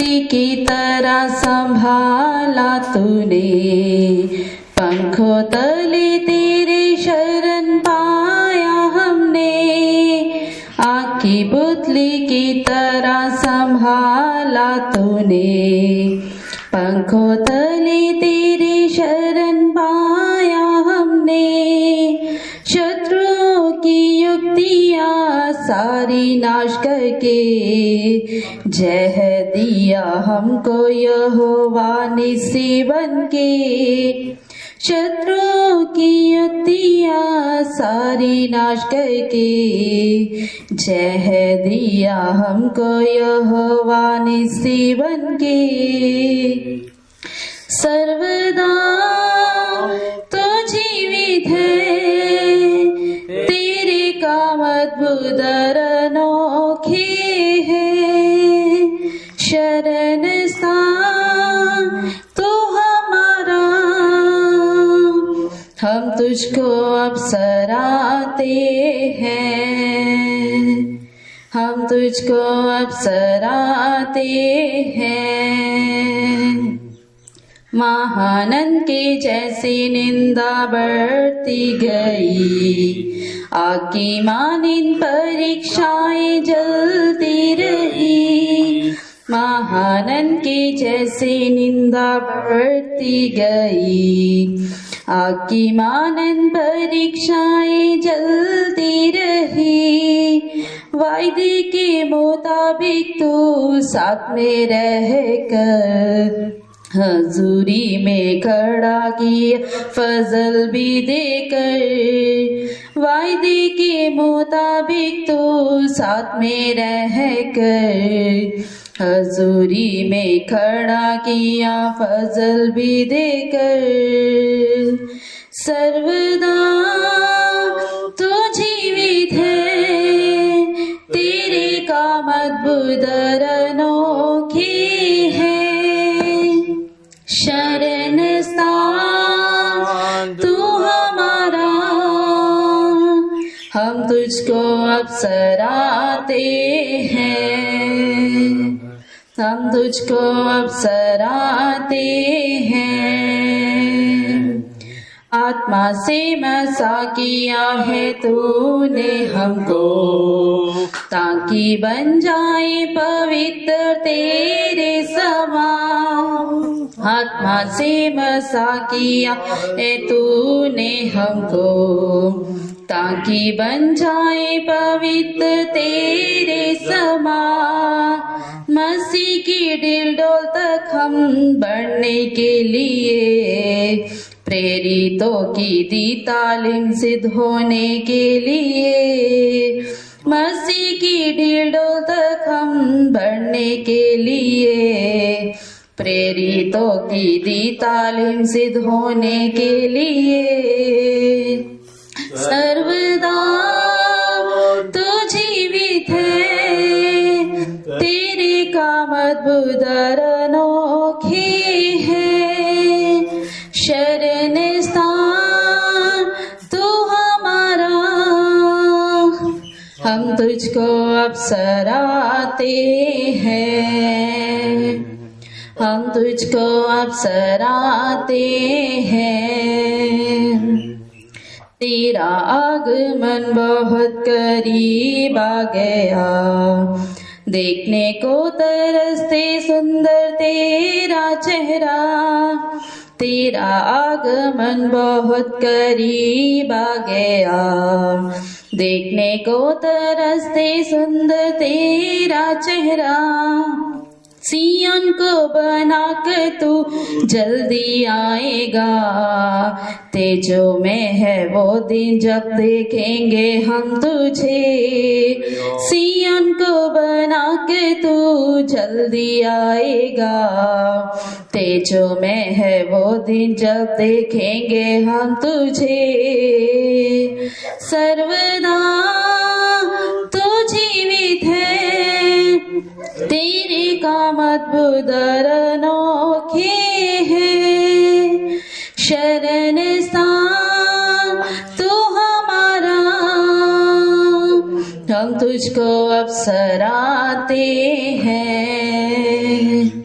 पुतली की तरह संभाला तूने, पंखों तले तेरे शरण पाया हमने। आँख की पुतली की तरह संभाला तूने, पंखों तले तेरे शरण पाया हमने। शत्रुओं की युक्तियाँ सारी नाश करके जय दिया हमको यहोवा निस्सी बनके। शत्रुओं की युक्तियाँ सारी नाश करके जय दिया हमको यहोवा निस्सी बनके। सर्वदा तो जीवित है, तेरे काम अद्भुत अनोखे हैं। शरण स्थान तो हमारा, हम तुझको अब सराहते हैं, हम तुझको अब सराहते हैं। महानंद के जैसी निंदा बढ़ती गई, आग की मानिंद परीक्षाएं जलती रही। महानंद के जैसी निंदा बढ़ती गई, आग की मानिंद परीक्षाएं जलती रही। वायदे के मुताबिक तू साथ में रहकर हजूरी में खड़ा किया फजल भी देकर। वायदे के मुताबिक तो साथ में रहकर हजूरी में खड़ा किया फजल भी देकर। सर्वदा तो जीवित है, तेरे काम अद्भुत अनोखे हैं। शरण स्थान तू हमारा, हम तुझको अब सराहते हैं, हम तुझको अब सराहते हैं। आत्मा से मसा किया है तूने हमको, ताकि बन जाए पवित्र तेरे समान। आत्मा से मसा किया है तूने हमको, ताकि बन जाए पवित्र तेरे समान। मसीह की डिलडोल तक हम बढ़ने के लिए, प्रेरितों की दी तालीम सिद्ध होने के लिए। मसीह की डिलडोल तक हम बढ़ने के लिए, प्रेरितों की दी तालीम सिद्ध होने के लिए। सर्वदा तो जीवित है, तेरे काम अद्भुत अनोखे हैं। शरण स्थान तो हमारा, हम तुझको अब सराहते हैं, हम तुझको अब सराहते हैं। तेरा आगमन बहुत करीब आ गया, देखने को तरसते सुंदर तेरा चेहरा। तेरा आगमन बहुत करीब आ गया, देखने को तरसते सुंदर तेरा चेहरा। सिय्योन को बनाकर तू जल्दी आएगा, तेजों में है वो दिन जब देखेंगे हम तुझे। सिय्योन को बनाकर तू जल्दी आएगा, तेजों में है वो दिन जब देखेंगे हम तुझे। सर्वदा तो जीवित है, तेरे काम अद्भुत अनोखे हैं। शरण स्थान तो हमारा, हम तुझको अब सराहते हैं।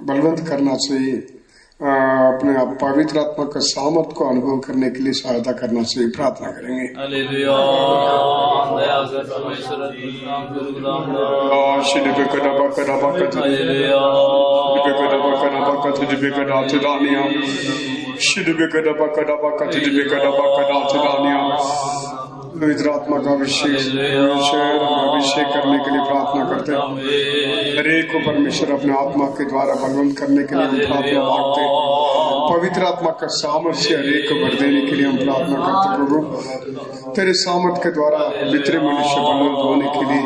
बलवंत करना चाहिए, अपने आप पवित्र आत्मा का सामर्थ को अनुभव करने के लिए सहायता करना चाहिए। प्रार्थना करेंगे। पवित्र आत्मा का अभिषेक करने के लिए प्रार्थना करते हैं। हर एक को परमेश्वर अपने आत्मा के द्वारा बलवंत करने के लिए हम प्रार्थना मांगते हैं। पवित्र आत्मा का सामर्थ्य हर एक को भर देने के लिए हम प्रार्थना करते हैं। प्रभु तेरे सामर्थ के द्वारा मित्र मनुष्य बलवंत होने के लिए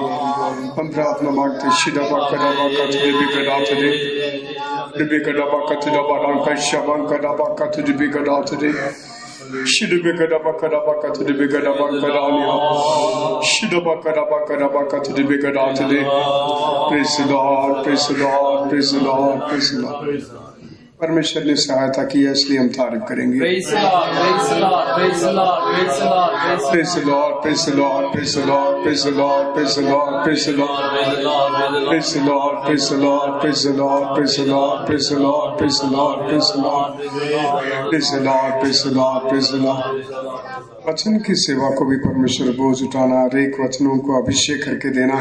हम प्रार्थना मांगते हैं। परमेश्वर ने सहायता की है, इसलिए हम तारीफ करेंगे। Praise the Lord, praise the Lord, praise the Lord, praise the Lord, Praise the Lord, praise the Lord, praise the Lord, praise the Lord, praise the Lord, praise the Lord, praise the Lord, praise the Lord, praise the Lord, praise the Lord, praise the Lord, praise the Lord, praise the Lord, praise the Lord, praise the Lord, praise the Lord। वचन की सेवा को भी परमेश्वर बोझ उठाना, हर एक वचनों को अभिषेक करके देना।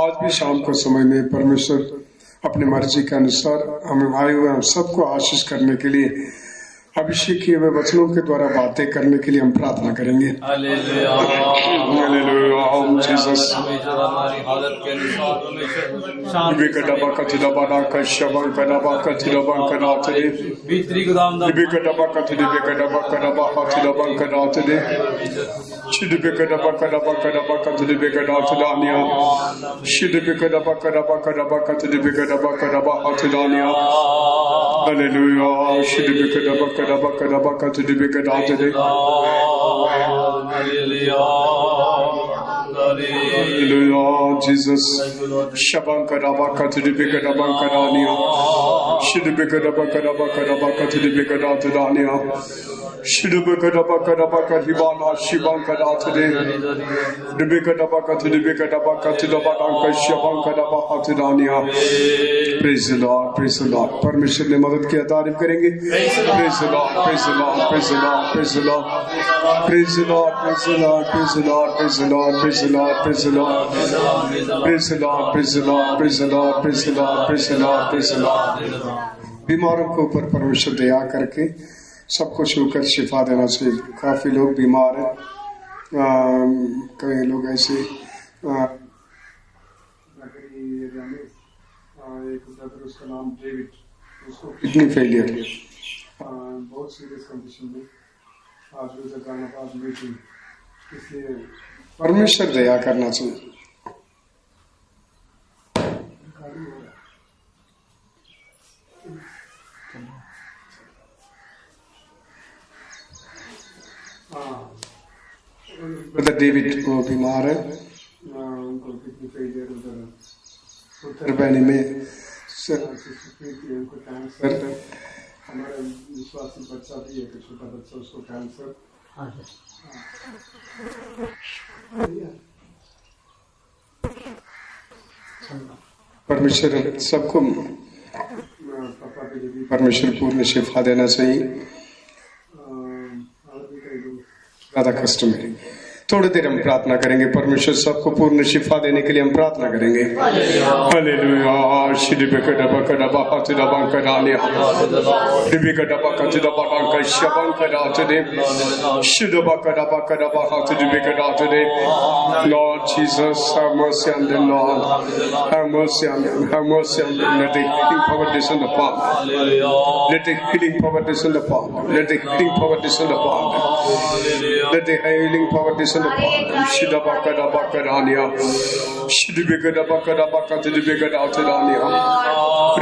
आज भी शाम के समय में परमेश्वर अपने मर्जी के अनुसार हमें भाई हुए हम सबको आशीष करने के लिए अभिषेक किए हुए वचनों के द्वारा बातें करने के लिए हम प्रार्थना करेंगे। Hallelujah, Jesus. Shabankarabaka to the Bikadabankarania. Shidibikadabakarabaka to the Bikadania. Shidibikadabaka Hibana Shibankada today. The Bikadabaka to the Bikadabaka to the Badanka Shabankadabaka to Dania. Praise the Lord, praise the Lord. परमेश्वर ने मदद की तारीफ करेंगे। Praise the Lord, praise the Lord, praise the Lord, praise the Lord, praise the Lord, praise the Lord, praise the Lord, praise the Lord, praise the Lord, praise the Lord, praise the Lord, praise the Lord, praise the Lord, praise the Lord, praise the Lord, praise the Lord। बीमारों के ऊपर परमेश्वर दया करके सबको छूकर शिफा देना चाहिए। काफी लोग बीमार हैं, कई लोग ऐसे एक ब्रदर, उसका नाम डेविड, उसको किडनी फेलियर, बहुत सीरियस कंडीशन में आज उधर जाना था, आज मीटिंग, इसलिए परमेश्वर दया करना चाहिए। ब्रदर डेविड को बीमार है, उनको किडनी फेलियर उधर उत्तर बहनी में उनको कैंसर, हमारा विश्वासी बच्चा भी है, छोटा बच्चा, उसको कैंसर। परमेश्वर सबको परमेश्वर पूर्ण शिफा देना चाहिए। ज्यादा कष्ट में थोड़ी देर हम प्रार्थना करेंगे। परमेश्वर सबको पूर्ण शिफा देने के लिए हम प्रार्थना करेंगे। Hallelujah. Lord Jesus, have mercy on them, Lord. Have mercy on them. Have mercy on them. Let the healing power descend upon them. Let the healing power descend upon them. Let the healing power descend upon them. Let the healing power descend upon them. Shidabakadabakarania. Shidibikadabakadabakadibikadautadania.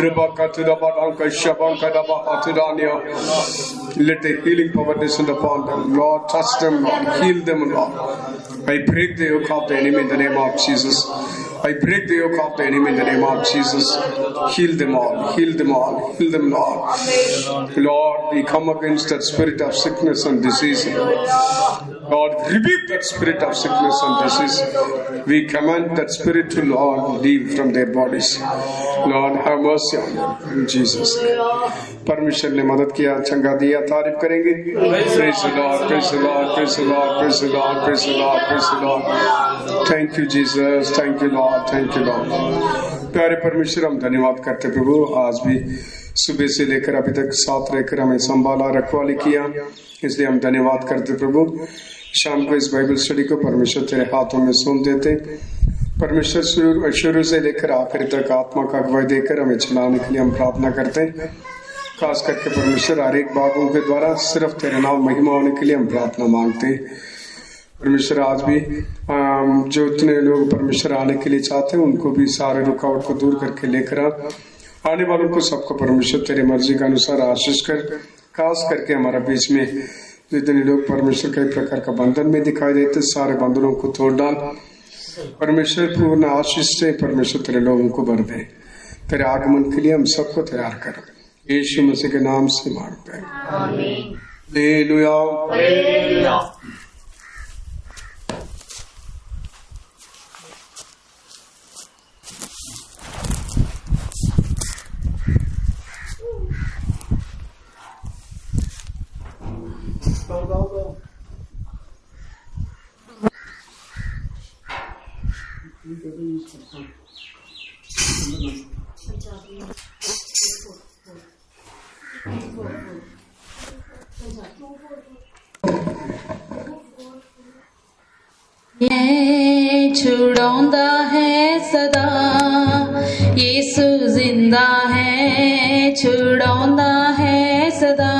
Ribakatadabadanka shabankadabahatadania. Let the healing power descend upon them. Lord, touch them, Lord. Heal them, Lord. I break the yoke of the enemy in the name of Jesus. I break the yoke of the enemy in the name of Jesus. Heal them all. Heal them all. Heal them, Lord. Lord, we come against that spirit of sickness and disease. Lord, rebuke that spirit of sickness and disease. We command that spirit to, Lord, leave from their bodies. Lord, have mercy on them in Jesus' name. परमेश्वर ने मदद किया, चंगा दिया, तारीफ करेंगे. Praise the Lord, praise the Lord, praise the Lord, praise the Lord, praise the Lord, praise the Lord. Thank you Jesus, thank you Lord, thank you Lord. प्यारे परमेश्वर, हम धन्यवाद करते प्रभु, आज भी सुबह से लेकर अभी तक साथ रहकर हमें संभाला, रखवाली किया, इसलिए हम धन्यवाद करते प्रभु. शाम को इस बाइबल स्टडी को परमेश्वर तेरे हाथों में सौंप देते. परमेश्वर शुरू से लेकर आखिर तक आत्मा का अगुवाई देकर हमें चलाने के लिए हम प्रार्थना करते हैं. खास करके परमेश्वर हर एक बातों के द्वारा सिर्फ तेरे नाम महिमा होने के लिए हम प्रार्थना मांगते हैं. परमेश्वर आज भी जो इतने लोग परमेश्वर आने के लिए चाहते हैं उनको भी सारे रुकावट को दूर करके लेकर आने वालों को सबको परमेश्वर तेरी मर्जी के अनुसार आशीष कर. खास करके हमारा बीच में जितने लोग परमेश्वर कई प्रकार का बंधन में दिखाई देते, सारे बंधनों को तोड़ डाल. परमेश्वर पूर्ण आशीष से परमेश्वर तेरे लोगों को भर दे. तेरे आगमन के लिए हम सबको तैयार कर. यीशु मसीह के नाम से मांगते हैं. हालेलुया. छुड़ांदा है सदा, यीशु जिंदा है, छुड़ांदा है सदा.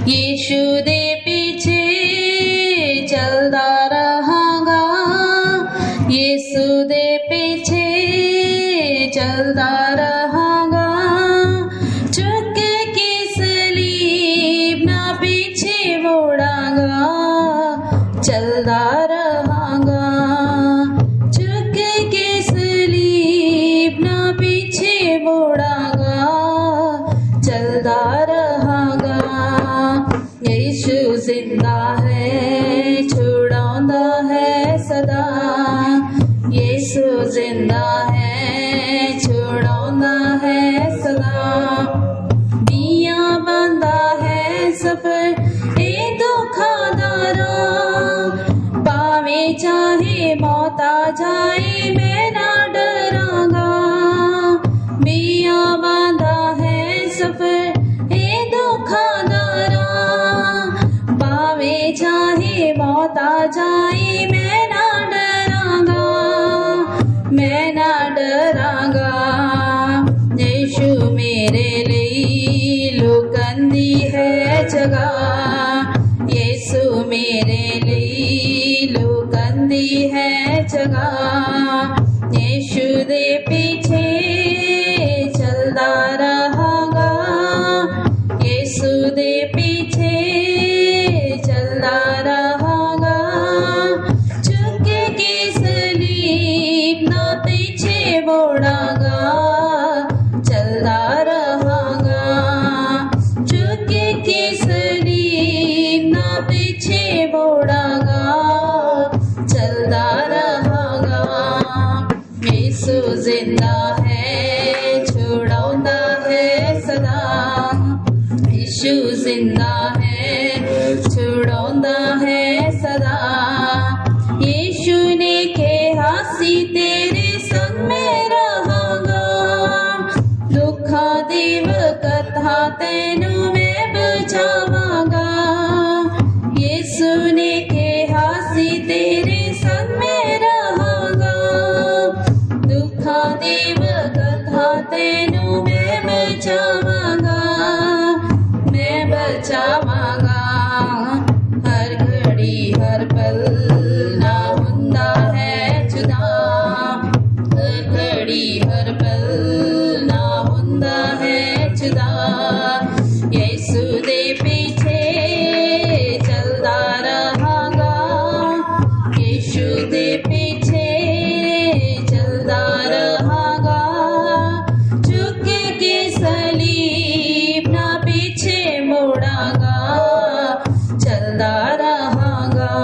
यीशु दे पीछे चलदा रहांगा, यीशु दे पीछे चलदा रहांगा. चुक के सलीब ना पीछे मोड़ांगा, चलदा रहांगा. चुक के सलीब ना पीछे मोड़ांगा, चलदा रहांगा. यीशु जिंदा है, छुड़ांदा है सदा. यीशु जिंदा है, छुड़ांदा है सदा. दिया बंदा है सफर ए दुखदारा, पावे चाहे मौत आ जाए मैं ना डरांगा. बिया बांधा है सफर ए दुखदारा, पावे चाहे मौत आ जाए मैं ना डरांगा, मैं ना डरांगा. यीशु मेरे लिए लुकंदी है जगह, यीशु मेरे लिए लुकंदी है जगह. यीशु दे पीछे चलदा रहांगा, यीशु दे पीछे चलदा रहांगा. चुक के सलीब ना पीछे मोड़ांगा, चलदा रहांगा. चुक के सलीब ना पीछे मोड़ांगा, चलदा रहांगा. यीशु जिंदा है, छुड़ांदा है सदा. यीशु जिंदा है, छुड़ांदा है सदा. यीशु ने कहा सी तेरे संग में रहांगा, दुखा देव कथा तेनू मैं बचावांगा. यीशु ने कहा सी तेरे संग में रहांगा, दुखा देव कथा तेनू मैं बचावांगा, मैं बचावांगा. हर घड़ी हर पल ना हुंदा है जुदा, हर घड़ी हर पल ना हुंदा है जुदा. यीशु दे पीछे चलदा रहांगा, यीशु दे पीछे चलदा रहांगा. चुक के सलीब ना पीछे मोड़ांगा, चलदा रहांगा.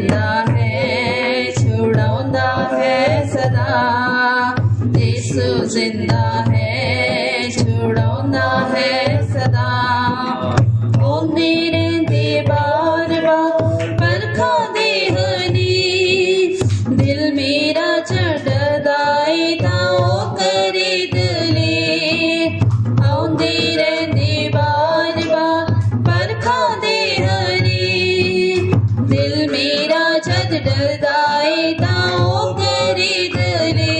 जिंदा है छुड़ाउंदा है सदा यीशु जिंदा है छुड़ाउंदा है सदा ओंदे रहंदे बार बार परखा दे हनी दिल मेरा चढ़दा ए तां ओ करे दिले आउंदे रहंदे बार बार परखा दे हनी दिल मेरा जद डरदा ए तां ओ करे दिले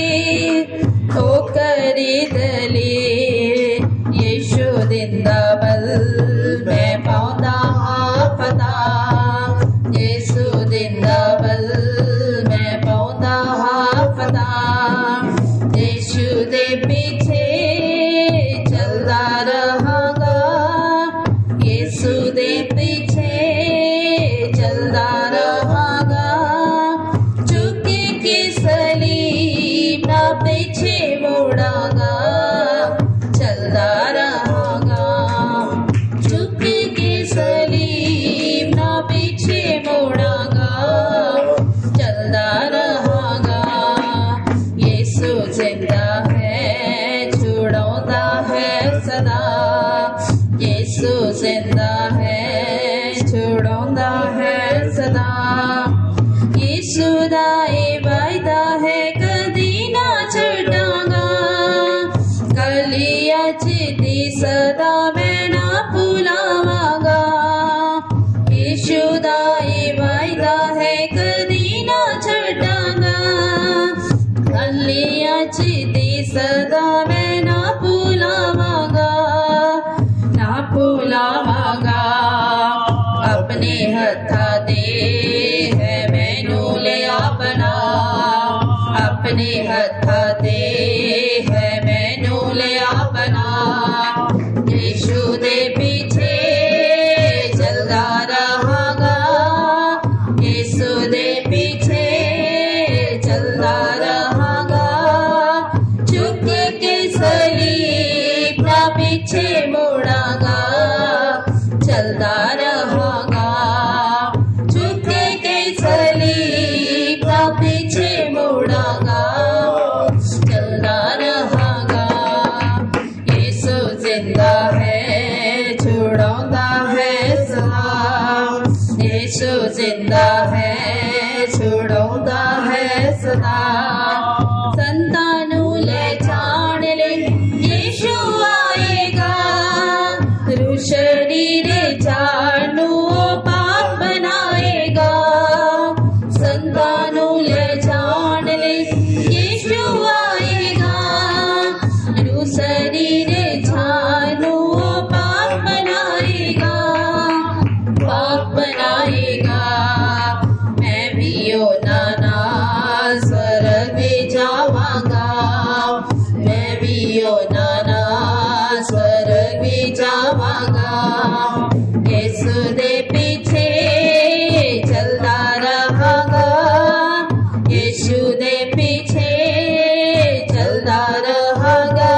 ओ करे दिले यीशु दिंदा बल मैं पाउंदा हां पता यीशु दिंदा बल मैं पाउंदा हां पता यीशु दे पीछे चलदा रहांगा यीशु दे पीछे चलदा रहांगा झुके के सलीब ना पीछे मुड़ांगा चलदा रहांगा झुके के सलीब ना पीछे मुड़ांगा चलदा रहांगा यीशु जिंदा है छुड़ाउंदा है सदा यीशु जिंदा है छुड़ाउंदा है सदा यीशु दा ए वायदा है कदी ना छड्डांगा कलिया चिती सदा मैं ना भुलावांगा यीशु दा ए वायदा है कदी ना छड्डांगा कलिया चिती सदा मैं ना भुलावांगा अपने हत्था दे है मैनू लिया बना अपने हत्था दे है मैनू लिया बना यीशु दे पीछे चलदा रहांगा यीशु दे पीछे चलदा रहांगा झुक के सलीब ना पीछे मुड़ांगा चलदा रहांगा झुक के सलीब ना पीछे मुड़ांगा चलदा रहांगा यीशु जिंदा है छुड़ाउंदा है सदा यीशु जिंदा है छुड़ाउंदा है सदा संतानू ले जान ले यीशु आएगा रू शरीर जानू पाप बनाएगा संतानू ले जान ले यीशु आएगा रू शरीर जानू पाप बनाएगा मैं भी ओ नाना स्वर्ग में जावांगा मैं भी ओ नाना स्वर्ग में जावांगा यीशु दे पीछे चलदा रहांगा यीशु दे पीछे चलदा रहांगा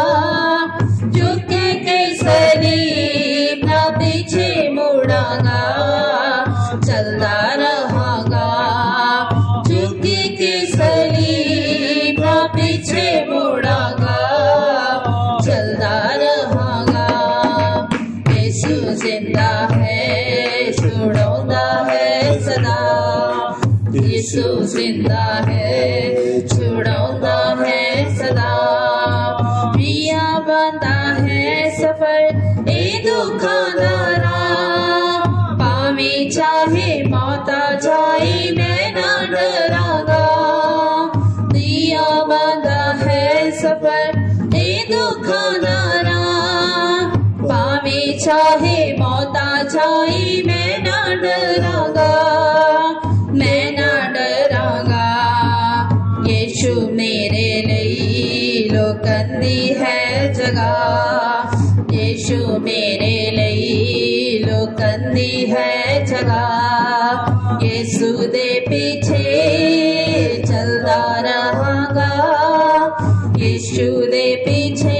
झुक के सलीब ना पीछे मुड़ांगा चलदा रहांगा झुक के सलीब ना पीछे मुड़ांगा चलदा रहांगा यीशु जिंदा है छुड़ाउंदा है सदा यीशु जिंदा है छुड़ाउंदा है सदा पिया बंदा है सफर ए दुखादारा पावे चाहे मौता जाए मैं ना डरांगा दिया बंदा है सफर ए दुखादारा पावे चाहे मौता जाए मैं ना डरांगा मैं ना डरांगा यीशु मेरे लिए लोकंदी है जगह यीशु मेरे लिए लोकंदी है जगह यीशु दे पीछे चलदा रहांगा यीशु दे पीछे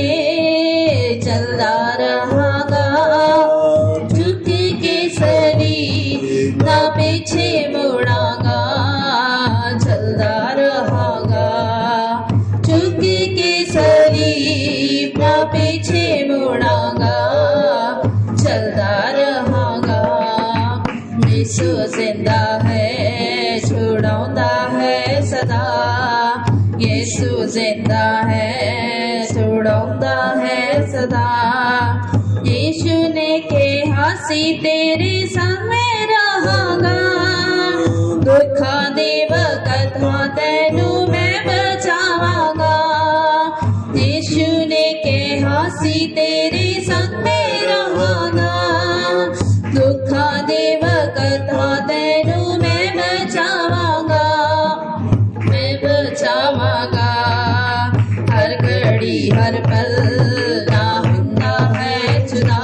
चलदा रहांगा झुक के सरी ना पीछे मुड़ांगा यीशु जिंदा है छुड़ाउंदा है सदा यीशु जिंदा है छुड़ाउंदा है सदा यीशु ने कहा सी तेरे संग में रहांगा दुखा दे वक्त तेनू मैं बचावांगा यीशु ने कहा सी तेरे संग में रहांगा दुखा दे वक्त तेनू मैं बचावांगा हर घड़ी हर पल ना हुंदा है जुदा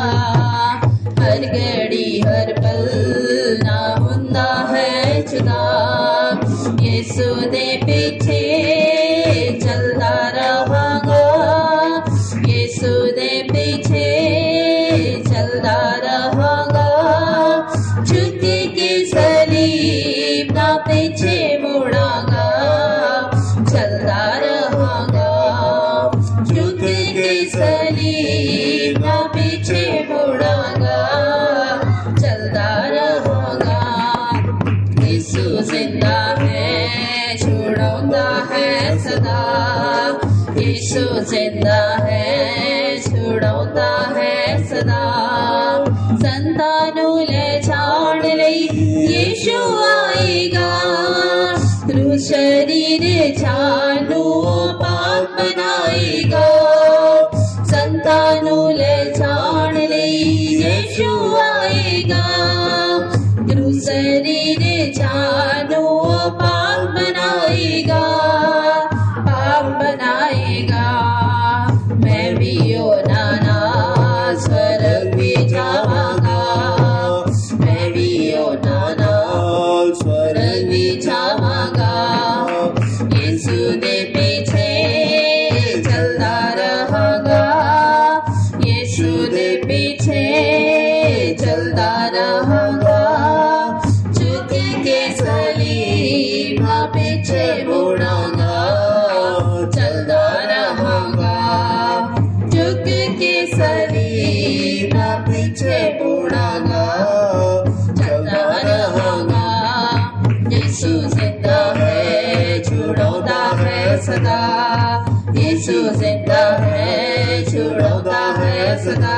हर घड़ी हर पल ना हुंदा है जुदा यीशु दे पीछे चलदा रहांगा यीशु दे पीछे चलदा रहांगा झुक के सलीब ना पीछे मुड़ांगा चलदा रहांगा झुक के सलीब ना पीछे मुड़ांगा चलदा रहांगा यीशु जिंदा है छुड़ाउंदा है सदा यीशु जिंदा है छुड़ाउंदा है सदा संतानू ले छाड़ लई यीशु आएगा रूह शरीर छानू पाक बनाएगा संतानू ले छाड़ लई यीशु आएगा रूह शरीर छानू पाक बनाएगा मैं भी ओ नाना स्वर्ग भी जावांगा मैं भी ओ नाना स्वर्ग भी जावांगा यीशु दे पीछे चलदा रहांगा यीशु दे पीछे चलदा रहांगा झुक के सलीब ना पीछे मुड़ांगा चलदा रहांगा झुक के सलीब ना पीछे मुड़ांगा चलदा रहांगा यीशु जिंदा है छुड़ाउंदा है सदा यीशु जिंदा है छुड़ाउंदा है सदा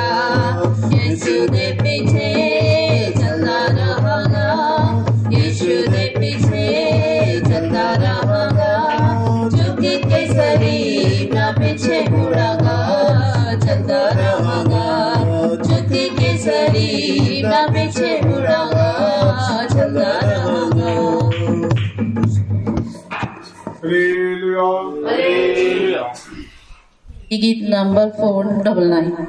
यीशु दे पीछे चलदा रहांगा यीशु दे पीछे चलदा रहांगा झुक के सलीब ना पीछे मुड़ांगा चलदा रहांगा झुक के सलीब ना पीछे मुड़ांगा चलदा रहांगा हालेलुया गीत नंबर 499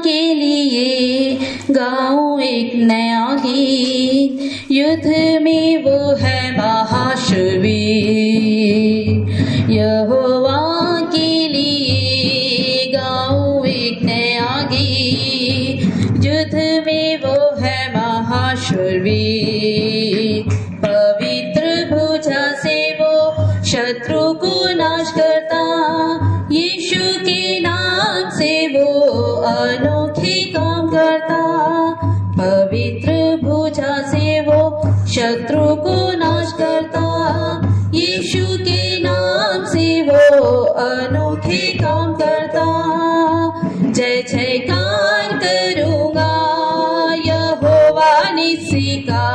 के लिए गाऊं एक नया गीत युद्ध में वो है महाशूरवीर यहोवा के लिए गाऊं एक नया गीत युद्ध में वो है महाशूरवीर पवित्र भुजा से वो शत्रु को नाश करता यीशु के नाम से वो अनोखे काम करता पवित्र भुजा से वो शत्रु को नाश करता यीशु के नाम से वो अनोखे काम करता जय जयकार करूंगा यहोवा निस्सी का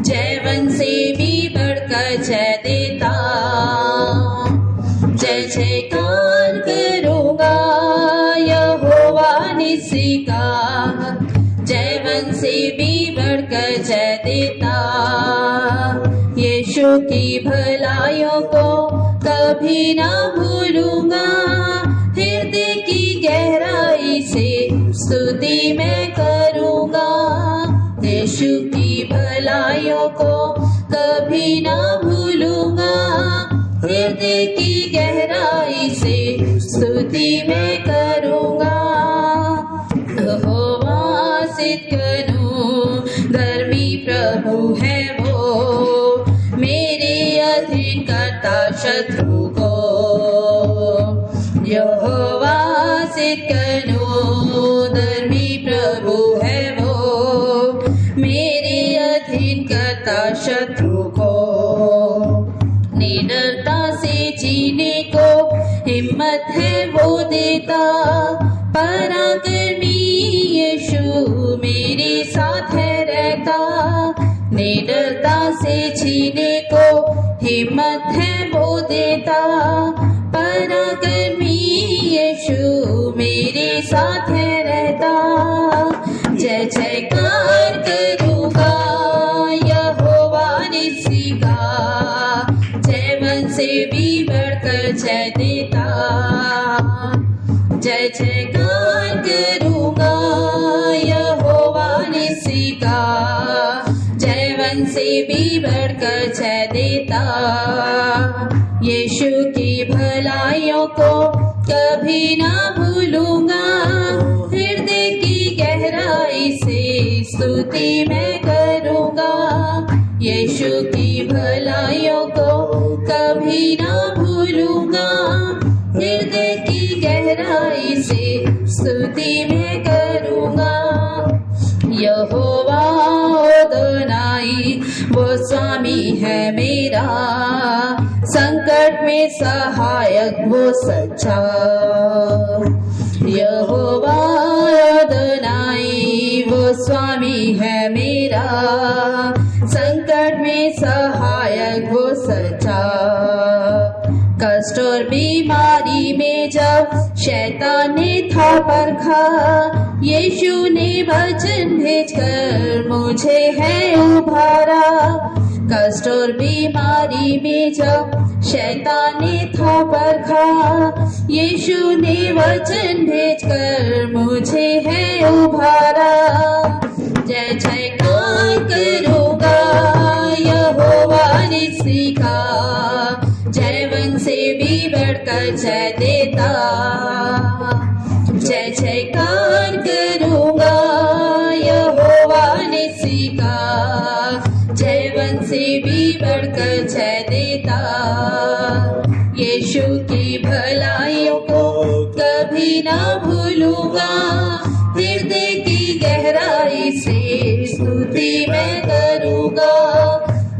जयवन से भी बढ़कर जय देता जय जयकार करूंगा यहोवा निस्सी का जयवन से भी बढ़कर जय देता यीशु की भलाइयों को कभी ना भूलूंगा हृदय की गहराई से स्तुति मैं करूंगा यीशु की भलाइयों को कभी ना भूलूंगा हृदय की गहराई से स्तुति मैं करूंगा यहोवा सिद्ध करूं प्रभु है वो, मेरे अधीन करता शत्रु को। यहोवा सिद्कनो, धर्मी प्रभु है वो, मेरे अधीन करता शत्रु को। निडरता से जीने को हिम्मत है वो देता, पराक्रमी यीशु मेरे साथ है रहता। निडरता से जीने को हिम्मत है वो देता, पराक्रमी यीशु मेरे साथ है रहता। जय जयकार करूँगा यहोवा निस्सी का, जय मन से भी बढ़कर जय देता। जय जयकार करूँगा यहोवा निस्सी का, जय मन से भी बढ़कर जय देता। यीशु की भलाइयों को कभी ना भूलूंगा, हृदय की गहराई से स्तुति मैं करूँगा। यीशु की भलाइयों को कभी ना भूलूंगा, हृदय की गहराई से स्तुति मैं करूँगा। यहोवा अदोनाई वो स्वामी है मेरा, संकट में सहायक वो सच्चा। यहोवा अदोनाई वो स्वामी है मेरा, संकट में सहायक वो सच्चा। कष्ट और बीमारी में जब शैतान ने था परखा, यीशु ने वचन भेजकर मुझे है उभारा। कष्ट और बीमारी में जब शैतान ने था परखा, यीशु ने वचन भेजकर मुझे है उभारा। जय जयकार करूँगा यहोवा निस्सी का, जय वन से भी बढ़कर जय देता। जय जयकार करूँगा यहोवा निस्सी का, जय वन से भी बढ़कर जय देता। यीशु की भलाइयों को कभी ना भूलूंगा, हृदय की गहराई से स्तुति मैं करूँगा।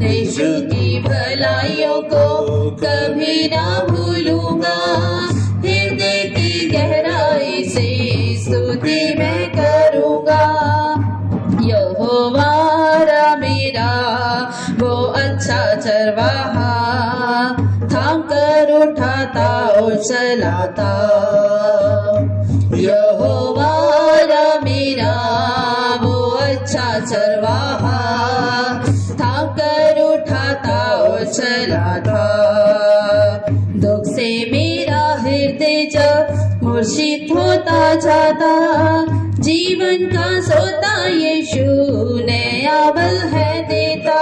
यीशु की भलाइयों को कभी ना भूलूंगा, हृदय की गहराई से स्तुति मैं करूँगा। यहोवा मेरा वो अच्छा चरवाहा, थाम कर उठाता और चलाता। यहोवा मेरा वो अच्छा चरवाहा, थाम कर उठाता और चलाता। दुख से मेरा हृदय जब मूर्छित होता जाता, जीवन का सोता यीशु नया बल है देता।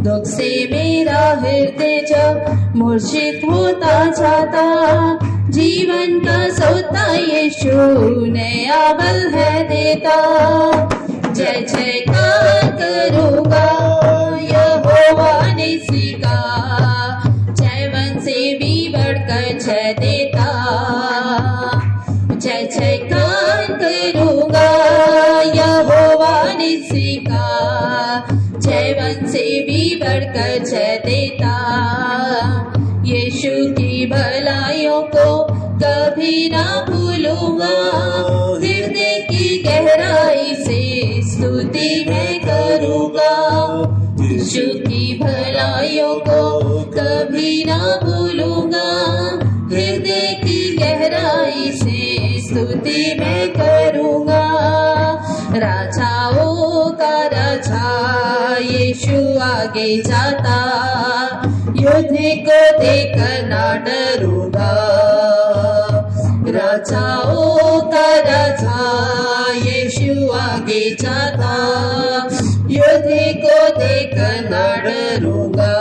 दुख से मेरा हृदय जब मूर्छित होता जाता, जीवन का सोता यीशु नया बल है देता। जय जयकार करूँगा यहोवा निस्सी का, जय वन से भी बढ़कर जय देता। जय जयकार करूँगा यहोवा निस्सी का, जय वन से भी बढ़कर जय देता। यीशु की भलाइयों को कभी ना भूलूंगा, हृदय की गहराई से स्तुति मैं करूँगा। यीशु की भलाइयों को कभी ना भूलूंगा, हृदय की गहराई से स्तुति मैं करूँगा। राजाओं का राजा यीशु आगे जाता, युद्ध को देखकर ना डरूंगा। राजाओं का राजा यीशु आगे जाता, युद्ध को देखकर ना डरूंगा।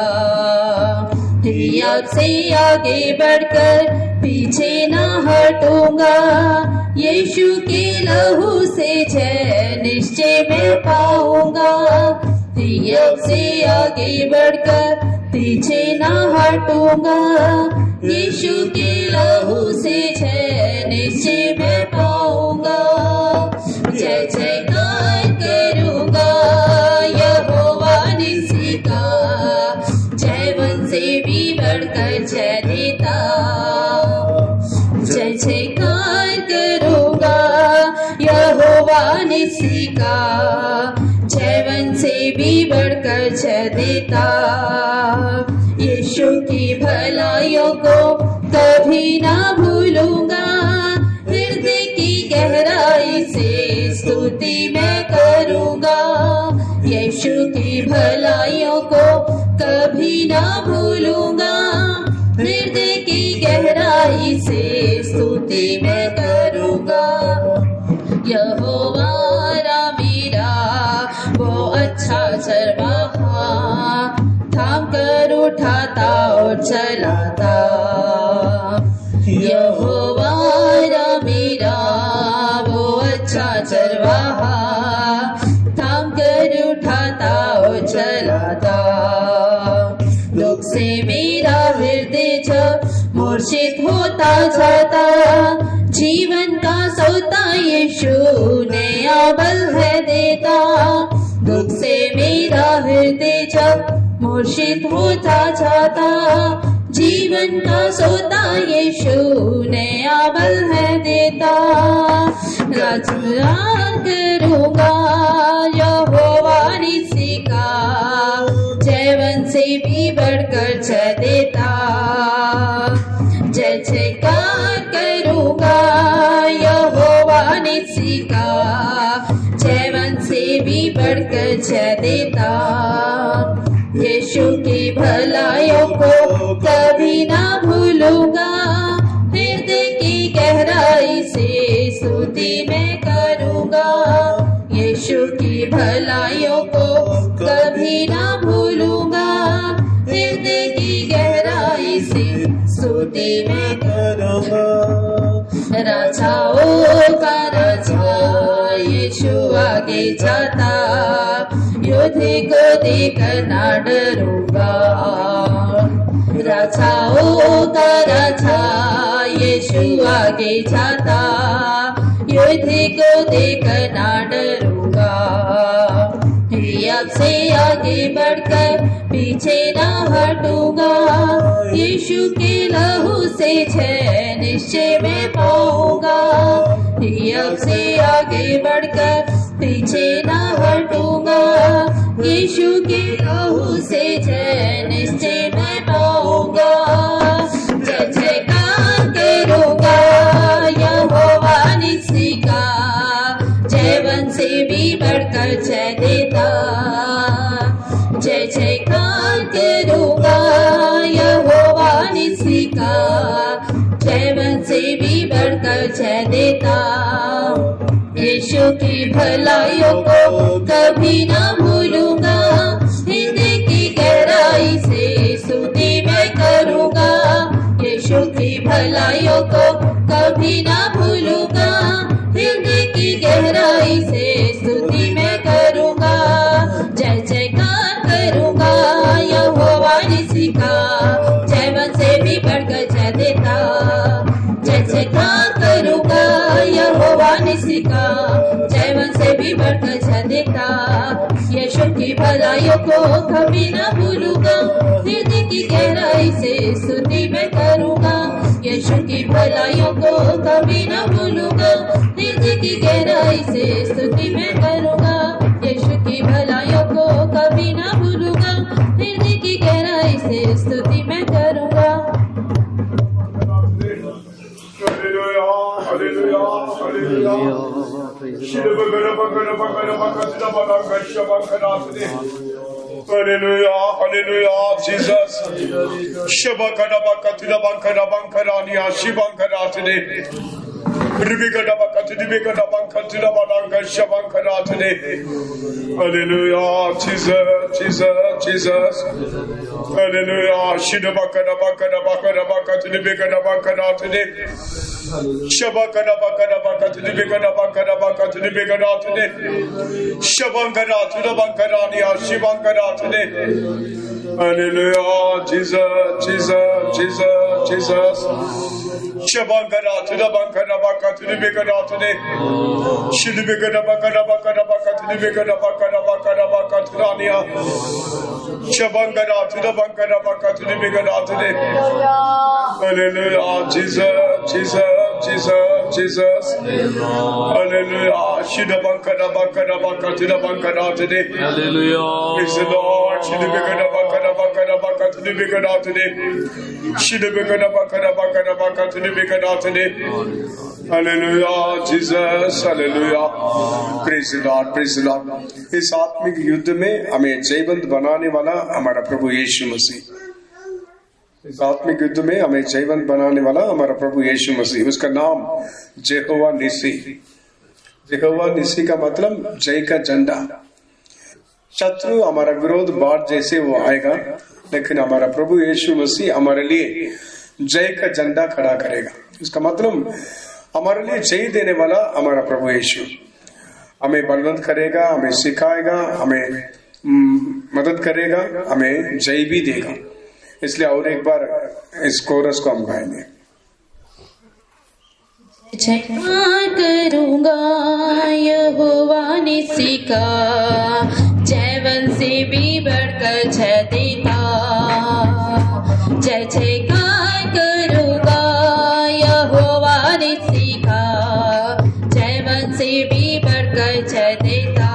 हियाब से आगे बढ़कर पीछे ना हटूंगा, यीशु के लहू से जय निश्चय मैं पाऊंगा। अब से आगे बढ़कर पीछे ना हटूंगा, यीशु के लहू से जय निश्चय मैं पाऊंगा। जय जयकार करूंगा यहोवा निस्सी का, जय वन से भी बढ़कर जय देता। जय जयकार करूंगा यहोवा निस्सी का, जय वन से भी बढ़कर जय देता। यीशु की भलाइयों को कभी ना भूलूंगा, हृदय की गहराई से स्तुति मैं करूंगा। यीशु की भलाइयों को कभी ना भूलूंगा, हृदय की गहराई से स्तुति मैं करूंगा। यहोवा मेरा वो अच्छा चरवाहा, थाम कर उठाता और चलाता। यहोवा मेरा वो अच्छा चरवाहा, थाम कर उठाता और चलाता। दुख से मेरा हृदय जब मूर्छित होता जाता, जीवन का सोता यीशु नया बल है देता। दुख से मेरा हृदय जब मूर्छित होता जाता, जीवन का सोता यीशु नया बल है देता। राजगान करूंगा यहोवा निस्सी का, जय वन से भी बढ़कर जय देता। जय जयकार करूंगा यहोवा निस्सी का, जय वन से भी बढ़कर जय देता। यीशु की भलाइयों को कभी ना भूलूंगा, हृदय की गहराई से स्तुति मैं करूंगा। यीशु की भलाइयों को कभी ना भूलूंगा, हृदय की गहराई से स्तुति मैं करूंगा। राजाओं का राजा यीशु आगे जाता, युद्ध को देखकर ना डरूंगा। राजाओं का राजा यीशु आगे जाता, युद्ध को देखकर ना डरूंगा। अब से आगे बढ़कर पीछे ना हटूंगा, यीशु के लहू से जय निश्चय मैं पाऊंगा। अब से आगे बढ़कर पीछे ना हटूंगा, यीशु के लहू से जय निश्चय मैं पाऊंगा। जय जयकार करूंगा यहोवा निस्सी का, जय वन से भी बढ़कर जय देता। जय जयकार करूंगा यहोवा निस्सी का, जय वन से भी बढ़कर जय देता। यीशु की भलाइयों को कभी ना भूलूंगा, हृदय की गहराई से स्तुति मैं करूंगा। यीशु की भलाइयों को कभी ना भूलूंगा, हृदय की गहराई से स्तुति मैं करूंगा। जय जयकार करूंगा यहोवा निस्सी का, जय वन से भी बढ़कर जय देता। जय जयकार करूंगा यहोवा निस्सी का, जय वन से भी बढ़कर जय देता। यीशु की भलाइयों को कभी ना भूलूंगा, हृदय की गहराई से स्तुति मैं करूंगा। यीशु की भलाइयों को कभी ना भूलूंगा, हृदय की गहराई से स्तुति मैं करूंगा। यीशु की भलाइयों को कभी ना भूलूंगा, हृदय की गहराई से स्तुति मैं करूंगा। Hallelujah, hallelujah, Jesus. Shabakadabakatida bankarania shibankaratide. Ribikadabakatida bankaratide. Hallelujah, Jesus. Jesus, Jesus. Hallelujah. Shidabakada bakada bakada bakada bakada bakada today. Shabakada bakada bakada bakada bakada bakada bakada today. Shabangada today bakada niya shibangada today. Hallelujah. Jesus, Jesus, Jesus, Jesus. Shabangada today bakada bakada bakada today. Shidabakada bakada bakada bakada bakada bakada bakada bakada niya. Shabangada today bakada bakada bakada today. Hallelujah. Jesus, Jesus, Jesus, Jesus. Hallelujah. Shidabakada bakada bakada bakada today. Hallelujah. Praise the Lord. Shidabakada bakada bakada bakada bakada today. Shidabakada bakada bakada bakada bakada today. Hallelujah. Jesus. Hallelujah. Praise the Lord. Praise the Lord. इस आत्मिक युद्ध में हमें जयवंत बनाने वाला हमारा प्रभु यीशु मसीह। इस आत्मिक युद्ध में हमें जयवंत बनाने वाला हमारा प्रभु यीशु मसीह। उसका नाम जेहोवा निसी। जेहोवा निसी का मतलब जय का झंडा। शत्रु हमारा विरोध बाढ़ जैसे वो आएगा, लेकिन हमारा प्रभु यीशु मसीह हमारे लिए जय का झंडा खड़ा करेगा। इसका मतलब हमारे लिए जय देने वाला हमारा प्रभु यीशु हमें बलवंत करेगा, हमें सिखाएगा, हमें मदद करेगा, हमें जय भी देगा। इसलिए और एक बार इस कोरस को हम गाएंगे। जयकार करूंगा यहोवा निसी का, जयवंत से भी बढ़कर जय देता। जय जयकार करूंगा यहोवा निसी का, जयवंत से भी बढ़कर जय देता।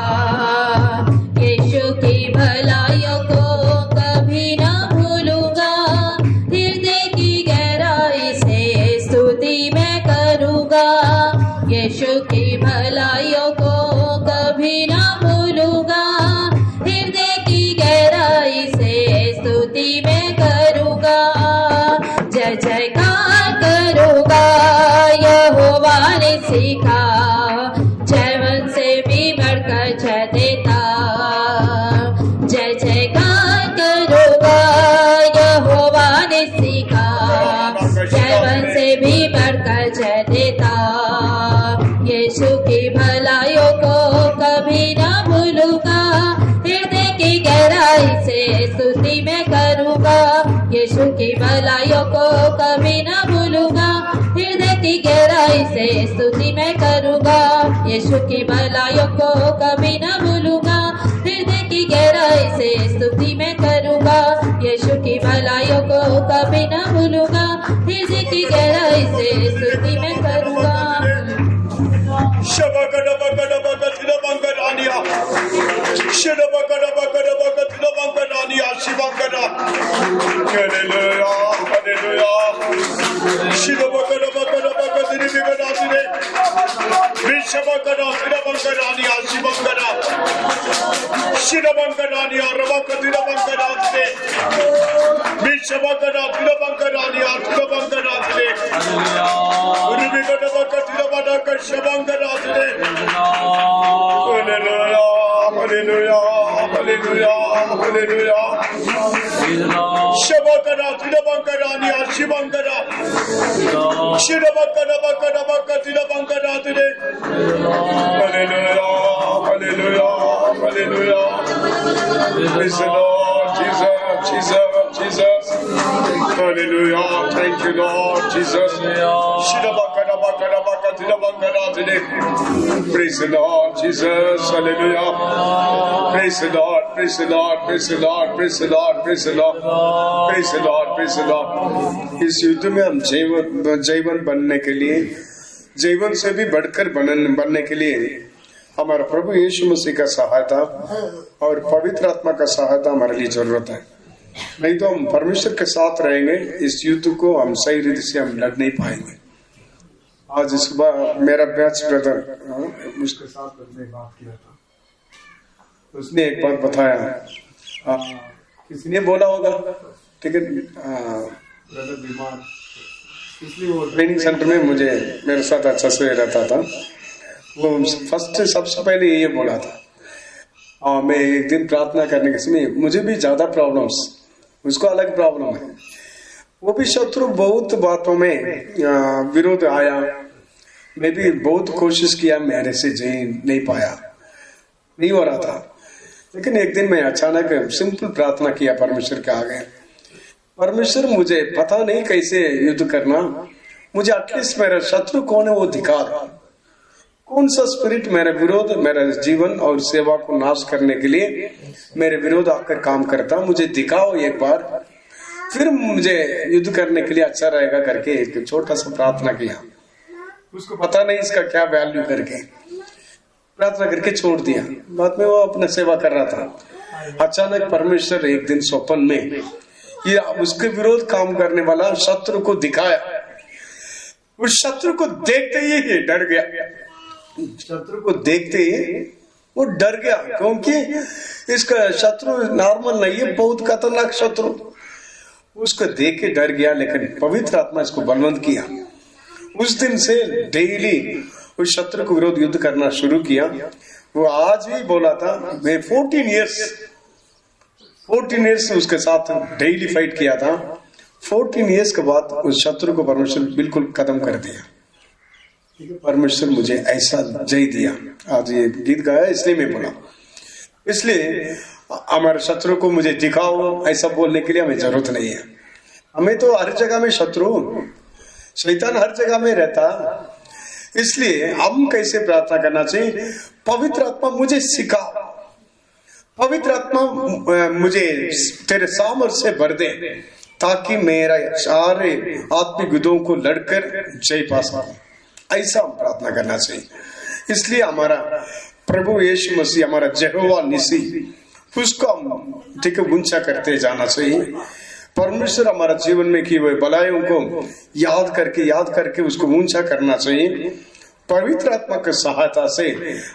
यीशु की भलाइयों को कभी ना भूलूंगा, हृदय की गहराई से स्तुति मैं करूंगा। यीशु की भलाइयों को कभी ना भूलूंगा, हृदय की गहराई से स्तुति मैं करूंगा। जय जयकार करूंगा यहोवा निसी का, जयवंत से भी बढ़कर जय देता। जय जयकार करूंगा यहोवा निसी का, जयवंत से भी बढ़कर जय देता। यीशु की भलाइयों को कभी ना भूलूंगा, हृदय की गहराई से स्तुति मैं करूंगा। यीशु की भलाइयों को कभी ना भूलूंगा, हृदय की गहराई से स्तुति मैं करूंगा। यीशु की भलाइयों को कभी ना भूलूंगा, हृदय की गहराई से स्तुति मैं करूंगा। यीशु की भलाइयों को कभी ना भूलूंगा, हृदय की गहराई से स्तुति मैं करूंगा। Shabakada bakada bakada bangadania. Shidabakada bakada bakada bangadania. Shibakada. Hallelujah. Hallelujah. Shidabakada bakada bakada bangadania. Vishabakada bangadania. Shibakada. Shidabakadania. Rabakada bangadania. Vishabakada bangadania. Shibakada. Uribikada bakada bangadania. Shabangada today. Hallelujah, hallelujah, hallelujah, hallelujah. Shabangada, Tidabangada, Nia, Shibangada. Shidabangada, Bakada, Bakada, Tidabangada today. Hallelujah, hallelujah, hallelujah. Praise the Lord, Jesus, Jesus, Jesus. Hallelujah, thank you, Lord, Jesus. Shidabangada, Bakada, Bakada, Tidabangada today. Praise the Lord, Jesus, hallelujah. Praise the Lord, praise the Lord, praise the Lord, praise the Lord, praise the Lord, praise the Lord, praise the Lord. इस युद्ध में हम जयवंत बनने के लिए, जीवन से भी बढ़कर बनने के लिए हमारा प्रभु यीशु मसीह का सहायता और पवित्र आत्मा का सहायता हमारे लिए जरूरत है। नहीं तो हम परमेश्वर के साथ रहेंगे, इस युद्ध को हम सही रीति से हम लड़ नहीं पाएंगे। आज सुबह मेरा बैच ब्रदर उसके साथ मैंने बात किया था, उसने एक बात बताया, किसी ने बोला होगा, ठीक है, ब्रदर बीमार, इसलिए वो ट्रेनिंग सेंटर में मुझे मेरे साथ अच्छा से रहता था। वो फर्स्ट सबसे पहले ये बोला था, और मैं एक दिन प्रार्थना करने के समय मुझे भी ज्यादा प्रॉब्लम्स, उसको अलग प्रॉब्लम है, वो भी शत्रु बहुत बातों में विरोध आया। मैं भी बहुत कोशिश किया, मेरे से जय नहीं पाया, नहीं हो रहा था। लेकिन एक दिन मैं अचानक सिंपल प्रार्थना किया परमेश्वर के आगे, परमेश्वर मुझे पता नहीं कैसे युद्ध करना, मुझे एटलीस्ट मेरा शत्रु कौन है वो दिखा दो। कौन सा स्पिरिट मेरे विरोध, मेरा जीवन और सेवा को नाश करने के लिए मेरे विरोध आकर काम करता, मुझे दिखाओ एक बार, फिर मुझे युद्ध करने के लिए अच्छा रहेगा करके एक छोटा सा प्रार्थना किया। उसको पता नहीं इसका क्या वैल्यू करके प्रार्थना करके छोड़ दिया। बाद में वो अपना सेवा कर रहा था। अचानक परमेश्वर एक दिन स्वप्न में ये उसके विरोध काम करने वाला शत्रु को दिखाया। उस शत्रु को देखते ही डर गया, शत्रु को देखते ही वो डर गया, क्योंकि इसका शत्रु नॉर्मल नहीं है, बहुत खतरनाक शत्रु। उसको देख के डर गया, लेकिन पवित्र आत्मा इसको बलवंत किया। उस दिन से डेली उस शत्रु को विरोध युद्ध करना शुरू किया। वो आज भी बोला था, मैं 14 इयर्स उसके साथ डेली फाइट किया था। 14 इयर्स के बाद उस शत्रु को परमेश्वर बिल्कुल खत्म कर दिया। परमेश्वर मुझे ऐसा जय दिया। आज ये गीत गाया इसलिए मैं बोला, इसलिए हमारे शत्रु को मुझे दिखाओ ऐसा बोलने के लिए हमें जरूरत नहीं है। हमें तो हर जगह में शत्रु, शैतान हर जगह में रहता। इसलिए हम कैसे प्रार्थना करना चाहिए, पवित्र आत्मा मुझे सिखा, पवित्र आत्मा मुझे तेरे सामर्थ्य से भर दे, ताकि मेरा सारे आत्मिक युद्धों को लड़कर जय पा सकूं। ऐसा हम प्रार्थना करना चाहिए। इसलिए हमारा प्रभु यीशु मसीह, हमारा यहोवा निसी, उसको हम ठीक ऊंचा करते जाना चाहिए। परमेश्वर हमारा जीवन में की हुए भलाइयों को याद करके उसको ऊंचा करना चाहिए। पवित्र आत्मा की सहायता से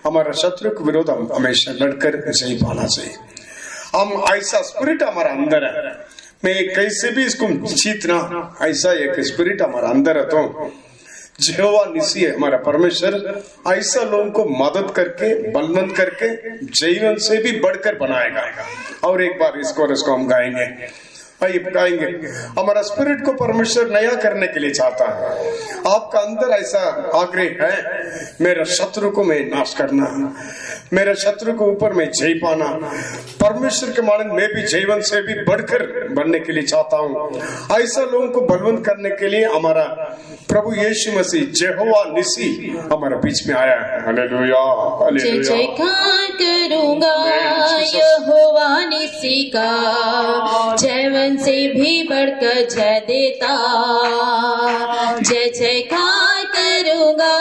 हमारा शत्रु के विरोध हम हमेशा लड़कर जय पाना चाहिए। हम ऐसा स्पिरिट हमारा अंदर है, मैं कैसे भी इसको जीतना, ऐसा एक स्पिरिट हमारा अंदर है। तो यहोवा निसी है हमारा परमेश्वर, ऐसा लोगों को मदद करके, बलवंत करके, जीवन से भी बढ़कर बनाएगा। और एक बार इसको हम गाएंगे, गाएंगे। हमारा स्पिरिट को परमेश्वर नया करने के लिए चाहता है। आपका अंदर ऐसा आग्रह है, मेरा शत्रु को मैं नाश करना, मेरे शत्रु के ऊपर मैं जय पाना, परमेश्वर के मानन मैं भी जीवन से भी बढ़कर बनने के लिए चाहता हूँ। ऐसा लोगों को बलवंत करने के लिए हमारा प्रभु यीशु मसीह यहोवा निसी हमारे बीच में आया है। Hallelujah, hallelujah. जय करूंगा यहोवा निसी का, जीवन से भी बढ़कर जय देता। जय जयकार करूंगा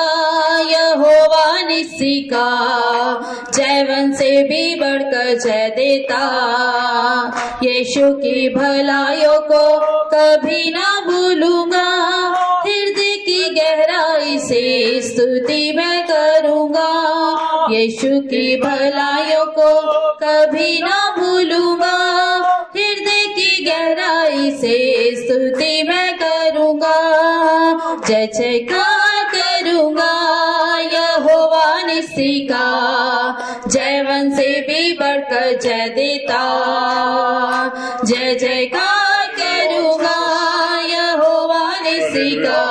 यहोवा निसी का, जीवन से भी बढ़कर जय देता। यीशु की भलाइयों को कभी ना भूलूंगा, हृदय की गहराई से स्तुति मैं करूंगा। यीशु की भलाइयों को कभी ना भूलूंगा, हृदय की गहराई से स्तुति मैं करूंगा। जय जयकार करूंगा यहोवा निसी का, जीवन से भी बढ़कर जय देता। जय जयकार करूंगा यहोवा निसी का,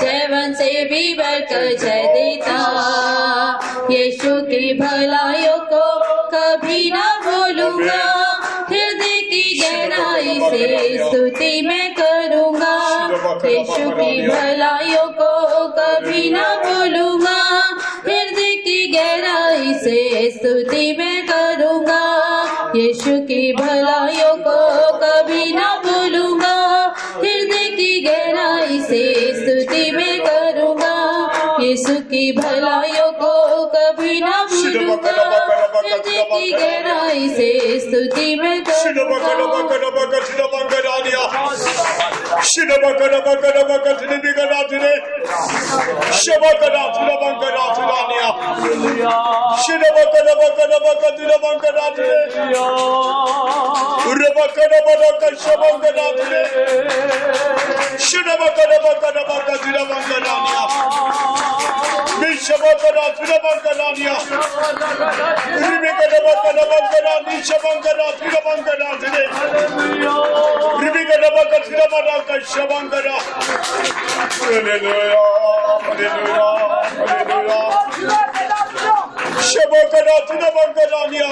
जीवन से भी बढ़कर जय देता। यीशु की भलाइयों को कभी ना भूलूंगा, हृदय की गहराई से स्तुति मैं करूंगा। यीशु की भलाइयों को कभी ना भूलूंगा, हृदय की गहराई से स्तुति मैं करूंगा। यीशु की भलाइयों को कभी ना भूलूंगा, हृदय की गहराई से स्तुति मैं करूंगा। यीशु की भलाइयों को कभी ना भूलूंगा, हृदय की गहराई से स्तुति मैं करूंगा। शबकरा त्रिबंकरानिया रिबिकरबकरबकरानी शबंकरा त्रिबंकरा दिले रिबिकरबकरबकरबका शबंकरा हालेलुया हालेलुया हालेलुया शबकरा त्रिबंकरानिया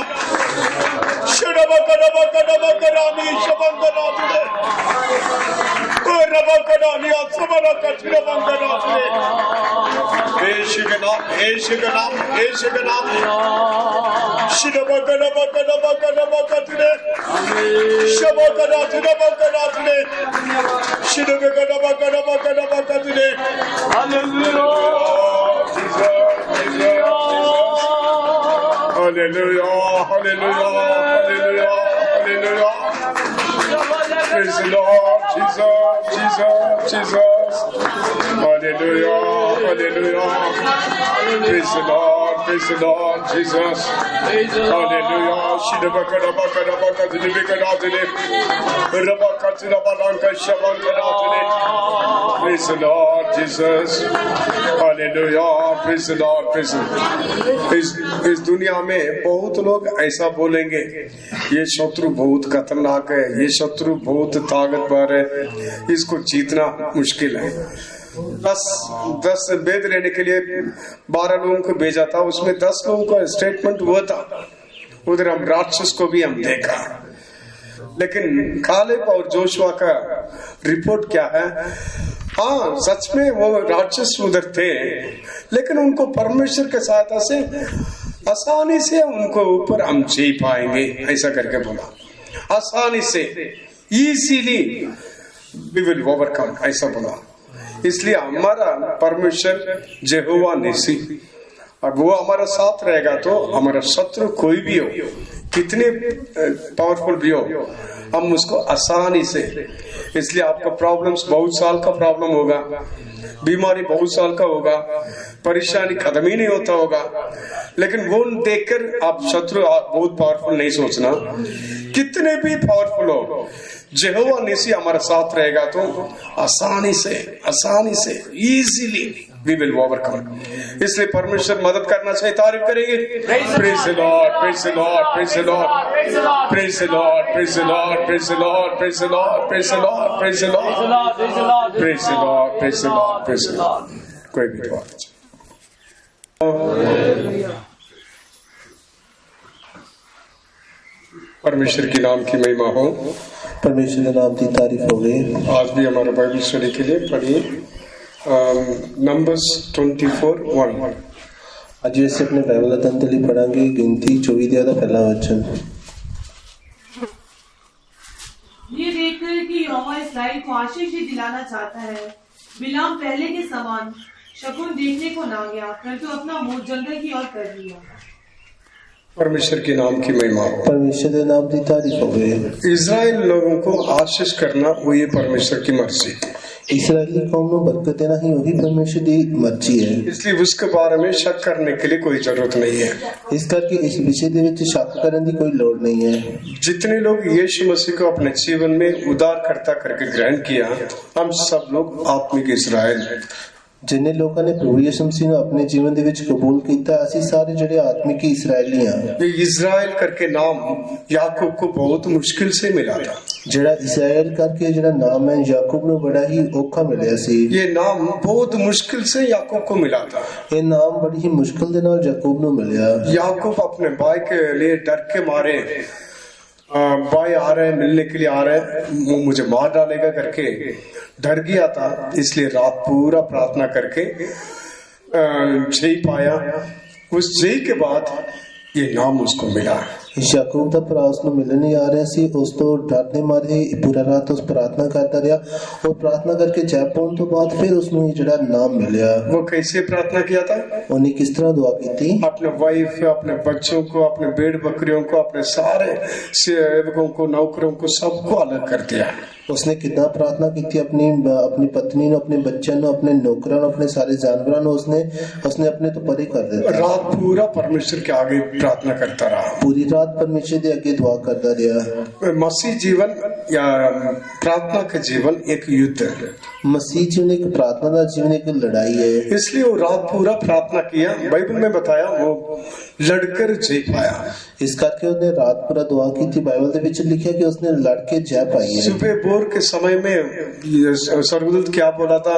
शबकरबकरबकरानी शबंकरा दिले रबकरानिया सबरका त्रिबंकरा दिले Eşiganam, eşiganam, eşiganam. Şidabakadabakadabakadabakadile. Şabakadatilabakadile. Şidabakadabakadabakadabakadile. Hallelujah, hallelujah, hallelujah, hallelujah. Praise the Lord, Jesus, Jesus, Jesus. Hallelujah, hallelujah. Praise the Lord, Jesus. Hallelujah. Shidabakadabakadabakadilibikadadile. Rabakatinabalanka-shabankadadile. Praise the Lord, Jesus. Hallelujah. Praise the Lord, praise the Lord. इस दुनिया में बहुत लोग ऐसा बोलेंगे, ये शत्रु बहुत खतरनाक है, ये शत्रु बहुत ताकतवर है, इसको जीतना मुश्किल है। 10 वेद लेने के लिए 12 लोगों को भेजा था, उसमें 10 लोगों का स्टेटमेंट हुआ था। उधर हम राक्षस को भी हम देखा, लेकिन कालेब और जोशुआ का रिपोर्ट क्या है? हाँ, सच में वो राक्षस उधर थे, लेकिन उनको परमेश्वर के सहायता से आसानी से उनको ऊपर हम जी पाएंगे, ऐसा करके बोला। आसानी से, इजीली वी विल ओवरकम, ऐसा बोला। इसलिए हमारा परमेश्वर यहोवा निसी, और वो हमारा साथ रहेगा तो हमारा शत्रु कोई भी हो, कितने पावरफुल भी हो, हम उसको आसानी से। इसलिए आपका प्रॉब्लम्स बहुत साल का प्रॉब्लम होगा, बीमारी बहुत साल का होगा, परेशानी खत्म ही नहीं होता होगा, लेकिन वो देखकर आप शत्रु बहुत पावरफुल नहीं सोचना। कितने भी पावरफुल हो, यहोवा निसी हमारा साथ रहेगा तो आसानी से इजीली वी विल ओवरकम। इसलिए परमेश्वर मदद करना चाहिए। तारीफ करेंगे। Praise the Lord, praise the Lord, praise the Lord, praise the Lord, praise the Lord, praise the Lord, praise the Lord, praise the Lord, praise the Lord, praise the Lord, praise the Lord, praise the Lord, praise the Lord. कोई भी बात परमेश्वर के नाम की महिमा हो, परमेश्वर के नाम की तारीफ हो गई। आज भी हमारा बाइबल स्टडी के लिए पढ़िए नंबर्स 24:1। आज ऐसे अपने बाइबल अध्ययन लिए पढ़ांगे गिनती 24 का पहला वचन। ये देखकर कि यहोवा इस्राएल को आशीष ही दिलाना चाहता है, बिलाम पहले के समान शकुन देखने को ना गया, परंतु अपना मुंह जंगल की ओर कर लिया। परमेश्वर के नाम की महिमा हो, परमेश्वर के नाम की तारीफ हो गई। इजराइल लोगों को आशीष करना वो ये परमेश्वर की मर्जी, इस्राएली कौम को बरकत देना ही वही परमेश्वर की मर्जी है। इसलिए उसके बारे में शक करने के लिए कोई जरूरत नहीं है। इस करके इस विषय दे विच शक करने की कोई लोड़ नहीं है। जितने लोग यीशु मसीह को अपने जीवन में उद्धारकर्ता करके ग्रहण किया, हम सब लोग आत्मिक इस्राएल। जिन्हें लोगों ने प्रभु यीशु मसीह ने अपने जीवन दे विच कबूल किया, असि सारे जड़े आत्मिक इस्राएली हैं। ये इस्राएल करके नाम याकूब को बहुत मुश्किल से मिला था। जड़ा इस्राएल करके जड़ा नाम है याकूब ने बड़ा ही औखा मिला सी। ये नाम बहुत मुश्किल से याकूब को मिला था। ये नाम बड़ी ही मुश्किल दे नाल याकूब ने मिला। याकूब अपने भाई के लिए डर के मारे, भाई आ रहे मिलने के लिए आ रहे, वो मुझे मार डालेगा करके डर गया था। इसलिए रात पूरा प्रार्थना करके जय पाया। उस जय के बाद ये नाम उसको मिला। याकूब दा भरा उसनु मिलने आ रहा सी, उस तो डरने मारे पूरा रात उस प्रार्थना करता रहा, और प्रार्थना करके जय पाने तो बाद फिर उसनु जड़ा नाम मिला। वो कैसे प्रार्थना किया था? उन्हें किस तरह दुआ की थी? अपने वाइफ, अपने बच्चों को, अपने भेड़ बकरियों को, अपने सारे सेवकों को, नौकरों को, सबको अलग कर दिया। उसने कितना प्रार्थना की थी? अपनी पत्नी ने, अपने बच्चों ने, अपने नौकरों ने, अपने सारे जानवरों ने उसने अपने तो परे कर दिया। रात पूरा परमेश्वर के आगे प्रार्थना करता रहा। पूरी रात रात परमेश्वर दे अगे दुआ करता रहा। मसीह जीवन या प्रार्थना का जीवन एक युद्ध है। मसीह जीवन एक प्रार्थना का जीवन एक लड़ाई है। इसलिए वो रात पूरा प्रार्थना किया। बाइबल में बताया वो लड़कर जी पाया। इस करके उसने रात पूरा दुआ की थी। बाइबल दे विच लिखा कि उसने लड़के जय पाई है। सुबह भोर के समय में स्वर्गदूत क्या बोला था?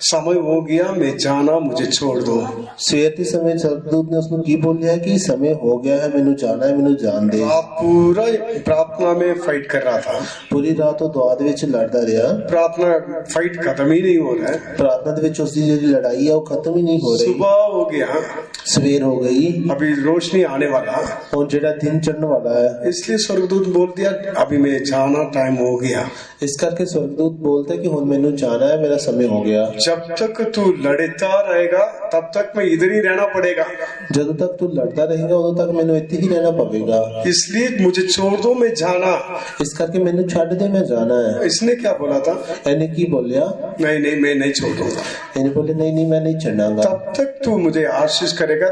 समय हो गया, मैं जाना, मुझे छोड़ दो। सवेर के समय स्वर्गदूत ने उसको की बोलिया कि समय हो गया है, मैनू जाना है, मैनू जान दे। आप पूरा प्रार्थना में फाइट कर रहा था। पूरी रात वो दुआ दे विच लड़दा रहा। प्रार्थना फाइट खत्म ही नहीं हो रहा है। प्रार्थना दे विच उसकी जो लड़ाई है वो खत्म ही नहीं हो रही। सुबह हो गया, सवेर हो गई, अभी रोशनी आने वाला और जेड़ा दिन चढ़ने वाला है। इसलिए स्वर्गदूत बोल दिया अभी मैं जाना, टाइम हो गया। इस करके स्वर्गदूत बोलते कि हुन मैनू जाना है, मेरा समय हो गया। जब तक तू लड़ता रहेगा तब तक मैं इधर ही रहना पड़ेगा। जब तक तू लड़ता रहेगा उदों तक मैनू इत्थे ही रहना पवेगा। इसलिए मुझे छोड़ दो, मैं जाना। इस करके मैनू छड़ दे, मैं जाना है। इसने क्या बोला था? इन्हें की बोलिया? नहीं नहीं, मैं नहीं छोड़ूंगा। इन्हें बोले नहीं नहीं मैं नहीं छड़ांगा। तब तक तू मुझे आशीष करेगा,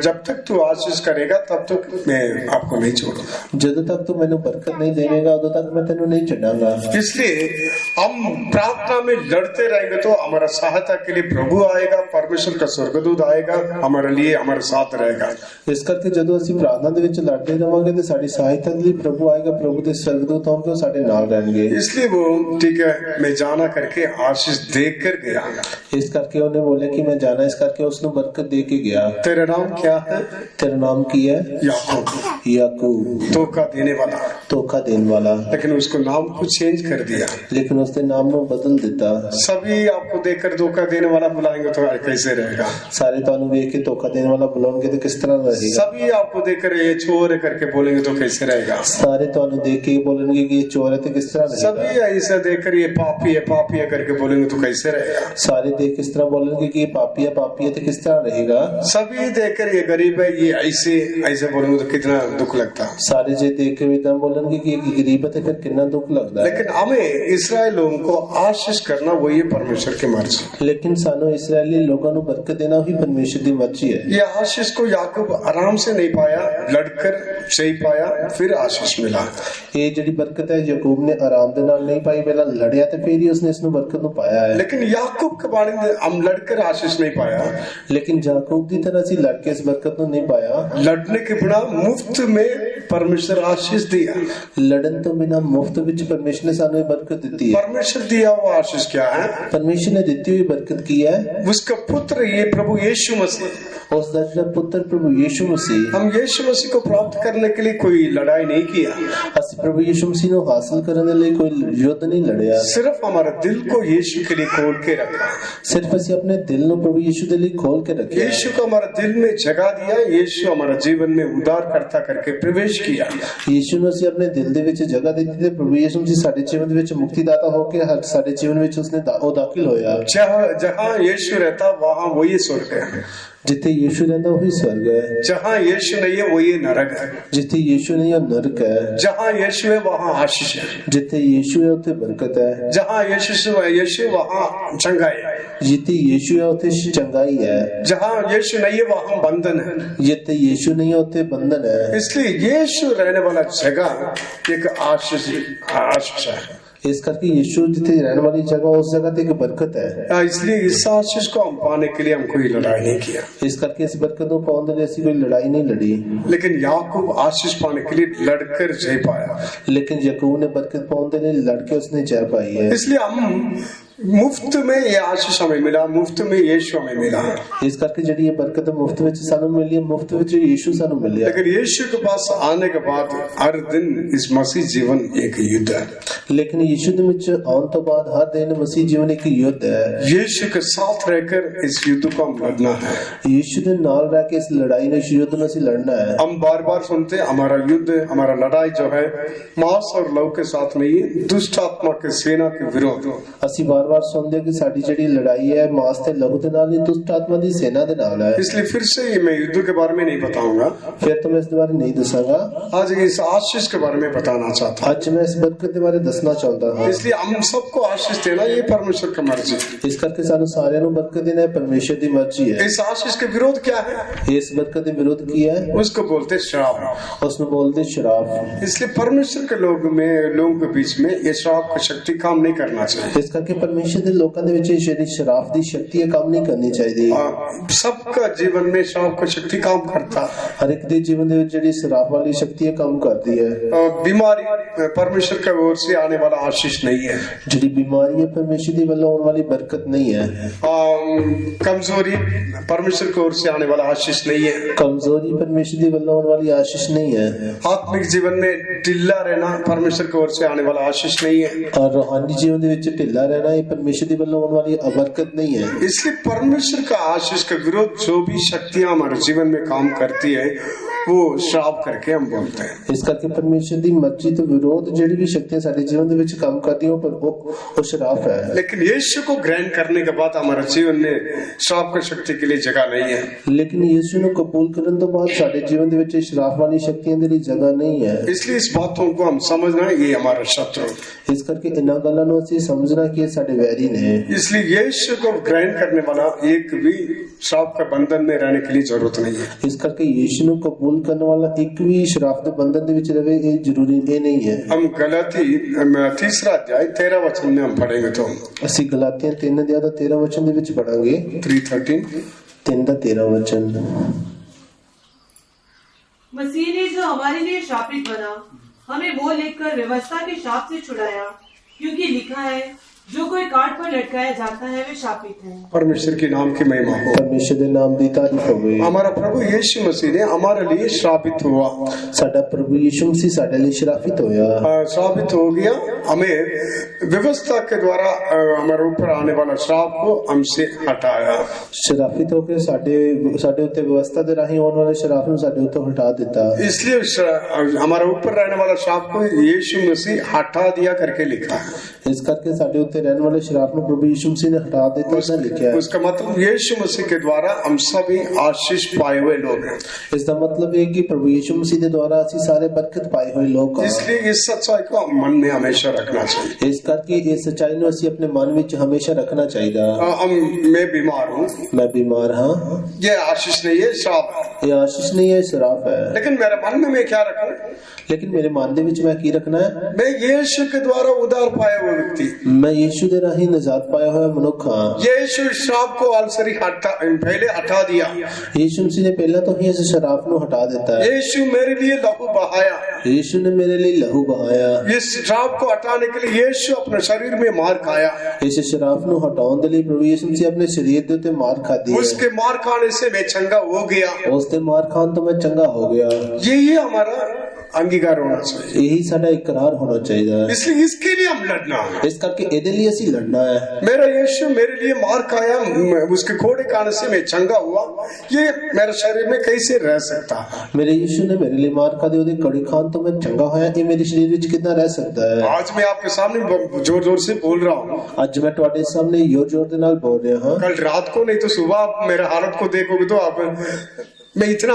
जब तक तू आशीष करेगा तब तक मैं आपको नहीं छोड़ूंगा। जब तक तू मैनू बरकत नहीं देगा उदों तक मैं तेनू नहीं छड़ांगा। इसलिए हम प्रार्थना में लड़ते रहेंगे तो हमारा सहायता के लिए प्रभु आएगा, परमेश्वर का स्वर्गदूत आएगा, हमारे लिए हमारे साथ रहेगा। इस करके जदों ਅਸੀਂ प्रार्थना ਦੇ ਵਿੱਚ लड़ते रहांगे ਤੇ ਸਾਡੀ ਸਹਾਇਤਾ ਲਈ प्रभु आएगा, प्रभु ਦੇ स्वर्गदूत होंगे ਉਹ ਸਾਡੇ ਨਾਲ ਰਹਿਣਗੇ। इसलिए वो ठीक है मैं जाना करके आशीष देख कर गया। इस करके ਉਹਨੇ बोले कि मैं जाना, इस करके उसने बरकत दे के गया। तेरा नाम क्या है? तेरा नाम की है? याकूब। याकूब, धोखा देने वाला। धोखा देने वाला। लेकिन उसको नाम को चेंज कर दिया। लेकिन उसने नाम को बदल दिता। सभी आपको देखकर धोखा देने वाला बुलाएंगे तो कैसे रहेगा? सारे ਤੁਹਾਨੂੰ ਵੇਖ ਕੇ ਧੋਖਾ ਦੇਣ ਵਾਲਾ ਬੁਲਾਉਣਗੇ ਤੇ ਕਿਸ ਤਰ੍ਹਾਂ ਰਹੇਗਾ? सभी आपको देखकर ये चोर है करके बोलेंगे तो कैसे रहेगा? सारे ਤੁਹਾਨੂੰ देख के बोलेंगे कि ये चोर है तो किस तरह रहेगा? सभी ऐसा देखकर ये पापी है करके बोलेंगे तो कैसे रहेगा? सारे देख किस तरह बोलेंगे कि ये पापी है तो किस तरह रहेगा? सभी देखकर ये गरीब है, ये ऐसे बोलेंगे तो कितना दुख लगता। सारे जे देख के भी तब बोलेंगे कि ये गरीब है तो फिर कितना दुख लगता है। लेकिन हमें इस्राएल लोगों को आशीष करना वही है परमेश्वर की मर्जी। लेकिन सानू इसराइली लोगों को बरकत देना ही परमेश्वर की मर्जी है। ये आशीष को याकूब आराम से नहीं पाया, लड़कर सही पाया, फिर आशीष मिला। ये जड़ी बरकत है याकूब ने आराम दे नाल नहीं पाई, पहला लड़िया ते फिर ही उसने इसनु बरकत नु पाया है। लेकिन याकूब के बारे में हम लड़कर आशीष नहीं पाया। लेकिन याकूब की तरह से लड़के इस बरकत नु नहीं पाया। लड़ने के बिना मुफ्त में परमेश्वर आशीष दिया। लड़न तो बिना मुफ्त विच परमेश्वर ने सानू बरकत दी है। परमेश्वर दिया हुआ आशीष क्या है? परमेश्वर ने दी हुई बरकत की है उसका पुत्र ये प्रभु यीशु मसीह, उसका पुत्र प्रभु यीशु मसीह। हम यीशु मसीह को प्राप्त करने के लिए कोई लड़ाई नहीं किया। ਅਸੀਂ प्रभु यीशु मसीह ਨੂੰ हासिल करने ਦੇ ਲਈ ਕੋਈ युद्ध नहीं लड़ਿਆ। सिर्फ हमारा दिल को यीशु के लिए खोल के रखा। सिर्फ ਅਸੀਂ ਆਪਣੇ ਦਿਲ ਨੂੰ प्रभु यीशु ਦੇ ਲਈ खोल के रखਿਆ। यीशु को हमारे दिल में जगह दिया। यीशु हमारे जीवन में उद्धारकर्ता करके प्रवेश किया। यीशु ਨੂੰ ਅਸੀਂ ਆਪਣੇ ਦਿਲ ਦੇ ਵਿੱਚ ਜਗ੍ਹਾ ਦਿੱਤੀ ਤੇ प्रभु यीशु मसीह ਸਾਡੇ ਜੀਵਨ ਦੇ ਵਿੱਚ ਮੁਕਤੀਦਾਤਾ ਹੋ ਕੇ ਸਾਡੇ ਜੀਵਨ ਵਿੱਚ ਉਸਨੇ ਉਹ ਦਾਖਲ ਹੋਇਆ। जहाँ यीशु रहता वहाँ वही स्वर्ग है। जिथे यीशु रहता वही स्वर्ग है। जहाँ यीशु नहीं है वही नरक है। जिथे यीशु नहीं है नरक है। जहाँ यीशु है वहाँ आशीष है। जिथे यीशु है उथे बरकत है। जहाँ यीशु वहाँ चंगाई है। जिथे यीशु है उथे चंगाई है। जहाँ यीशु नहीं है वहाँ बंधन है। जिथे यीशु नहीं है उथे बंधन है। इसलिए यीशु रहने वाला जगह एक आशीष है। इस करके यीशु जिथे रहने वाली जगह उस जगह एक बरकत है। इसलिए इस आशीष को हम पाने के लिए हम कोई लड़ाई नहीं किया। इस करके इस बरकत को पाने के लिए ऐसी कोई लड़ाई नहीं लड़ी। लेकिन याकूब आशीष पाने के लिए लड़कर जय पाया। लेकिन याकूब ने बरकत पाने के लिए लड़के उसने जय पाई है। इसलिए हम मुफ्त में ये आशीष हमें मिला, मुफ्त में यीशु हमें मिला। इस करके जड़ी ये बरकत मुफ्त विच सानू मिली है, मुफ्त विच यीशु सानू मिलिया। लेकिन यीशु के पास आने के बाद हर दिन इस मसीह जीवन एक युद्ध है। लेकिन यीशु दे विच आने तो बाद हर दिन मसीह जीवन एक युद्ध है। यीशु के साथ रहकर इस युद्ध को हम लड़ना है। यीशु के नाल रह के इस लड़ाई में, इस युद्ध में से लड़ना है। हम बार बार सुनते हैं हमारा युद्ध, हमारा लड़ाई जो है मांस और लहू के साथ नहीं है, दुष्ट आत्मा के सेना के विरोध। ਅਸੀਂ बार ਬਾਰ-ਬਾਰ ਸੁਣਦੇ ਹੋ ਕਿ ਸਾਡੀ ਜਿਹੜੀ ਲੜਾਈ ਹੈ ਮਾਸ ਤੇ ਲਹੂ ਦੇ ਨਾਲ ਨਹੀਂ, ਦੁਸ਼ਟ ਆਤਮਾ ਦੀ ਸੈਨਾ ਦੇ ਨਾਲ ਹੈ। इसलिए फिर से मैं युद्ध के बारे में नहीं बताऊंगा, ਫਿਰ ਤੋਂ ਮੈਂ ਇਸ ਦੇ ਬਾਰੇ ਨਹੀਂ ਦੱਸਾਂਗਾ। आज इस आशीष के बारे में बताना चाहता ਅੱਜ मैं इस बरकत ਦੇ ਬਾਰੇ ਦੱਸਣਾ ਚਾਹੁੰਦਾ हूँ। ਹਾਂ। इसलिए हम सबको आशीष देना ये परमेश्वर की मर्जी है। ਇਸ ਕਰਕੇ ਸਾਨੂੰ ਸਾਰਿਆਂ ਨੂੰ ਬਰਕਤ ਦੇਣਾ ਪਰਮੇਸ਼ਰ ਦੀ ਮਰਜ਼ੀ ਹੈ। इस आशीष के विरोध क्या है? ਇਸ ਬਰਕਤ ਦੇ ਵਿਰੁੱਧ ਕੀ ਹੈ? उसको बोलते श्राप। ਉਸ ਨੂੰ ਬੋਲਦੇ ਸ਼ਰਾਬ। इसलिए परमेश्वर के लोगों के बीच में ये श्राप की शक्ति काम नहीं करना चाहिए। ਇਸ ਕਰਕੇ ਪਰਮੇਸ਼ਰ ਦੇ ਲੋਕਾਂ ਦੇ ਵਿੱਚ ਇਹ ਜਿਹੜੀ ਸ਼ਰਾਬ ਦੀ ਸ਼ਕਤੀ ਹੈ ਕੰਮ ਨਹੀਂ ਕਰਨੀ ਚਾਹੀਦੀ। सबका जीवन में श्राप की शक्ति काम करता है। ਹਰ ਇੱਕ ਦੇ ਜੀਵਨ ਦੇ ਵਿੱਚ ਜਿਹੜੀ ਸ਼ਰਾਬ ਵਾਲੀ ਸ਼ਕਤੀ ਹੈ ਕੰਮ ਕਰਦੀ ਹੈ। बीमारी परमेश्वर की ओर से आने वाला आशीष नहीं है। ਜਿਹੜੀ ਬਿਮਾਰੀ ਹੈ ਪਰਮੇਸ਼ਰ ਦੀ ਵੱਲੋਂ ਆਉਣ ਵਾਲੀ ਬਰਕਤ ਨਹੀਂ ਹੈ। कमजोरी परमेश्वर की ओर से आने वाला आशीष नहीं है। कमजोरी परमेश्वर ਦੀ ਵੱਲੋਂ ਆਉਣ ਵਾਲੀ आशीष नहीं है। आत्मिक जीवन में ढीला रहना परमेश्वर की ओर से आने वाला आशीष नहीं है। और रूहानी जीवन ਦੇ ਵਿੱਚ ਢਿੱਲਾ ਰਹਿਣਾ ਇਹ ਪਰਮੇਸ਼ਰ ਦੀ ਵੱਲੋਂ ਆਉਣ ਵਾਲੀ ਬਰਕਤ नहीं है। इसलिए परमेश्वर का आशीष का विरोध जो भी शक्तियां हमारे जीवन में काम करती है वो श्राप करके हम बोलते हैं। ਇਸ ਕਰਕੇ ਪਰਮੇਸ਼ਰ ਦੀ ਮਰਜ਼ੀ ਤੋਂ ਵਿਰੋਧ ਜਿਹੜੀ ਵੀ ਸ਼ਕਤੀਆਂ ਸਾਡੇ ਜੀਵਨ ਦੇ ਵਿੱਚ ਕੰਮ ਕਰਦੀਆਂ ਉਹ ਸ਼ਰਾਪ ਹੈ। लेकिन यीशु को ग्रहण करने के बाद हमारे जीवन में श्राप की शक्ति के लिए जगह नहीं है। लेकिन यीशु ਨੂੰ ਕਬੂਲ ਕਰਨ ਤੋਂ ਬਾਅਦ ਸਾਡੇ ਜੀਵਨ ਦੇ ਵਿੱਚ ਸ਼ਰਾਪ ਵਾਲੀ ਸ਼ਕਤੀਆਂ ਦੇ ਲਈ ਜਗ੍ਹਾ ਨਹੀਂ ਹੈ। इसलिए इस बातों को हम समझना ये हमारा शत्रु। ਇਸ ਕਰਕੇ ਇਹਨਾਂ ਗੱਲਾਂ ਨੂੰ ਅਸੀਂ ਸਮਝਣਾ ਕਿ ਇਹ ਸਾਡੇ ਵੈਰੀ ਨੇ। इसलिए यीशु को ग्रहण करने वाला एक भी श्राप के बंधन में रहने के लिए जरूरत नहीं है। ਇਸ ਕਰਕੇ ਯੀਸ਼ु ਨੂੰ ਕਬੂਲ ਕਰਨ ਵਾਲਾ ਇੱਕ ਵੀ ਸ਼ਰਾਪ ਦੇ ਬੰਧਨ ਦੇ ਵਿੱਚ ਰਹੇ ਇਹ ਜ਼ਰੂਰੀ ਇਹ ਨਹੀਂ ਹੈ। हम गलाती 3 अध्याय 13 वचन में हम पढ़ेंगे तो ਅਸੀਂ ਗਲਾਤੀਆਂ 3 ਅਧਿਆਇ ਦਾ 13 ਵਚਨ ਦੇ ਵਿੱਚ ਪੜਾਂਗੇ। 3:13 3 ਦਾ 13 वचन। मसीह ने जो हमारे लिए शापित बना हमें वो लेकर व्यवस्था के शाप से छुड़ाया, क्योंकि लिखा है जो कोई काट पर लटकाया जाता है वे शापित है। परमेश्वर के नाम की महिमा हो। परमेश्वर ਦੇ ਨਾਮ ਦੀ ਤਾਰੀਫ ਹੋਵੇ। हमारा प्रभु यीशु मसीह ने हमारे लिए श्रापित हुआ। ਸਾਡਾ ਪ੍ਰਭੂ ਯਿਸੂ ਮਸੀਹ ਸਾਡੇ ਲਈ ਸ਼ਰਾਫਿਤ ਹੋਇਆ। श्रापित हो गया। हमें व्यवस्था के द्वारा हमारे ऊपर आने वाला श्राप को हमसे हटाया। ਸ਼ਰਾਫਿਤ ਹੋ ਕੇ ਸਾਡੇ ਉੱਤੇ ਵਿਵਸਥਾ ਦੇ ਰਾਹੀਂ ਆਉਣ ਵਾਲੇ ਸ਼ਰਾਪ ਨੂੰ ਸਾਡੇ ਉੱਤੇ ਹਟਾ ਦਿੱਤਾ। इसलिए हमारे ऊपर रहने वाला श्राप को यीशु मसीह हटा दिया करके लिखा है। ਇਸ ਕਰਕੇ ਸਾਡੇ ਉੱਤੇ ਰਹਿਣ ਵਾਲੇ ਸ਼ਰਾਪ ਨੂੰ ਪ੍ਰਭੂ ਯਿਸੂ ਮਸੀਹ ਨੇ ਹਟਾ ਦਿੱਤਾ ਤਾਂ ਲਿਖਿਆ ਹੈ। उसका मतलब यीशु मसीह के द्वारा हम सभी आशीष पाए हुए लोग हैं। ਇਸ ਦਾ ਮਤਲਬ ਇਹ ਕਿ ਪ੍ਰਭੂ ਯਿਸੂ ਮਸੀਹ ਦੇ ਦੁਆਰਾ ਅਸੀਂ ਸਾਰੇ ਬਰਕਤ ਪਾਏ ਹੋਏ ਲੋਕ ਹਾਂ। इसलिए इस सच्चाई को मन में हमेशा रखना चाहिए। ਇਸ ਕਰਕੇ ਇਸ ਸੱਚਾਈ ਨੂੰ ਅਸੀਂ ਆਪਣੇ ਮਨ ਵਿੱਚ ਹਮੇਸ਼ਾ ਰੱਖਣਾ ਚਾਹੀਦਾ। मैं बीमार हूँ, मैं बीमार हाँ, ये आशीष नहीं है, श्राप है। ये आशीष नहीं है श्राप है। लेकिन मेरे मन में मैं क्या रखूं? लेकिन मेरे मन ਦੇ ਵਿੱਚ ਮੈਂ ਕੀ ਰੱਖਣਾ ਹੈ? मैं यीशु के द्वारा उद्धार पाया हुआ व्यक्ति। मैं यीशु ਦੇ ਰਾਹੀਂ ਨਜਾਤ ਪਾਇਆ ਹੋਇਆ ਮਨੁੱਖ ਹਾਂ। यीशु श्राप को ऑलरेडी पहले हटा दिया। यीशु मसीह ने ਪਹਿਲਾਂ ਤੋਂ ਹੀ ਇਸ ਸ਼ਰਾਪ ਨੂੰ ਹਟਾ ਦਿੱਤਾ ਹੈ। यीशु मेरे लिए लहू बहाया। यीशु ने मेरे लिए लहू बहाया। इस श्राप को हटाने के लिए यीशु अपने शरीर में मार खाया। इस शराप ਨੂੰ ਹਟਾਉਣ ਦੇ ਲਈ ਪ੍ਰਭੂ ਯਿਸੂ ਮਸੀਹ ਆਪਣੇ ਸਰੀਰ ਦੇ ਉੱਤੇ ਮਾਰ ਖਾਦੀ ਹੈ। उसके मार खाने से मैं चंगा हो गया। ਉਸ ਤੇ ਮਾਰ ਖਾਣ ਤੋਂ ਮੈਂ ਚੰਗਾ ਹੋ ਗਿਆ। यही हमारा अंगीकार होना चाहिए। यही साडा इकरार होना चाहिए। इसलिए इसके लिए हम लड़ना है। इस करके ਇਹਦੇ ਲਈ ਅਸੀਂ ਲੜਨਾ ਹੈ। मेरा यीशु मेरे लिए मार खाया, उसके घोड़े खाने से मैं चंगा हुआ, ये मेरे शरीर में कैसे रह सकता? मेरे यीशु ने मेरे लिए मार खा दी, ਉਹਦੇ ਕੜੀ ਖਾਣ ਤੋਂ ਮੈਂ ਚੰਗਾ ਹੋਇਆ, ਇਹ ਮੇਰੇ ਸਰੀਰ ਵਿੱਚ ਕਿੱਦਾਂ ਰਹਿ ਸਕਦਾ ਹੈ? आज मैं आपके सामने जोर जोर से बोल रहा हूँ। ਅੱਜ ਮੈਂ ਤੁਹਾਡੇ ਸਾਹਮਣੇ ਜ਼ੋਰ ਦੇ ਨਾਲ ਬੋਲ ਰਿਹਾ ਹਾਂ। कल रात को नहीं तो सुबह आप मेरे हालत को देखोगे तो आप मैं इतना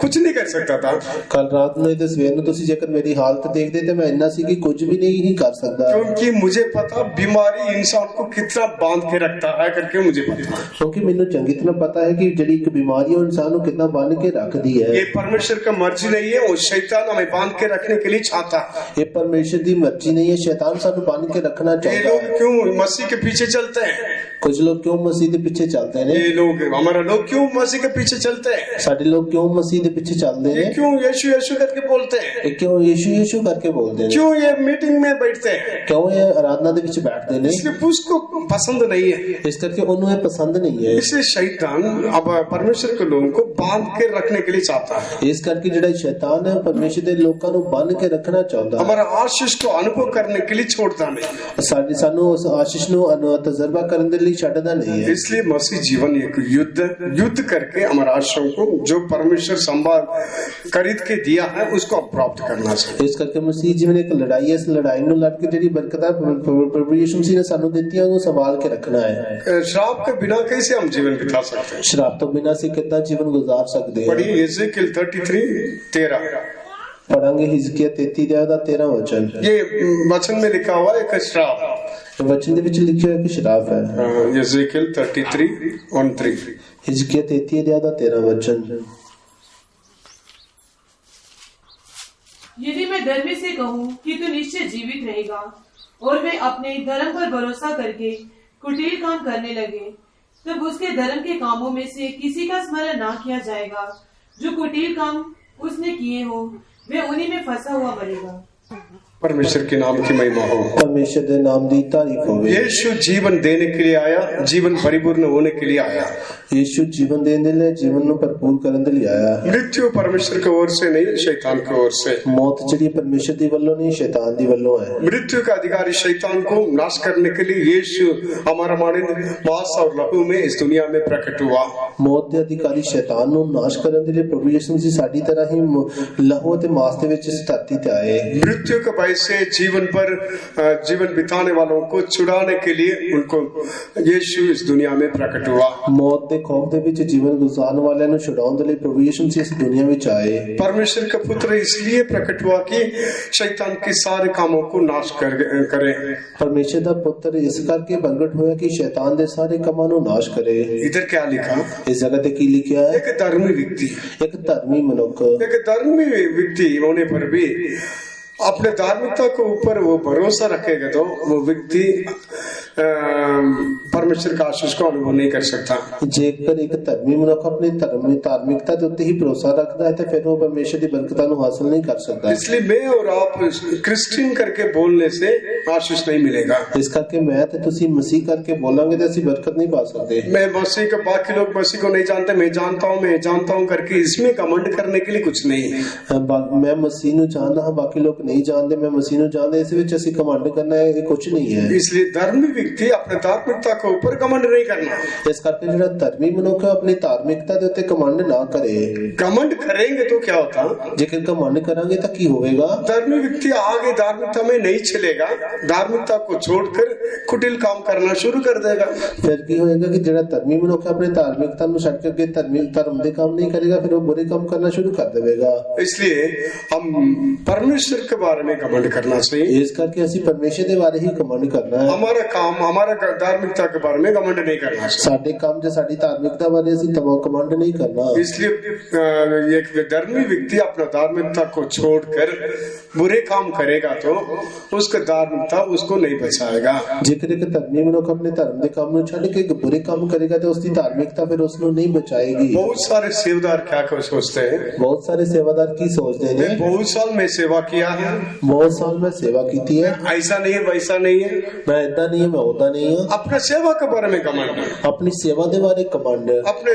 कुछ नहीं कर सकता था। ਕੱਲ ਰਾਤ ਨੂੰ ਤੇ ਸਵੇਰ ਨੂੰ ਤੁਸੀਂ ਜੇਕਰ ਮੇਰੀ ਹਾਲਤ ਦੇਖਦੇ ਤੇ ਮੈਂ ਇੰਨਾ ਸੀ ਕਿ ਕੁਝ ਵੀ ਨਹੀਂ ਕਰ ਸਕਦਾ। क्योंकि मुझे पता बीमारी इंसान को कितना बांध के रखता है करके मुझे पता। क्योंकि ਮੈਨੂੰ ਚੰਗੀ ਤਰ੍ਹਾਂ ਪਤਾ ਹੈ ਕਿ ਜਿਹੜੀ ਇੱਕ ਬਿਮਾਰੀ ਉਹ ਇਨਸਾਨ ਨੂੰ ਕਿੰਨਾ ਬੰਨ ਕੇ ਰੱਖਦੀ ਹੈ। ये परमेश्वर का मर्जी नहीं है, वो शैतान हमें बांध के रखने के लिए चाहता है। ये परमेश्वर ਦੀ ਮਰਜ਼ੀ नहीं है, शैतान ਸਾਨੂੰ ਬੰਨ ਕੇ ਰੱਖਣਾ ये ਚਾਹੁੰਦਾ लोग है। क्यों मसीह के पीछे चलते हैं? कुछ लोग क्यों मसीह ਦੇ ਪਿੱਛੇ ਚੱਲਦੇ ਨੇ? ये लोग हमारा लोग क्यों मसीह के पीछे चलते हैं? ਸਾਡੇ ਲੋਕ क्यों मसीह ਦੇ ਪਿੱਛे ਚੱਲਦੇ ये ਨੇ? क्यों यीशु यीशु करके बोलते हैं? ਇਹ ਕਿਉਂ ਯੀਸ਼ੂ ਯੀਸ਼ੂ ਕਰਕੇ ਬੋਲਦੇ ਨੇ? क्यों ये मीटिंग में बैठते हैं? ਕਿਉਂ ਇਹ ਆਰਾਧਨਾ ਦੇ ਵਿੱਚ ਬੈਠਦੇ ਨੇ? इसलिए उसको पसंद नहीं है। ਇਸ ਕਰਕੇ ਉਹਨੂੰ ਇਹ ਪਸੰਦ ਨਹੀਂ ਹੈ। इसलिए शैतान अब परमेश्वर के लोगों को बांध के रखने के लिए चाहता है। ਇਸ ਕਰਕੇ ਜਿਹੜਾ ਸ਼ੈਤਾਨ ਹੈ ਪਰਮੇਸ਼ਰ ਦੇ ਲੋਕਾਂ ਨੂੰ ਬੰਨ੍ਹ ਕੇ ਰੱਖਣਾ ਚਾਹੁੰਦਾ ਹੈ। हमारा आशीष को अनुभव करने के लिए छोड़ता नहीं। ਸਾਨੂੰ ਉਸ ਆਸ਼ੀਸ਼ ਨੂੰ ਤਜਰਬਾ ਕਰਨ ਦੇ ਲਈ ਛੱਡਦਾ ਨਹੀਂ ਹੈ। इसलिए मसीह जीवन एक युद्ध करके हमारे आशीषों को जो परमेश्वर संभाल खरीद के दिया है उसको आप प्राप्त करना चाहिए। ਇਸ ਕਰਕੇ ਮਸੀਹ ਜੀਵਨ ਇੱਕ ਲੜਾਈ ਹੈ। ਇਸ ਲੜਾਈ ਨੂੰ ਲੜ ਕੇ ਜਿਹੜੀ ਬਰਕਤਾਂ ਪ੍ਰਭੂ ਯਿਸੂ ਮਸੀਹ ਨੇ ਸਾਨੂੰ ਦਿੱਤੀਆਂ ਉਹਨੂੰ ਸੰਭਾਲ ਕੇ ਰੱਖਣਾ ਹੈ। शराब के बिना कैसे हम जीवन बिता सकते हैं? ਸ਼ਰਾਬ ਤੋਂ ਬਿਨਾਂ ਅਸੀਂ ਕਿੱਦਾਂ ਜੀਵਨ ਗੁਜ਼ਾਰ ਸਕਦੇ ਹਾਂ? पढ़िए यहेजकेल 33:13 पढ़ांगे हिजकिया 33 ਦਾ 13 वचन। ये वचन में लिखा हुआ एक श्राप वचन ਦੇ ਵਿੱਚ ਲਿਖਿਆ ਹੋਇਆ ਕਿ ਸ਼ਰਾਪ ਹੈ। यहेजकेल 33:13 हिजकिया 33 ਦਾ 13 वचन। यदि मैं धर्मी से कहूँ कि तू निश्चय जीवित रहेगा और वे अपने धर्म पर भरोसा करके कुटिल काम करने लगे, तब उसके धर्म के कामों में से किसी का स्मरण ना किया जाएगा। जो कुटिल काम उसने किए हो वे उन्हीं में फंसा हुआ मरेगा। परमेश्वर के नाम की महिमा हो। परमेश्वर के नाम की तारीफ हो। यीशु जीवन देने के लिए आया, जीवन परिपूर्ण होने के लिए आया। यीशु जीवन देने के लिए जीवन को भरपूर करने के लिए आया। मृत्यु परमेश्वर की ओर से नहीं, शैतान की ओर से। मौत जी परमेश्वर दी वल्लों नहीं, शैतान दी वल्लों है। मृत्यु का अधिकारी शैतान को नाश करने के लिए यीशु हमारा मानव मांस और लहू में इस दुनिया में प्रकट हुआ। मौत के अधिकारी शैतान को नाश करने के लिए प्रभु यीशु मसीह साडी तरह ही लहू ते मांस दे विच इस धरती ते आए। मृत्यु के भय से जीवन पर जीवन बिताने वालों को छुड़ाने के लिए उनको यीशु इस दुनिया में प्रकट हुआ। मौत के खौफ दे विच जीवन गुजारने वाले नु छुड़ाउण दे लई प्रभु यीशु मसीह इस दुनिया विच आए। परमेश्वर का पुत्र इसलिए प्रकट हुआ कि शैतान के सारे कामों को नाश करे। परमेश्वर दा पुत्र इस करके प्रकट होया कि शैतान दे सारे कामां नु नाश करे। इधर क्या लिखा? इस जगह ते की लिखा है? एक धर्मी व्यक्ति, एक धर्मी मनुष्य, एक धर्मी व्यक्ति होने पर भी अपने धार्मिकता के ऊपर वो भरोसा रखेगा तो वो व्यक्ति परमेश्वर का आशीष को अनुभव नहीं कर सकता। जेकर एक धर्मी मनुष्य अपनी धार्मिकता के उत्ते ही भरोसा रखता है तो फिर वो परमेश्वर की बरकतां नु हासिल नहीं कर सकता। इसलिए मैं और आप क्रिश्चियन करके बोलने से आशीष नहीं मिलेगा। इस करके मैं ते तुसी मसीह करके बोलांगे तो ਅਸੀਂ बरकत नहीं पा सकते। मैं मसीह का, बाकी लोग मसीह को नहीं जानते, मैं जानता हूँ करके इसमें घमंड करने के लिए कुछ नहीं। मैं मसीह नु जानदा हां, बाकी लोग नहीं जानते, मैं मसीह नु जानदा, इस विच ਅਸੀਂ घमंड करना है कुछ नहीं है। इसलिए धर्मी व्यक्ति अपने धार्मिकता के ऊपर घमंड नहीं करना। इस करके ਜਿਹੜਾ ਧਰਮੀ ਮਨੁੱਖ अपनी धार्मिकता ਦੇ ਉੱਤੇ घमंड ना करे। घमंड करेंगे तो क्या होता? जेकर घमंड करांगे तो की होएगा? धर्मी व्यक्ति आगे धार्मिकता में नहीं चलेगा, धार्मिकता को छोड़कर कुटिल काम करना शुरू कर देगा। फिर की होएगा कि ਜਿਹੜਾ ਧਰਮੀ ਮਨੁੱਖ अपने धार्मिकता ਨੂੰ ਛੱਡ ਕੇ ਧਰਮ ਦੇ ਕੰਮ नहीं करेगा, फिर वो बुरे काम करना शुरू कर देगा। इसलिए हम परमेश्वर के बारे में घमंड करना चाहिए। इस करके ਅਸੀਂ परमेश्वर ਦੇ बारे ही घमंड करना है। हमारा काम, हमारा धार्मिकता के बारे में घमंड नहीं करना चाहिए। ਸਾਡੇ ਕੰਮ ਜਾਂ ਸਾਡੀ धार्मिकता बारे ਅਸੀਂ घमंड नहीं करना। इसलिए एक धर्मी व्यक्ति अपना धार्मिकता को छोड़कर बुरे काम करेगा तो उसका धार्मिकता उसको नहीं बचाएगा। जेकर एक धर्मी मनुष्य अपने धर्म के काम ਨੂੰ ਛੱਡ ਕੇ बुरे काम करेगा तो उसकी धार्मिकता फिर उसਨੂੰ नहीं बचाएगी। बहुत सारे सेवादार क्या सोचते हैं? बहुत सारे सेवादार की सोचते हैं बहुत साल में सेवा किया है, बहुत साल में सेवा की है, ऐसा नहीं है वैसा नहीं है, मैं इतना नहीं है, मैं उतना नहीं हूँ। अपने सेवा के बारे में घमंड, अपनी सेवा के बारे घमंड, अपने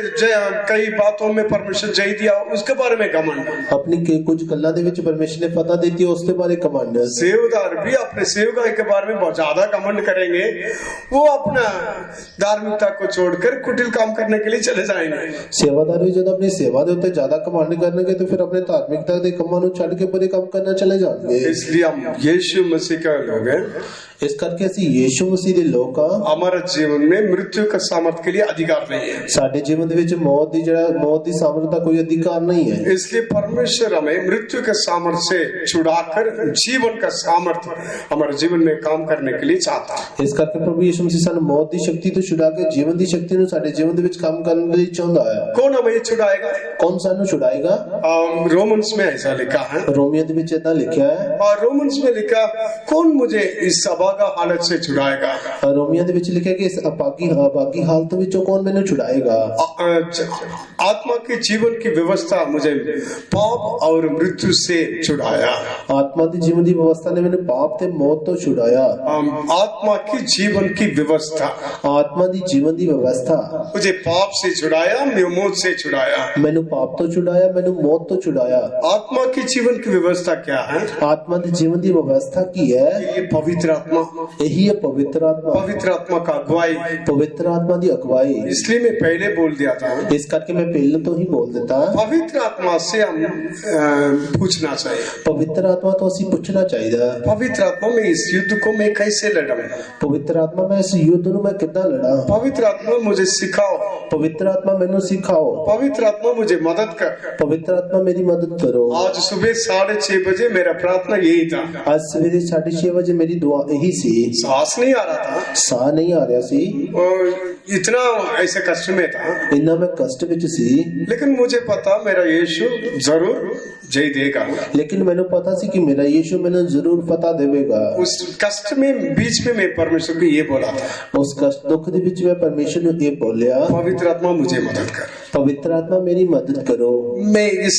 कई बातों में परमेश्वर जय दिया उसके बारे में घमंड, अपनी कुछ गल्लां दे विच परमेश्वर ने पता देती है उसके बारे घमंड। सेवादार भी अपने सेवकाई के बारे में बहुत ज्यादा घमंड करेंगे, वो अपना धार्मिकता को छोड़कर कुटिल काम करने के लिए चले जाएंगे। सेवादार भी जब अपनी सेवा के उत्ते ज्यादा घमंड करनेगे तो फिर अपने धार्मिकता के कामां नूं छड्ड के बुरे काम करना चले जाएंगे। इसलिए हम यीशु मसीह का लोग हैं। इस करके ਅਸੀਂ ਯीशु मसीह ਦੇ ਲੋਕ ਆ। हमारे जीवन में मृत्यु का सामर्थ के लिए अधिकार नहीं है। ਸਾਡੇ ਜੀਵਨ ਦੇ ਵਿੱਚ ਮੌਤ ਦੀ ਸਾਮਰਥ ਦਾ ਕੋਈ ਅਧਿਕਾਰ नहीं है। इसलिए परमेश्वर हमें मृत्यु के सामर्थ से छुड़ाकर जीवन का सामर्थ हमारे जीवन में काम करने के लिए चाहता है। ਇਸ ਕਰਕੇ ਪ੍ਰਭੂ ਯਿਸੂ ਮਸੀਹ ਸਾਨੂੰ ਮੌਤ ਦੀ ਸ਼ਕਤੀ ਤੋਂ ਛੁਡਾ ਕੇ ਜੀਵਨ ਦੀ ਸ਼ਕਤੀ ਨੂੰ ਸਾਡੇ ਜੀਵਨ ਦੇ ਵਿੱਚ ਕੰਮ ਕਰਨ ਲਈ ਚਾਹੁੰਦਾ ਹੈ। कौन हमें छुड़ाएगा? कौन ਸਾਨੂੰ ਛੁਡਾਏਗਾ? रोमन्स में ऐसा लिखा है, रोमियो ਦੇ ਵਿੱਚ ਇਦਾਂ ਲਿਖਿਆ ਹੈ। और रोमन्स में लिखा कौन मुझे इस सभा का हालत से छुड़ाएगा? रोमियो ਦੇ ਵਿੱਚ ਲਿਖਿਆ ਕਿ ਇਸ ਅਪਾਗੀ ਹਾਲਤ ਵਿੱਚੋਂ ਕੌਣ ਮੈਨੂੰ ਛੁਡਾਏਗਾ। आत्मा के जीवन की व्यवस्था मुझे पाप और मृत्यु से छुड़ाया। ਆਤਮਾ ਦੀ ਜੀਵਨ ਦੀ ਵਿਵਸਥਾ ਨੇ ਮੈਨੂੰ ਪਾਪ ਤੇ ਮੌਤ ਤੋਂ ਛੁਡਾਇਆ। आत्मा की जीवन की व्यवस्था, ਆਤਮਾ ਦੀ ਜੀਵਨ ਦੀ ਵਿਵਸਥਾ मुझे पाप से छुड़ाया, मौत से छुड़ाया। ਮੈਨੂੰ ਪਾਪ ਤੋਂ ਛੁਡਾਇਆ, ਮੈਨੂੰ ਮੌਤ ਤੋਂ ਛੁਡਾਇਆ। आत्मा की जीवन की व्यवस्था क्या है? ਆਤਮਾ ਦੀ ਜੀਵਨ ਦੀ ਵਿਵਸਥਾ ਕੀ ਹੈ? ये पवित्र आत्मा, ਇਹੀ ਹੈ ਪਵਿੱਤਰ ਆਤਮਾ। पवित्र आत्मा का अगुवाई। ਪਵਿੱਤਰ ਆਤਮਾ ਦੀ ਅਗਵਾਈ। इसलिए मैं पहले बोल दिया था, ਇਸ ਕਰਕੇ ਮੈਂ ਪਹਿਲਾਂ ਤੋਂ ਹੀ ਬੋਲ ਦਿੱਤਾ, पवित्र आत्मा से हम पूछना चाहिए, ਪਵਿੱਤਰ ਆਤਮਾ ਤੋਂ ਅਸੀਂ ਪੁੱਛਣਾ ਚਾਹੀਦਾ। पवित्र आत्मा में इस युद्ध को मैं कैसे लड़ूं? ਪਵਿੱਤਰ ਆਤਮਾ ਮੈਂ ਇਸ ਯੁੱਧ ਨੂੰ ਮੈਂ ਕਿੱਦਾਂ ਲੜਾਂ? पवित्र आत्मा मुझे सिखाओ, ਪਵਿੱਤਰ ਆਤਮਾ ਮੈਨੂੰ ਸਿਖਾਓ। पवित्र आत्मा मुझे मदद कर। ਪਵਿੱਤਰ ਆਤਮਾ ਮੇਰੀ ਮਦਦ ਕਰੋ। आज सुबह 6:30 बजे मेरा प्रार्थना यही था। ਅੱਜ ਸਵੇਰੇ 6:30 ਵਜੇ ਮੇਰੀ ਦੁਆ ਇਹੀ ਸੀ। सांस नहीं आ रहा था ਸਾਹ ਨਹੀਂ ਆ ਰਿਹਾ ਸੀ, और इतना ऐसे कष्ट में था, ਇੰਨਾ ਮੈਂ ਕਸ਼ਟ ਵਿੱਚ ਸੀ, लेकिन मुझे पता मेरा यीशु जरूर जय देगा। ਲੇਕਿਨ ਮੈਨੂੰ ਪਤਾ ਸੀ ਕਿ ਮੇਰਾ ਯੀਸ਼ੂ ਮੈਨੂੰ ਜ਼ਰੂਰ ਫਤਹ ਦੇਵੇਗਾ। उस कष्ट में बीच में मैं परमेश्वर को ये बोला था, ਉਸ ਕਸ਼ਟ ਦੁੱਖ ਦੇ ਵਿੱਚ ਮੈਂ ਪਰਮੇਸ਼ਰ ਨੂੰ ਇਹ ਬੋਲਿਆ, पवित्र आत्मा मुझे मदद कर। ਪਵਿੱਤਰ ਆਤਮਾ ਮੇਰੀ ਮਦਦ ਕਰੋ। मैं इस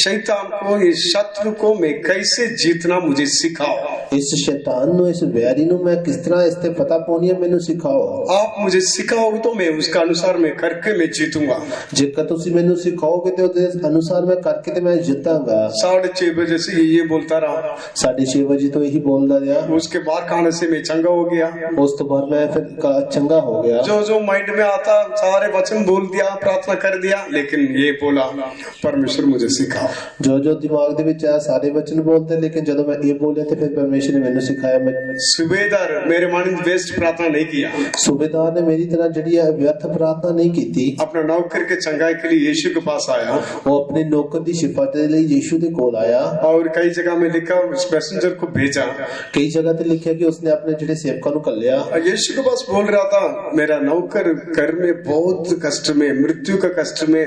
शैतान को, इस शत्रु को मैं कैसे जीतना मुझे सिखाओ। ਇਸ ਸ਼ੈਤਾਨ ਨੂੰ, ਇਸ ਵੈਰੀ ਨੂੰ ਮੈਂ ਕਿਸ ਤਰ੍ਹਾਂ ਇਸ ਤੇ ਫਤਹ ਪਾਉਣੀ ਹੈ ਮੈਨੂੰ ਸਿਖਾਓ। आप मुझे सिखाओगे तो मैं उसका अनुसार मैं करके मैं जीतूंगा। ਜੇਕਰ ਤੁਸੀਂ ਮੈਨੂੰ ਸਿਖਾਓਗੇ ਤੇ ਉਹਦੇ ਅਨੁਸਾਰ ਮੈਂ ਕਰਕੇ ਤੇ ਮੈਂ ਜਿੱਤਾਂਗਾ। 6:30 बजे से ये बोलता रहा, 6:30 ਵਜੇ ਤੋਂ ਇਹੀ ਬੋਲਦਾ ਰਿਹਾ। उसके बाद खाने से मैं चंगा हो गया। ਉਸ ਤੋਂ ਬਾਅਦ ਮੈਂ ਫਿਰ ਚੰਗਾ ਹੋ ਗਿਆ। जो जो माइंड में आता सारे वचन बोल दिया, प्रार्थना कर दिया, लेकिन ये बोला परमेश्वर मुझे सिखाओ। ਜੋ ਦਿਮਾਗ ਦੇ ਵਿੱਚ ਆਇਆ ਸਾਰੇ ਵਚਨ ਬੋਲਦੇ, ਲੇਕਿਨ ਜਦੋਂ ਮੈਂ ਇਹ ਬੋਲਿਆ ਤੇ ਫਿਰ ਪਰਮੇਸ਼ਰ ਨੇ ਮੈਨੂੰ ਸਿਖਾਇਆ। ਮੈਂ सूबेदार मेरे मानिंद वेस्ट प्रार्थना नहीं किया, ਸੂਬੇਦਾਰ ਨੇ ਮੇਰੀ ਤਰ੍ਹਾਂ ਜਿਹੜੀ ਹੈ ਵਿਅਰਥ ਪ੍ਰਾਰਥਨਾ ਨਹੀਂ ਕੀਤੀ। अपना नौकर के चंगाई के लिए यीशु के पास आया। ਉਹ ਆਪਣੇ ਨੌਕਰ ਦੀ ਸ਼ਿਫਾ ਦੇ ਲਈ ਯੀਸ਼ੂ ਦੇ ਕੋਲ ਆਇਆ। और कई जगह में लिखा उस पैसेंजर को भेजा। ਕਈ ਜਗ੍ਹਾ ਤੇ ਲਿਖਿਆ ਕਿ ਉਸਨੇ ਆਪਣੇ ਜਿਹੜੇ ਸੇਵਕਾਂ ਨੂੰ ਘੱਲਿਆ। और यीशु के पास बोल रहा था, मेरा नौकर घर में बहुत कष्ट में, मृत्यु का कष्ट में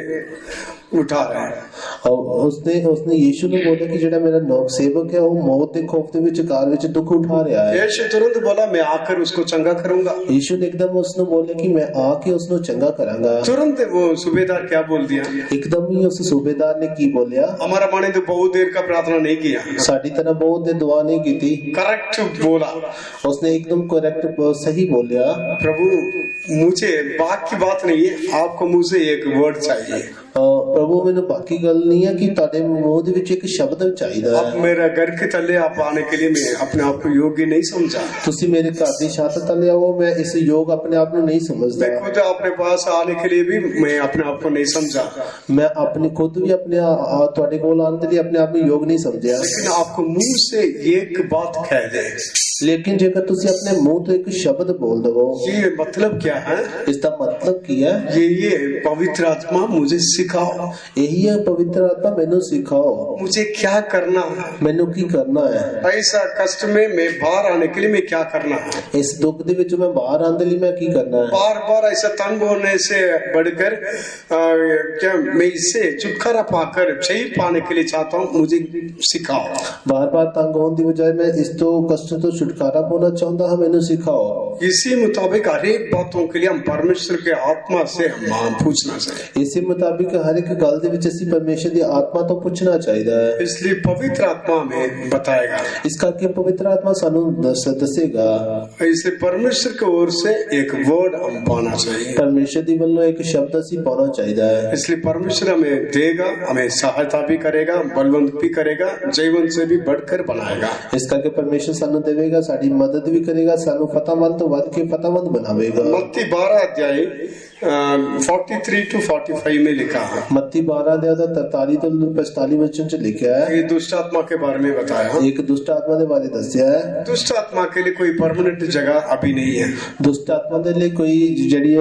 उठा रहा है। ਉਸਨੇ ਯੀਸ਼ੂ ਨੂੰ ਬੋਲਿਆ ਕਿ ਜਿਹੜਾ ਮੇਰਾ ਨੌਕ ਸੇਵਕ ਹੈ ਉਹ ਮੌਤ ਦੇ ਖੌਫ ਦੇ ਵਿੱਚ ਕਾਰ ਵਿੱਚ ਦੁੱਖ ਉਠਾ ਰਿਹਾ ਹੈ। यीशु तुरंत बोला, मैं आकर उसको चंगा करूंगा। ਯੀਸ਼ੂ ਨੇ ਇੱਕਦਮ ਉਸ ਨੂੰ ਬੋਲਿਆ ਕਿ ਮੈਂ ਆ ਕੇ ਉਸ ਨੂੰ ਚੰਗਾ ਕਰਾਂਗਾ। तुरंत वो सूबेदार क्या बोल दिया, ਇੱਕਦਮ ਹੀ ਉਸ ਸੂਬੇਦਾਰ ने ਕੀ ਬੋਲਿਆ, हमारा माने तो बहुत देर का प्रार्थना नहीं किया, ਸਾਡੀ ਤਰ੍ਹਾਂ ਬਹੁਤ ਦੇ ਦੁਆ ਨਹੀਂ ਕੀਤੀ। करेक्ट बोला। उसने एकदम करेक्ट सही बोलिया, प्रभु मुझे बात की बात नहीं है, आपको मुझसे एक वर्ड चाहिए। प्रभु मैंने बाकी गल नहीं है कि ताड़े मुंह दे विच एक शब्द चाहिदा अब है। मेरा घर के तले आप आने के लिए मैं अपने आप को योग्य नहीं समझा। तुसी मेरे घर दी छत तले आओ, मैं इस योग अपने आप को नहीं समझदा। मैं खुद अपने पास आने के लिए भी मैं अपने आप को नहीं समझा। मैं अपनी खुद भी अपने ਤੁਹਾਡੇ ਕੋਲ ਆਉਣ ਦੇ ਲਈ ਆਪਣੇ ਆਪ ਨੂੰ ਯੋਗ ਨਹੀਂ ਸਮਝਿਆ। लेकिन आपको मुंह से एक बात कह दे, लेकिन जेकर तुसी अपने मुंह तो एक शब्द बोल दो, ये मतलब क्या है? इसका मतलब की है? ये पवित्र आत्मा मुझे सिखाओ। यही है पवित्र आत्मा मैनू सिखाओ, मुझे क्या करना है, मैनू की करना है। ऐसा कष्ट में मैं बाहर आने के लिए मैं क्या करना है, इस दुख दे विच मैं बाहर आने के लिए मैं की करना है। बार बार ऐसा तंग होने से बढ़कर क्या मैं इससे छुटकारा पाकर सही पाने के लिए चाहता हूँ, मुझे सिखाओ। बार बार तंग होने की बजाय मैं इस तो कष्ट तो छुटकारा पाना चाहता हूँ, मैनू सिखाओ। इसी मुताबिक हर एक बातों के लिए हम परमेश्वर के आत्मा से हम पूछना चाहिए। इसी मुताबिक हर एक गल दे विच असीं परमेश्वर दी आत्मा तो पूछना चाहिए है। इसलिए पवित्र आत्मा हमें बताएगा, इस करके पवित्र आत्मा सानू दसेगा। इसलिए परमेश्वर की ओर से एक वर्ड हम पाना चाहिए, परमेश्वर दी वल्लों एक शब्द असीं पाना चाहिए है। इसलिए परमेश्वर हमें देगा, हमें सहायता भी करेगा, बलवंत भी करेगा, जीवन से भी बढ़कर बनाएगा। इस करके परमेश्वर सानू देवेगा, साडी मदद भी करेगा, सानू फतावंत तो वध के फतावंत बनावेगा। मत्ती 12 अध्याय 43 to 45 में लिखा है। मत्ती 12 अध्याय 43 तो 45 वचन च लिखा है। ये दुष्ट आत्मा के बारे में बताया, एक दुष्ट आत्मा दे बारे दस्या है। दुष्ट आत्मा के लिए कोई परमानेंट जगह अभी नहीं है। दुष्ट आत्मा दे लिए कोई जड़ी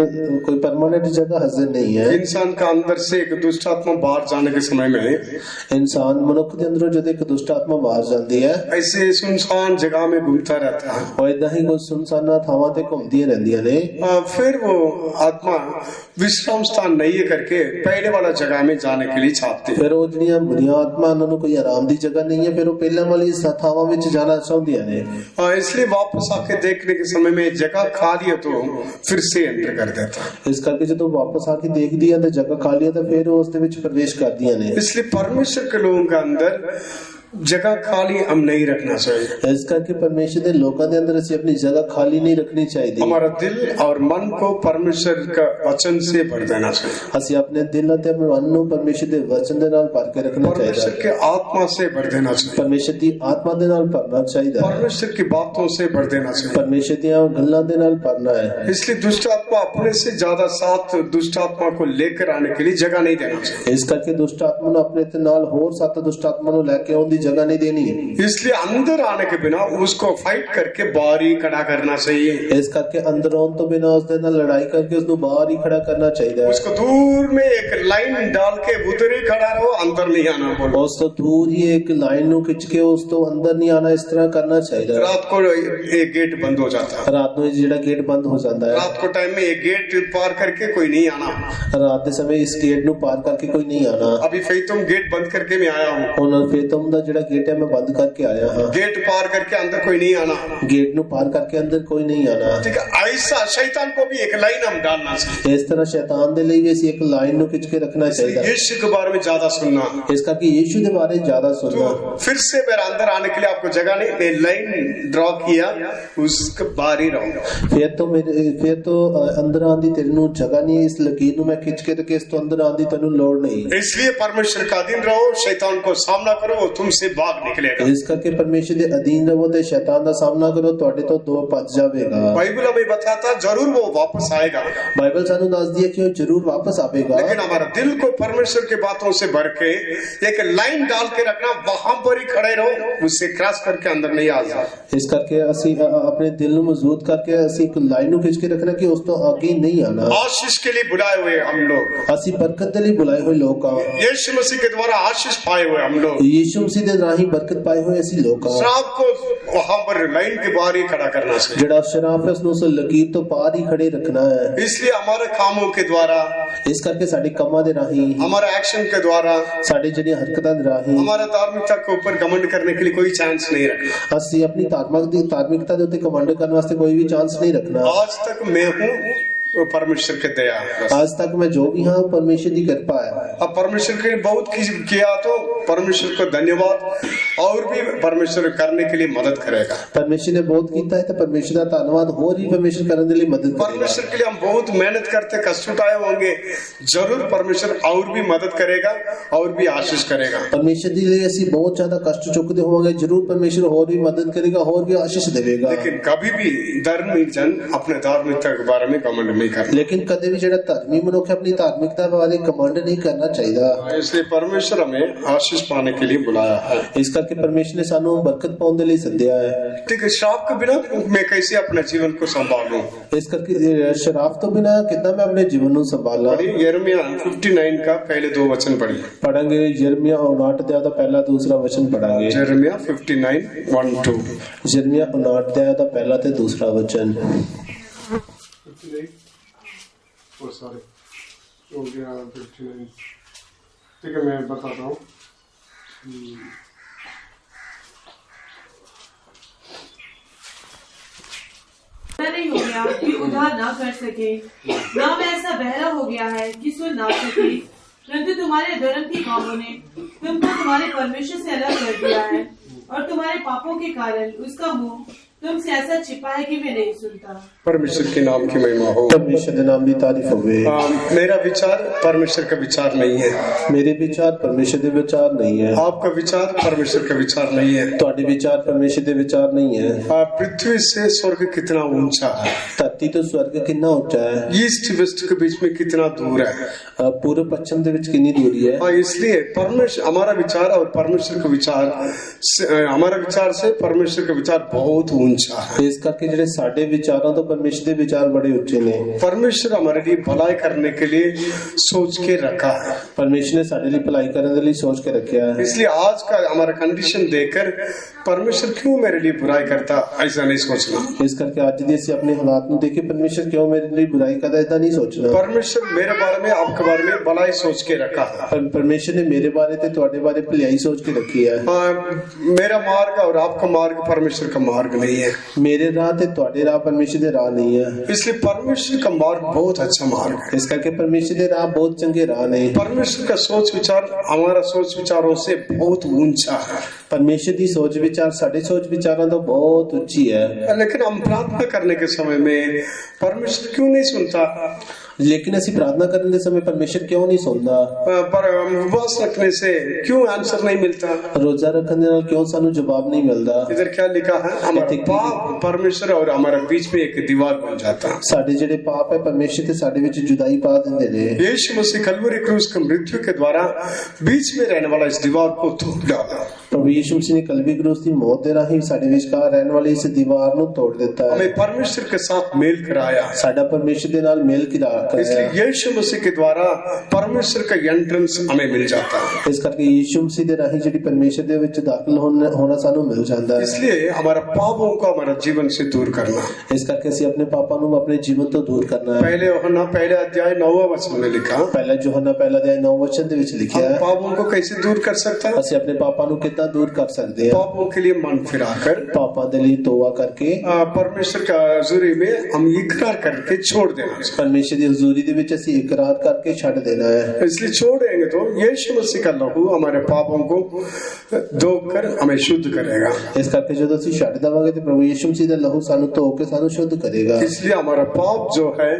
कोई परमानेंट जगह हाजिर नहीं है। इंसान का अंदर से एक दुष्ट आत्मा बाहर जाने के समय में इंसान मनुख के अंदर जो एक दुष्ट आत्मा बाहर जाती है, ऐसे सुनसान जगह में घूमता रहता है और इदा ही कुछ सुनसान थावां ते घूमदियां रहंदियां ने। फिर वो आत्मा विश्राम स्थान नहीं है करके पहले वाला जगह में जाने के लिए चाहते हैं। ਫਿਰ ਉਹ ਜਿਹੜੀਆਂ ਬੁਰੀਆਂ ਆਤਮਾ ਉਹਨਾਂ ਨੂੰ ਕੋਈ ਆਰਾਮ ਦੀ ਜਗ੍ਹਾ ਨਹੀਂ ਹੈ, ਫਿਰ ਉਹ ਪਹਿਲਾਂ ਵਾਲੀ ਥਾਵਾਂ ਵਿੱਚ ਜਾਣਾ ਚਾਹੁੰਦੀਆਂ ਨੇ। इसलिए वापस आके देखने के समय में जगह खाली है तो फिर से एंटर कर देता है। ਇਸ ਕਰਕੇ ਜਦੋਂ ਵਾਪਸ ਆ ਕੇ ਦੇਖਦੀਆਂ ਤੇ ਜਗ੍ਹਾ ਖਾਲੀ ਹੈ ਤਾਂ ਫਿਰ ਉਹ ਉਸ ਦੇ ਵਿੱਚ ਪ੍ਰਵੇਸ਼ ਕਰਦੀਆਂ ਨੇ। इसलिए परमेश्वर के लोगों के अंदर जगह खाली हम नहीं रखना चाहिए। ਇਸ ਕਰਕੇ ਪਰਮੇਸ਼ਰ ਦੇ ਲੋਕਾਂ ਦੇ ਅੰਦਰ ਅਸੀਂ ਆਪਣੀ ਜਗ੍ਹਾ ਖਾਲੀ ਨਹੀਂ ਰੱਖਣੀ ਚਾਹੀਦੀ। हमारा दिल और मन को परमेश्वर का वचन से भर देना चाहिए। ਅਸੀਂ ਆਪਣੇ ਦਿਲ ਅਤੇ ਮਨ ਨੂੰ ਪਰਮੇਸ਼ਰ ਦੇ ਵਚਨ ਦੇ ਨਾਲ ਭਰ ਕੇ ਰੱਖਣਾ परमेश्वर ਚਾਹੀਦਾ। के आत्मा से भर देना चाहिए। ਪਰਮੇਸ਼ਰ ਦੀ ਆਤਮਾ ਦੇ ਨਾਲ ਭਰਨਾ ਚਾਹੀਦਾ ਹੈ। परमेश्वर की बातों से भर देना चाहिए। ਪਰਮੇਸ਼ਰ ਦੀਆਂ ਗੱਲਾਂ ਦੇ ਨਾਲ ਭਰਨਾ ਹੈ। इसलिए दुष्ट आत्मा अपने से ज्यादा साथ दुष्ट आत्मा को लेकर आने के लिए जगह नहीं देना चाहिए। ਇਸ ਕਰਕੇ ਦੁਸ਼ਟ ਆਤਮਾ ਨੂੰ ਆਪਣੇ ਤੇ ਨਾਲ ਹੋਰ 7 ਦੁਸ਼ਟ ਆਤਮਾ ਨੂੰ ਲੈ ਕੇ ਆਉਣ ਦੀ ਜਗ੍ਹਾ ਨਹੀਂ ਦੇਣੀ। इसलिए अंदर आने के बिना उसको फाइट करके बाहर ही खड़ा करना चाहिए। ਇਸ ਕਰਕੇ ਅੰਦਰ ਆਉਣ ਤੋਂ ਬਿਨਾ ਉਸ ਦੇ ਨਾਲ ਲੜਾਈ ਕਰਕੇ ਉਸ ਨੂੰ ਬਾਹਰ ਹੀ ਖੜਾ ਕਰਨਾ ਚਾਹੀਦਾ ਹੈ। उसको दूर में एक लाइन डाल के उधर ही खड़ा रहो, अंदर नहीं आना बोलो। ਉਸ ਤੋਂ ਦੂਰ ਹੀ ਇੱਕ ਲਾਈਨ ਨੂੰ ਖਿੱਚ ਕੇ ਉਸ ਤੋਂ ਅੰਦਰ ਨਹੀਂ ਆਣਾ, ਇਸ ਤਰ੍ਹਾਂ ਕਰਨਾ ਚਾਹੀਦਾ ਹੈ। रात को एक गेट बंद हो जाता है। ਰਾਤ ਨੂੰ ਜਿਹੜਾ ਗੇਟ ਬੰਦ ਹੋ ਜਾਂਦਾ ਹੈ। रात को टाइम में एक गेट पार करके कोई नहीं आना। ਰਾਤ ਦੇ ਸਮੇਂ ਇਸ ਗੇਟ ਨੂੰ ਪਾਰ ਕਰਕੇ ਕੋਈ नहीं आना। अभी फैतुम गेट बंद करके मैं आया हूँ। ਹੁਣ ਫੇਤਮ ਦਾ ਜਿਹੜਾ ਗੇਟ ਹੈ ਮੈਂ ਬੰਦ ਕਰਕੇ ਆਇਆ ਹਾਂ। गेट पार करके अंदर कोई नहीं आना। ਗੇਟ ਨੂੰ ਪਾਰ ਕਰਕੇ ਅੰਦਰ ਕੋਈ ਨਹੀਂ ਆਣਾ। ठीक है, ऐसा शैतान को भी एक लाइन हम डालना चाहिए। ਇਸ ਤਰ੍ਹਾਂ ਸ਼ੈਤਾਨ ਦੇ ਲਈ ਵੀ ਅਸੀਂ ਇੱਕ ਲਾਈਨ ਨੂੰ ਖਿੱਚ ਕੇ ਰੱਖਣਾ ਚਾਹੀਦਾ ਹੈ। यीशु के बारे में ज्यादा सुनना। ਇਸ ਕਰਕੇ ਯੀਸ਼ੂ ਦੇ ਬਾਰੇ ਜ਼ਿਆਦਾ ਸੁਣਨਾ। तो फिर से मेरा अंदर आने के लिए आपको जगह नहीं, मैं लाइन ड्रॉ किया, उसके बाहर ही रहो। ਫਿਰ ਤੋਂ ਅੰਦਰ ਆਉਣ ਦੀ ਤੈਨੂੰ ਜਗ੍ਹਾ ਨਹੀਂ ਹੈ। ਇਸ ਲਕੀਰ ਨੂੰ ਮੈਂ ਖਿੱਚ ਕੇ ਤੇ ਇਸ ਤੋਂ ਅੰਦਰ ਆਉਣ ਦੀ ਤੈਨੂੰ ਲੋੜ ਨਹੀਂ। इसलिए परमेश्वर का अधीन रहो, शैतान को सामना करो, वो तुमसे भाग निकलेगा। ਇਸ ਕਰਕੇ ਪਰਮੇਸ਼ਰ ਦੇ ਅਧੀਨ ਰਹੋ ਤੇ ਸ਼ੈਤਾਨ ਦਾ ਸਾਹਮਣਾ ਕਰੋ, ਤੁਹਾਡੇ ਤੋਂ ਦੂਰ ਭੱਜ ਜਾਵੇਗਾ। बाइबल हमें बताता जरूर वो वापस आएगा, ਬਾਈਬਲ ਸਾਨੂੰ ਦੱਸਦੀ ਹੈ ਕਿ ਉਹ ਜ਼ਰੂਰ ਵਾਪਸ ਆਵੇਗਾ। लेकिन हमारा दिल को परमेश्वर की बातों से भर के एक लाइन डाल के रखना, वहां पर ही खड़े रहो, उससे क्रॉस करके अंदर नहीं आ जाओ। ਇਸ ਕਰਕੇ ਅਸੀਂ ਆਪਣੇ ਦਿਲ ਨੂੰ ਮਜ਼ਬੂਤ ਕਰਕੇ ਅਸੀਂ ਇੱਕ ਲਾਈਨ ਨੂੰ ਖਿੱਚ ਕੇ ਰੱਖਣਾ ਕਿ ਉਸ ਤੋਂ ਅੱਗੇ ਨਹੀਂ ਆਣਾ। आशीष के लिए बुलाए हुए हम लोग, ਅਸੀਂ ਬਰਕਤ ਦੇ ਲਈ ਬੁਲਾਏ ਹੋਏ ਲੋਕ ਹਾਂ। यीशु मसीह के द्वारा आशीष पाए हुए हम लोग, ਯੀਸ਼ੂ ਮਸੀਹ ਦੇ ਰਾਹੀਂ ਬਰਕਤ ਪਾਏ ਹੋਏ ਅਸੀਂ ਲੋਕ ਹਾਂ। श्राप को वहां पर लाइन के बाहर ही खड़ा करना चाहिए। ਜਿਹੜਾ ਸ਼ਰਾਫ ਹੈ ਉਸ ਨੂੰ ਉਸ ਲਕੀਰ ਤੋਂ ਪਾਰ ਹੀ ਖੜੇ ਰੱਖਣਾ ਹੈ। इसलिए हमारे कामों के द्वारा, ਇਸ ਕਰਕੇ ਸਾਡੇ ਕੰਮਾਂ ਦੇ ਰਾਹੀਂ, हमारे एक्शन के द्वारा, ਸਾਡੇ ਜਿਹੜੀਆਂ ਹਰਕਤਾਂ ਦੇ ਰਾਹੀਂ हमारे धार्मिकता के ऊपर घमंड करने के लिए कोई चांस नहीं रखना। ਅਸੀਂ ਆਪਣੀ ਧਾਰਮਿਕਤਾ ਦੇ ਉੱਤੇ ਕਮਾਂਡ ਕਰਨ ਵਾਸਤੇ ਕੋਈ ਵੀ ਚਾਂਸ ਨਹੀਂ ਰੱਖਣਾ। आज तक मैं हूँ वो परमेश्वर के दया है। आज तक मैं जो भी हाँ परमेश्वर की कृपा है। अब परमेश्वर के लिए बहुत किया तो परमेश्वर को धन्यवाद, और भी परमेश्वर करने के लिए मदद करेगा। परमेश्वर ने बहुत किया है तो परमेश्वर का धन्यवाद और भी परमेश्वर करने के लिए मदद करेगा। परमेश्वर के लिए हम बहुत मेहनत करते, कष्ट उठाए होंगे, जरूर परमेश्वर और भी मदद करेगा और भी आशीष करेगा। परमेश्वर के लिए ਅਸੀਂ बहुत ज्यादा कष्ट चुकते होंगे, जरूर परमेश्वर और भी मदद करेगा और भी आशीष देगा। लेकिन कभी भी धर्मी जन अपने धार्मिकता के बारे में घमंड नहीं करना। लेकिन कभी भी ਜਿਹੜਾ ਧਰਮੀ ਮਨੁੱਖ अपनी धार्मिकता बारे कमांड नहीं करना चाहिए। इसलिए परमेश्वर हमें आशीष पाने के लिए बुलाया है। इस करके परमेश्वर ने सानू बरकत पाने के लिए सद्या है। ठीक है, श्राप के बिना मैं कैसे अपने जीवन को संभालूं? इस करके शराब तो बिना कितना मैं अपने जीवन को संभाला। यिर्मयाह 59 का पहले 2 वचन पढ़िए। पढ़ेंगे यिर्मयाह 59 अध्याय का पहला दूसरा वचन पढ़ेंगे। यिर्मयाह 59 1-2। यिर्मयाह 59 अध्याय का पहला ते दूसरा वचन। ठीक है, मैं बताता हूँ। नहीं हो गया कि उद्धार ना कर सके, ना मैं ऐसा बहरा हो गया है कि सुन ना सके, परंतु तुम्हारे धर्म के कामों ने तुमको तुम्हारे परमेश्वर से अलग कर दिया है, और तुम्हारे पापों के कारण उसका मुंह तुमसे ऐसा छिपा है कि मैं नहीं सुनता। परमेश्वर के नाम की महिमा हो। परमेश्वर के नाम की तारीफ हो। मेरा विचार परमेश्वर का विचार नहीं है। मेरे विचार परमेश्वर के विचार नहीं है। आपका विचार परमेश्वर का विचार नहीं है। तुम्हारे विचार परमेश्वर के विचार नहीं है। पृथ्वी से स्वर्ग कितना ऊंचा है, धरती तो स्वर्ग कितना ऊंचा है, ईस्ट वेस्ट के बीच में कितना दूर है, पूर्व पश्चिम के बीच कितनी दूरी है। इसलिए परमेश्वर हमारा विचार और परमेश्वर का विचार हमारा विचार से परमेश्वर का विचार बहुत ऊंचा है। ਇਸ ਕਰਕੇ ਜਿਹੜੇ ਸਾਡੇ ਵਿਚਾਰਾਂ ਤੋਂ ਪਰਮੇਸ਼ਰ ਦੇ ਵਿਚਾਰ ਬੜੇ ਉੱਚੇ ਨੇ। परमेश्वर हमारे लिए भलाई करने के लिए सोच के रखा है। ਪਰਮੇਸ਼ਰ ਨੇ ਸਾਡੇ ਲਈ ਭਲਾਈ ਕਰਨ ਦੇ ਲਈ ਸੋਚ ਕੇ ਰੱਖਿਆ ਹੈ। इसलिए आज का हमारा कंडीशन देखकर परमेश्वर क्यों मेरे लिए बुराई करता, ऐसा नहीं सोचना। ਇਸ ਕਰਕੇ ਅੱਜ ਦੀ ਅਸੀਂ ਆਪਣੇ ਹਾਲਾਤ ਨੂੰ ਦੇਖ ਕੇ ਪਰਮੇਸ਼ਰ ਕਿਉਂ ਮੇਰੇ ਲਈ ਬੁਰਾਈ ਕਰਦਾ ਏਦਾਂ ਨਹੀਂ ਸੋਚਣਾ। परमेश्वर मेरे बारे में, आपके बारे में भलाई सोच के रखा है। ਪਰਮੇਸ਼ਰ ਨੇ ਮੇਰੇ ਬਾਰੇ ਤੇ ਤੁਹਾਡੇ ਬਾਰੇ ਭਲਾਈ ਸੋਚ ਕੇ ਰੱਖੀ ਹੈ। मेरा मार्ग और आपका मार्ग परमेश्वर का मार्ग नहीं है। ਮੇਰੇ ਰਾਹ ਤੇ ਤੁਹਾਡੇ ਰਾਹ ਪਰਮੇਸ਼ਰ ਦੇ ਰਾਹ ਨਹੀਂ ਹੈ। इसलिए परमेश्वर का मार्ग बहुत अच्छा मार्ग है। ਇਸ ਕਰਕੇ ਪਰਮੇਸ਼ਰ ਦੇ ਰਾਹ ਬਹੁਤ ਚੰਗੇ ਰਾਹ ਨੇ। परमेश्वर का सोच विचार हमारा सोच विचारों से बहुत ऊंचा है। ਪਰਮੇਸ਼ਰ ਦੀ ਸੋਚ ਵਿਚਾਰ ਸਾਡੇ ਸੋਚ ਵਿਚਾਰਾਂ ਤੋਂ ਬਹੁਤ ਉੱਚੀ ਹੈ। लेकिन हम प्रार्थना करने के समय में परमेश्वर क्यों नहीं सुनता? ਲੇਕਿਨ ਅਸੀਂ ਪ੍ਰਾਰਥਨਾ ਕਰਨ ਦੇ ਸਮੇਂ ਪਰਮੇਸ਼ਰ ਕਿਉਂ ਨਹੀਂ ਸੁਣਦਾ? पर उपवास रखने से क्यों आंसर नहीं मिलता? ਰੋਜ਼ਾ ਰੱਖਣ ਦੇ ਨਾਲ ਕਿਉਂ ਸਾਨੂੰ ਜਵਾਬ ਨਹੀਂ ਮਿਲਦਾ? इधर क्या लिखा है? हमारा पाप परमेश्वर और हमारे बीच में एक दीवार बन जाता है। ਸਾਡੇ ਜਿਹੜੇ ਪਾਪ ਹੈ ਪਰਮੇਸ਼ਰ ਤੇ ਸਾਡੇ ਵਿੱਚ ਜੁਦਾਈ ਪਾ ਦਿੰਦੇ ਨੇ। यीशु मसीह कलवरी क्रूस की मृत्यु के द्वारा बीच में रहने वाला इस दीवार को तोड़ डाला। ਪ੍ਰਭੂ ਯਿਸੂ ਮਸੀਹ ਨੇ ਕਲਵਰੀ ਕਰੂਸ ਦੀ ਮੌਤ ਦੇ ਰਾਹੀਂ ਸਾਡੇ ਵਿਚਕਾਰ ਰਹਿਣ ਵਾਲੀ ਇਸ ਦੀਵਾਰ ਨੂੰ ਤੋੜ ਦਿੱਤਾ ਹੈ। हमें परमेश्वर के साथ मेल कराया। ਸਾਡਾ ਪਰਮੇਸ਼ਰ ਦੇ ਨਾਲ ਮੇਲ इसलिए ਕਰਾਇਆ। यीशु मसीह के द्वारा परमेश्वर का एंट्रेंस हमें मिल जाता है। ਇਸ ਕਰਕੇ ਯਿਸੂ ਮਸੀਹ ਦੇ ਰਾਹੀਂ ਜਿਹੜੀ ਪਰਮੇਸ਼ਰ ਦੇ ਵਿੱਚ ਦਾਖਲ ਹੋਣਾ ਸਾਨੂੰ ਮਿਲ ਜਾਂਦਾ ਹੈ। इसलिए हमारा पापों को हमारा जीवन से दूर करना। ਇਸ ਕਰਕੇ ਅਸੀਂ ਆਪਣੇ ਪਾਪਾਂ ਨੂੰ ਆਪਣੇ ਜੀਵਨ ਤੋਂ ਦੂਰ ਕਰਨਾ ਹੈ। पहले यूहन्ना पहले अध्याय 9वां वचन में लिखा, ਪਹਿਲਾ ਯੋਹੰਨਾ ਪਹਿਲਾ ਅਧਿਆਇ 9 ਵਚਨ ਦੇ ਵਿੱਚ ਲਿਖਿਆ हम ਹੈ पापों को कैसे दूर कर सकता है? ਅਸੀਂ ਆਪਣੇ ਪਾਪਾਂ ਨੂੰ ਕਿੱਦਾਂ ਦੂਰ ਕਰ ਸਕਦੇ ਹਾਂ? पापों के लिए मन फिराकर ਪਾਪਾਂ ਦੇ ਲਈ ਤੋਬਾ ਕਰਕੇ परमेश्वर का हजूरी में हम इकरार करके छोड़ देना चाहिए। ਪਰਮੇਸ਼ਰ ਦੀ ਹਜ਼ੂਰੀ ਦੇ ਵਿੱਚ ਅਸੀਂ ਇਕਰਾਰ ਕਰਕੇ ਛੱਡ ਦੇਣਾ ਹੈ। इसलिए छोड़ेंगे तो यीशु मसीह का लहू हमारे पापों को धोकर हमें शुद्ध करेगा। ਇਸ ਕਰਕੇ ਜਦੋਂ ਅਸੀਂ ਛੱਡ ਦੇਵਾਂਗੇ ਤੇ ਪ੍ਰਭੂ ਯਿਸੂ ਮਸੀਹ ਦਾ ਲਹੂ ਸਾਨੂੰ ਧੋ ਕੇ ਸਾਨੂੰ ਸ਼ੁੱਧ ਕਰੇਗਾ। इसलिए हमारा पाप जो है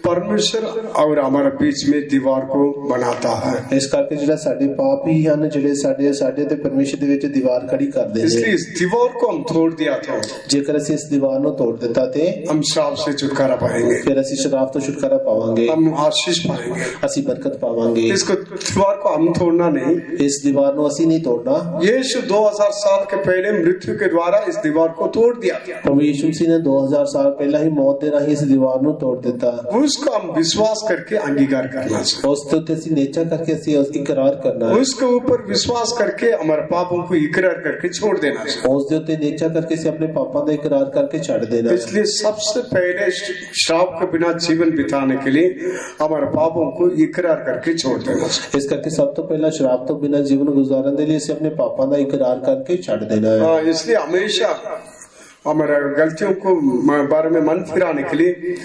परमेश्वर और हमारे बीच में दीवार को बनाता है। ਇਸ ਕਰਕੇ ਜਿਹੜਾ ਸਾਡੇ ਪਾਪ ਹੀ ਹਨ ਜਿਹੜੇ ਸਾਡੇ ਤੇ ਪਰਮੇਸ਼ਰ ਦੇ ਵਿੱਚ ਦੀਵਾਰ ਖੜੀ ਕਰਦੇ ਨੇ। इसलिए इस दीवार को हम तोड़ दिया था, ਜੇਕਰ ਅਸੀਂ ਇਸ ਦੀਵਾਰ ਨੂੰ ਤੋੜ ਦਿੱਤਾ ਤੇ हम श्राप से छुटकारा पाएंगे, ਫਿਰ ਅਸੀਂ ਸ਼ਰਾਬ ਤੋਂ ਛੁਟਕਾਰਾ ਪਾਵਾਂਗੇ, हम आशीष पाएंगे। ਅਸੀਂ ਬਰਕਤ ਪਾਵਾਂਗੇ। इसको दीवार को हम तोड़ना नहीं। ਇਸ ਦੀਵਾਰ ਨੂੰ ਅਸੀਂ ਨਹੀਂ ਤੋੜਨਾ। यीशु 2000 साल के पहले मृत्यु के द्वारा इस दीवार को तोड़ दिया। ਪ੍ਰਭੂ ਯਿਸੂ ਮਸੀਹ ਨੇ 2000 ਸਾਲ ਪਹਿਲਾਂ ਹੀ ਮੌਤ ਦੇ ਰਾਹੀਂ ਇਸ ਦੀਵਾਰ ਨੂੰ ਤੋੜ ਦਿੱਤਾ। उसको हम विश्वास करके अंगीकार करना चाहिए। ਉਸ ਤੇ ਉੱਤੇ ਅਸੀਂ ਨੇਚਾ ਕਰਕੇ ਅਸੀਂ ਇਕਰਾਰ करना है। उसके ऊपर विश्वास करके हमारे पापों को इकरार करके छोड़ देना चाहिए। ਉਸ ਦੇ ਉੱਤੇ ਨੇਚਾ ਕਰਕੇ ਅਸੀਂ ਆਪਣੇ ਪਾਪਾਂ ਦਾ ਇਕਰਾਰ ਕਰਕੇ ਛੱਡ ਦੇਣਾ ਹੈ। इसलिए सबसे पहले श्राप के बिना जीवन बिताने के लिए हमारे पापों को इकरार करके छोड़ देना चाहिए। ਇਸ ਕਰਕੇ ਸਭ ਤੋਂ ਪਹਿਲਾਂ ਸ਼ਰਾਬ ਤੋਂ ਬਿਨਾਂ ਜੀਵਨ ਗੁਜ਼ਾਰਨ ਦੇ ਲਈ ਅਸੀਂ ਆਪਣੇ ਪਾਪਾਂ ਦਾ ਇਕਰਾਰ ਕਰਕੇ ਛੱਡ ਦੇਣਾ ਹੈ। इसलिए हमेशा हमारे गलतियों को बारे में मन फिराने के लिए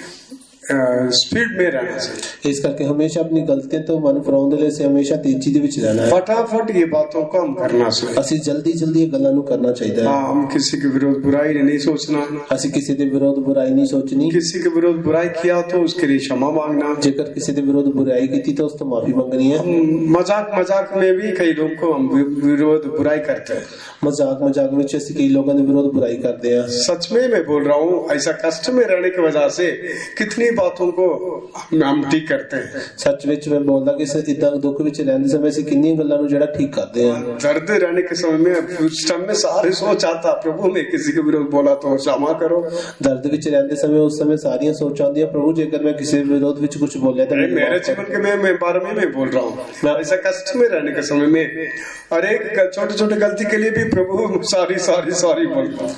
स्पीड में रहना चाहिए। ਇਸ ਕਰਕੇ ਹਮੇਸ਼ਾ ਆਪਣੀ ਗਲਤੀਆਂ ਤੋਂ ਮਨ ਫਿਰਾਉਣ ਦੇ ਲਈ ਅਸੀਂ ਹਮੇਸ਼ਾ ਤੇਜ਼ੀ ਦੇ ਵਿੱਚ ਰਹਿਣਾ ਹੈ। फटाफट ये बातों को हम करना चाहिए। ਅਸੀਂ ਜਲਦੀ ਜਲਦੀ ਇਹ ਗੱਲਾਂ ਨੂੰ ਕਰਨਾ ਚਾਹੀਦਾ ਹੈ। हम किसी के विरोध बुराई नहीं सोचना। ਅਸੀਂ ਕਿਸੇ ਦੇ ਵਿਰੋਧ ਬੁਰਾਈ ਨਹੀਂ ਸੋਚਣੀ। किसी के विरोध बुराई किया तो उसके लिए क्षमा मांगना। ਜੇਕਰ ਕਿਸੇ ਦੇ ਵਿਰੋਧ ਬੁਰਾਈ ਕੀਤੀ ਤਾਂ ਉਸ ਤੋਂ ਮਾਫੀ ਮੰਗਣੀ ਹੈ। मजाक मजाक में भी कई लोग को हम विरोध बुराई करते हैं। ਮਜ਼ਾਕ ਮਜ਼ਾਕ ਵਿੱਚ ਅਸੀਂ ਕਈ ਲੋਕਾਂ ਦੇ ਵਿਰੋਧ ਬੁਰਾਈ ਕਰਦੇ ਹਾਂ। सच में मैं बोल रहा हूँ, ऐसा कष्ट में रहने की वजह से कितनी बातों को हम ठीक करते हैं। ਸੱਚ ਵਿੱਚ ਮੈਂ ਬੋਲਦਾ ਕਿ ਇਦਾਂ ਦੁੱਖ ਵਿੱਚ ਰਹਿੰਦੇ ਸਮੇਂ ਅਸੀਂ ਕਿੰਨੀਆਂ ਗੱਲਾਂ ਨੂੰ ਜਿਹੜਾ ਠੀਕ ਕਰਦੇ ਹਾਂ। दर्द रहने के समय में उस टाइम में सारे सोच आता, प्रभु मैं किसी के विरोध बोला तो क्षमा करो। ਦਰਦ ਵਿੱਚ ਰਹਿੰਦੇ ਸਮੇਂ ਉਸ ਸਮੇਂ ਸਾਰੀਆਂ ਸੋਚਾਂ ਆਉਂਦੀਆਂ, ਪ੍ਰਭੂ ਜੇਕਰ ਮੈਂ ਕਿਸੇ ਵਿਰੋਧ ਵਿੱਚ ਕੁਝ ਬੋਲਿਆ ਤਾਂ ਮੈਨੂੰ मेरे माफ कर। जीवन के मैं बारे में मैं बोल रहा हूँ। ऐसा कष्ट में रहने के समय में और एक छोटे छोटे गलती के लिए भी प्रभु सॉरी सॉरी सॉरी बोलता हूँ।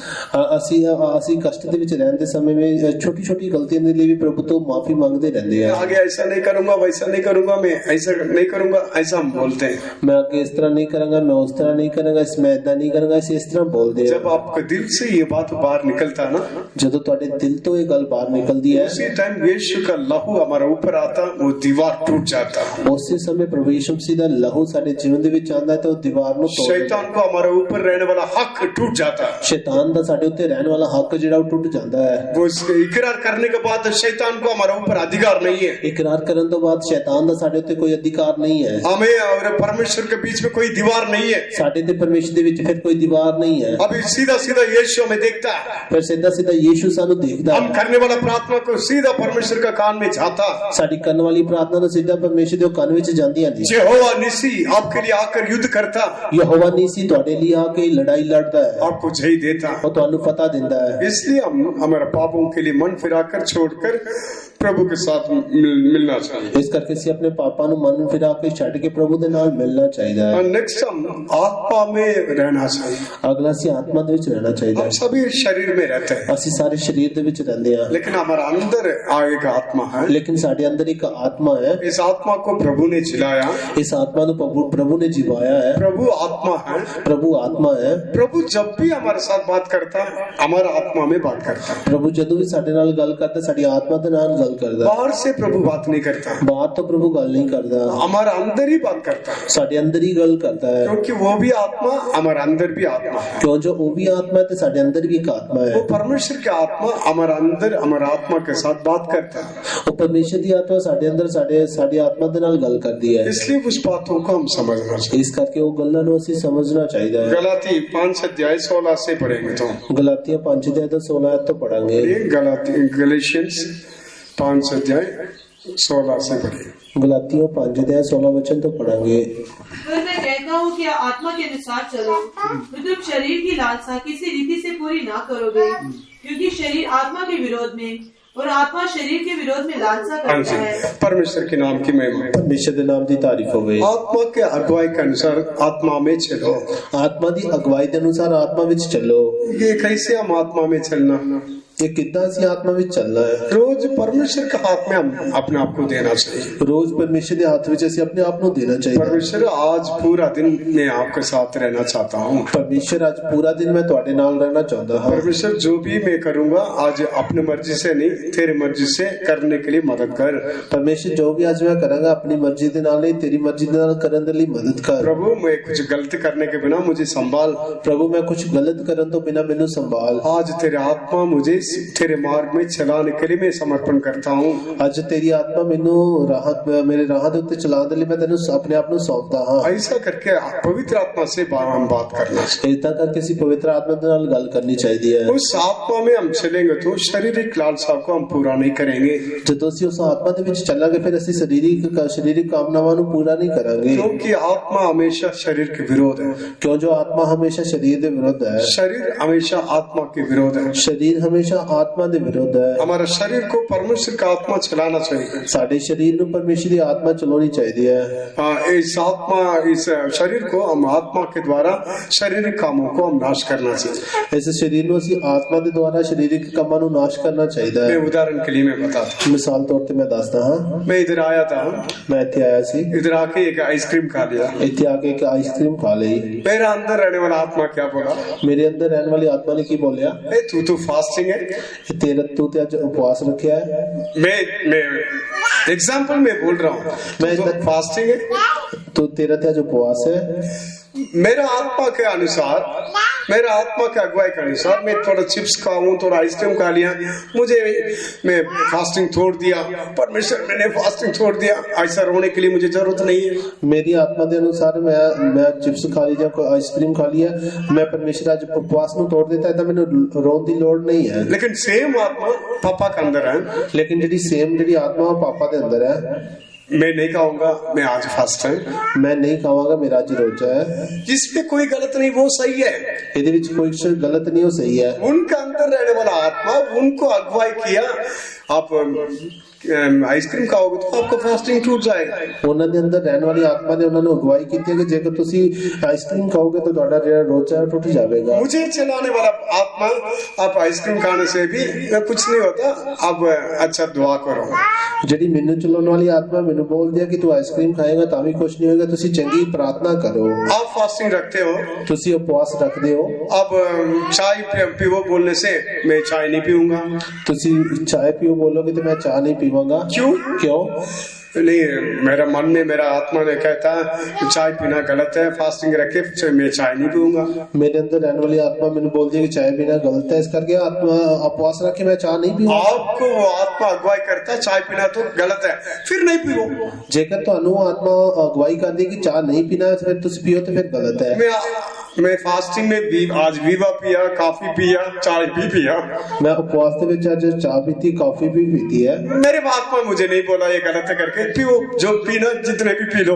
ਅਸੀਂ ਕਸ਼ਟ ਦੇ ਵਿੱਚ ਰਹਿੰਦੇ ਸਮੇਂ ਵਿੱਚ ਛੋਟੀ ਛੋਟੀ ਗਲਤੀਆਂ ਦੇ ਲਈ ਵੀ ਪ੍ਰਭੂ ਤੋਂ ਮਾਫੀ ਮੰਗਦੇ ਰਹਿੰਦੇ ਆ। आगे ऐसा नहीं करूंगा, वैसा नहीं करूंगा, मैं ऐसा नहीं करूंगा, ऐसा हम बोलते हैं। मैं आगे इस तरह नहीं करूंगा, मैं उस तरह नहीं करूंगा, इसमें ऐसा नहीं करूंगा, इस तरह बोलते हैं। जब आपके दिल से ये बात बाहर निकलता है ना, ਜਦੋਂ ਤੁਹਾਡੇ ਦਿਲ ਤੋਂ ਇਹ ਗੱਲ ਬਾਹਰ ਨਿਕਲਦੀ ਹੈ, उसी टाइम यीशु का लहू हमारा ऊपर आता, वो दीवार टूट जाता। ਉਸੇ ਸਮੇਂ ਪ੍ਰਭੂ ਯਿਸੂ ਮਸੀਹ ਦਾ ਲਹੂ ਸਾਡੇ ਜੀਵਨ ਦੇ ਵਿੱਚ ਆਉਂਦਾ ਹੈ ਤੇ ਉਹ ਦੀਵਾਰ ਨੂੰ ਤੋੜ ਦਿੰਦਾ ਹੈ। शैतान को हमारे ऊपर रहने वाला हक टूट जाता है। ਸ਼ੈਤਾਨ ਦਾ ਸਾਡੇ ਉੱਤੇ ਰਹਿਣ ਵਾਲਾ ਹੱਕ ਜਿਹੜਾ ਉਹ ਟੁੱਟ ਜਾਂਦਾ ਹੈ। वो इकरार करने के बाद शैतान शैतान को हमारे ऊपर अधिकार नहीं है। ਇਕਰਾਰ ਕਰਨ ਤੋਂ ਬਾਅਦ ਸ਼ੈਤਾਨ ਦਾ ਸਾਡੇ ਉੱਤੇ ਕੋਈ ਅਧਿਕਾਰ ਨਹੀਂ ਹੈ। हमें और परमेश्वर के बीच में कोई दीवार नहीं है। ਸਾਡੇ ਤੇ ਪਰਮੇਸ਼ਰ ਦੇ ਵਿੱਚ ਫਿਰ ਕੋਈ ਦੀਵਾਰ ਨਹੀਂ ਹੈ। अभी सीधा सीधा यीशु हमें देखता है। ਫਿਰ ਸਿੱਧਾ ਸਿੱਧਾ ਯੀਸ਼ੂ ਸਾਨੂੰ ਦੇਖਦਾ हम ਹੈ। करने वाला प्रार्थना को सीधा परमेश्वर का कान में जाता। ਸਾਡੀ ਕਰਨ ਵਾਲੀ ਪ੍ਰਾਰਥਨਾ ਨੂੰ ਸਿੱਧਾ ਪਰਮੇਸ਼ਰ ਦੇ ਕੰਨ ਵਿੱਚ ਜਾਂਦੀਆਂ ਨੇ। यहोवा निसी आपके लिए आकर युद्ध करता, ਯਹੋਵਾ ਨੀਸੀ ਤੁਹਾਡੇ ਲਈ ਆ ਕੇ ਲੜਾਈ ਲੜਦਾ ਹੈ, आपको जय देता। ਉਹ ਤੁਹਾਨੂੰ ਫਤਹ ਦਿੰਦਾ ਹੈ। इसलिए हम हमारे पापों के लिए मन फिराकर छोड़कर प्रभु के साथ मिलना चाहिए। ਇਸ ਕਰਕੇ ਅਸੀਂ ਆਪਣੇ ਪਾਪਾਂ ਨੂੰ ਮਨ ਫਿਰਾ ਕੇ ਛੱਡ ਕੇ ਪ੍ਰਭੂ ਦੇ ਨਾਲ ਮਿਲਣਾ ਚਾਹੀਦਾ ਹੈ। और नेक्स्ट हम आत्मा में रहना चाहिए। ਅਗਲਾ ਅਸੀਂ ਆਤਮਾ ਦੇ ਵਿੱਚ ਰਹਿਣਾ ਚਾਹੀਦਾ हम ਹੈ। सभी शरीर में रहते हैं, ਅਸੀਂ ਸਾਰੇ ਸਰੀਰ ਦੇ ਵਿੱਚ ਰਹਿੰਦੇ ਹਾਂ, लेकिन हमारा अंदर एक आत्मा है। ਲੇਕਿਨ ਸਾਡੇ ਅੰਦਰ ਇੱਕ ਆਤਮਾ ਹੈ। इस आत्मा को प्रभु ने जिलाया। ਇਸ ਆਤਮਾ ਨੂੰ ਪ੍ਰਭੂ ਨੇ ਜਿਵਾਇਆ ਹੈ। प्रभु आत्मा है। ਪ੍ਰਭੂ ਆਤਮਾ ਹੈ। प्रभु जब भी हमारे साथ बात करता है, हमारा आत्मा में बात करता है। ਪ੍ਰਭੂ ਜਦੋਂ ਵੀ ਸਾਡੇ ਨਾਲ ਗੱਲ ਕਰਦਾ ਸਾਡੀ ਆਤਮਾ ਦੇ ਨਾਲ ਗੱਲ ਕਰਦਾ ਹੈ। बाहर से प्रभु बात नहीं करता, ਬਾਹਰ ਤੋਂ ਪ੍ਰਭੂ ਗੱਲ ਨਹੀਂ ਕਰਦਾ, हमारा अंदर ही बात करता है। ਸਾਡੇ ਅੰਦਰ ਹੀ ਗੱਲ ਕਰਦਾ ਹੈ। क्योंकि वो भी आत्मा हमारा अंदर भी आत्मा है। ਕਿਉਂ ਜੋ ਉਹ ਵੀ ਆਤਮਾ ਹੈ ਤੇ ਸਾਡੇ ਅੰਦਰ ਵੀ ਇੱਕ ਆਤਮਾ ਹੈ। वो परमेश्वर की आत्मा हमारा अंदर हमारा आत्मा के साथ बात करता है। ਉਹ ਪਰਮੇਸ਼ਰ ਦੀ ਆਤਮਾ ਸਾਡੇ ਅੰਦਰ ਸਾਡੀ ਆਤਮਾ ਦੇ ਨਾਲ ਗੱਲ ਕਰਦੀ ਹੈ। इसलिए उस बातों को हम समझना चाहिए। ਇਸ ਕਰਕੇ ਉਹ ਗੱਲਾਂ ਨੂੰ ਅਸੀਂ ਸਮਝਣਾ ਚਾਹੀਦਾ ਹੈ। गलाती 5 अध्याय 16 से पढ़ेंगे तो ਗਲਾਤੀਆਂ 5:16 ਤੋਂ ਪੜਾਂਗੇ। गलाती गलेशियंस 5 अध्याय 16 से पढ़ेंगे। गलातियों 5:16 वचन तो पढ़ेंगे। पर मैं कहता हूँ कि आत्मा के अनुसार चलो, तो तुम शरीर की लालसा किसी रीति से पूरी ना करोगे, क्योंकि शरीर आत्मा के विरोध में और आत्मा शरीर के विरोध में लालसा करता है। परमेश्वर के नाम की महिमा। परमेश्वर के नाम की तारीफ हो गई। आत्मा के अगुवाई के अनुसार आत्मा में चलो। आत्मा की अगुवाई के अनुसार आत्मा में चलो। ये कैसे हम आत्मा में चलना, ये कितना सी आत्मा में चलना है। रोज परमेश्वर के हाथ में हम अपने आप को देना चाहिए। रोज परमेश्वर के हाथ में ऐसे अपने आप को देना चाहिए। परमेश्वर आज पूरा दिन मैं आपके साथ रहना चाहता हूँ। परमेश्वर आज पूरा दिन मैं ਤੁਹਾਡੇ ਨਾਲ रहना चाहता हूँ। परमेश्वर जो भी मैं करूँगा आज अपनी मर्जी से नहीं तेरी मर्जी से करने के लिए मदद कर। परमेश्वर जो भी आज मैं करूँगा अपनी मर्जी के नाल नहीं तेरी मर्जी के नाल करने के लिए मदद कर। प्रभु मैं कुछ गलत करने के बिना मुझे संभाल। प्रभु मैं कुछ गलत करने तो बिना मैनू संभाल। आज तेरे आत्मा मुझे तेरे मार्ग में चलाने के लिए मैं समर्पण करता हूँ। आज तेरी आत्मा मैनू राहत मेरे राह दे उत्ते चलाने के लिए मैं तेनू अपने आप को सौंपदा हां। ऐसा करके पवित्र आत्मा से हम बात करना चाहिए। ऐसा करके किसी पवित्र आत्मा के नाल गल करनी चाहिए है। उस आत्मा में हम चलेंगे तो शारीरिक लालसा को हम पूरा नहीं करेंगे। जदों ਅਸੀਂ उस आत्मा ਦੇ ਵਿੱਚ ਚੱਲਾਂਗੇ ਫਿਰ ਅਸੀਂ ਸਰੀਰਿਕ ਕਾਮਨਾਵਾਂ ਨੂੰ ਪੂਰਾ ਨਹੀਂ ਕਰਾਂਗੇ। क्योंकि आत्मा हमेशा शरीर के विरोध है। क्यों जो आत्मा हमेशा शरीर के विरुद्ध है। शरीर हमेशा आत्मा के विरोध है। शरीर हमेशा आत्मा ਦੇ विरुद्ध है। हमारा शरीर को परमेश्वर का आत्मा चलाना चाहिए। ਸਾਡੇ शरीर ਨੂੰ परमेश्वर ਦੀ आत्मा चलानी चाहिए है। इस शरीर को हम आत्मा के द्वारा शारीरिक कामों को हम नाश करना चाहिए। इस शरीर ਨੂੰ ਅਸੀਂ आत्मा ਦੇ ਦੁਆਰਾ ਸਰੀਰਿਕ ਕੰਮਾਂ ਨੂੰ ਨਾਸ਼ ਕਰਨਾ ਚਾਹੀਦਾ मैं है। उदाहरण के लिए मैं बताता हूँ। ਮਿਸਾਲ ਤੌਰ ਤੇ ਮੈਂ ਦੱਸਦਾ ਹਾਂ। मैं इधर आया था, ਮੈਂ ਇੱਥੇ ਆਇਆ ਸੀ, इधर आके एक आइसक्रीम खा लिया। ਇੱਥੇ ਆ ਕੇ ਇੱਕ ਆਈਸਕ੍ਰੀਮ ਖਾ ਲਈ। मेरा अंदर रहने वाला आत्मा क्या बोला? ਮੇਰੇ ਅੰਦਰ ਰਹਿਣ ਵਾਲੀ ਆਤਮਾ ਨੇ ਕੀ ਬੋਲਿਆ? तू तो फास्टिंग है। ਤੇਰਾ ਤੂੰ ਤੇ ਅੱਜ उपवास रखा है। मैं एग्जाम्पल में बोल रहा हूँ। मैं तो फास्टिंग है। तो तेरा ते आज उपवास है। मेरा आत्मा के अनुसार, मेरा आत्मा के अगुवाई के अनुसार मैं थोड़ा चिप्स खाऊं, थोड़ा आइसक्रीम खा लिया, मुझे मैं फास्टिंग छोड़ दिया। परमेश्वर मैंने फास्टिंग छोड़ दिया, ऐसा रोने के लिए मुझे जरूरत नहीं है। मेरी आत्मा के अनुसार मैं चिप्स खा ली या कोई आइसक्रीम खा लिया, मैं परमेश्वर आज उपवास ਨੂੰ ਤੋੜ ਦਿੱਤਾ ਤਾਂ ਮੈਨੂੰ ਰੋਣ ਦੀ ਲੋੜ ਨਹੀਂ ਹੈ। लेकिन सेम आत्मा पापा के अंदर है। लेकिन ਜਿਹੜੀ सेम ਜਿਹੜੀ आत्मा ਉਹ पापा ਦੇ ਅੰਦਰ है। मैं नहीं खाऊंगा, मैं आज फास्ट है। मैं नहीं खावांगा, मेरा आज रोजा है। जिसमें कोई गलत नहीं, वो सही है। ਇਹਦੇ ਵਿੱਚ ਕੋਈ गलत नहीं, वो सही है। उनका अंदर रहने वाला आत्मा उनको अगुवाई किया। आप आइसक्रीम खाओगे तो आपको फास्टिंग टूट जाएगा। ਉਹਨਾਂ ਦੇ ਅੰਦਰ ਰਹਿਣ ਵਾਲੀ ਆਤਮਾ ਨੇ ਉਹਨਾਂ ਨੂੰ ਅਗਵਾਈ ਕੀਤੀ ਹੈ ਕਿ ਜੇਕਰ ਤੁਸੀਂ ਆਈਸਕ੍ਰੀਮ ਖਾਓਗੇ ਤਾਂ ਤੁਹਾਡਾ ਜਿਹੜਾ ਰੋਜ਼ਾ ਹੈ ਟੁੱਟ ਜਾਵੇਗਾ। मुझे चलाने वाला आत्मा, आप आइसक्रीम खाने से भी कुछ नहीं होता, आप अच्छा दुआ करो। ਜਿਹੜੀ ਮੈਨੂੰ ਚਲਾਉਣ ਵਾਲੀ ਆਤਮਾ ਮੈਨੂੰ ਬੋਲਦੀ ਹੈ ਕਿ ਤੂੰ ਆਈਸਕ੍ਰੀਮ ਖਾਏਗਾ ਤਾਂ ਵੀ ਕੁਝ ਨਹੀਂ ਹੋਏਗਾ, ਤੁਸੀਂ ਚੰਗੀ ਪ੍ਰਾਰਥਨਾ ਕਰੋ। आप फास्टिंग रखते हो, ਤੁਸੀਂ ਉਪਵਾਸ ਰੱਖਦੇ ਹੋ। अब चाय पीवो बोलने से मैं चाय नहीं पीऊंगा। ਤੁਸੀਂ ਚਾय ਪੀਓ ਬੋਲੋਗੇ तो मैं चाय नहीं पीवांगा। क्यों? क्यों? नहीं, मेरा मन में मेरा आत्मा में कहता है चाय पीना गलत है, फास्टिंग रखे मैं चाय नहीं पीऊंगा। मेरे अंदर रहने वाली आत्मा मैंने बोल दिया कि चाय पीना गलत है, इस करके आत्मा उपवास रखे मैं चाय नहीं पीऊंगा। आपको वो आत्मा अगुवाई करता है चाय पीना तो गलत है, फिर नहीं पियो। जेकर ਤੁਹਾਨੂੰ आत्मा अगुवाई कर दी कि चाय नहीं पीना है, फिर तुम पियो तो फिर गलत है। मैं फास्टिंग में भी आज वीवा पिया, कॉफी पिया, चाय भी पिया। मैं उपवास के विच आज चाय पीती, कॉफी भी पीती है। मेरे आत्मा मुझे नहीं बोला ये गलत है करके, पियो जो पीना जितने भी पी लो।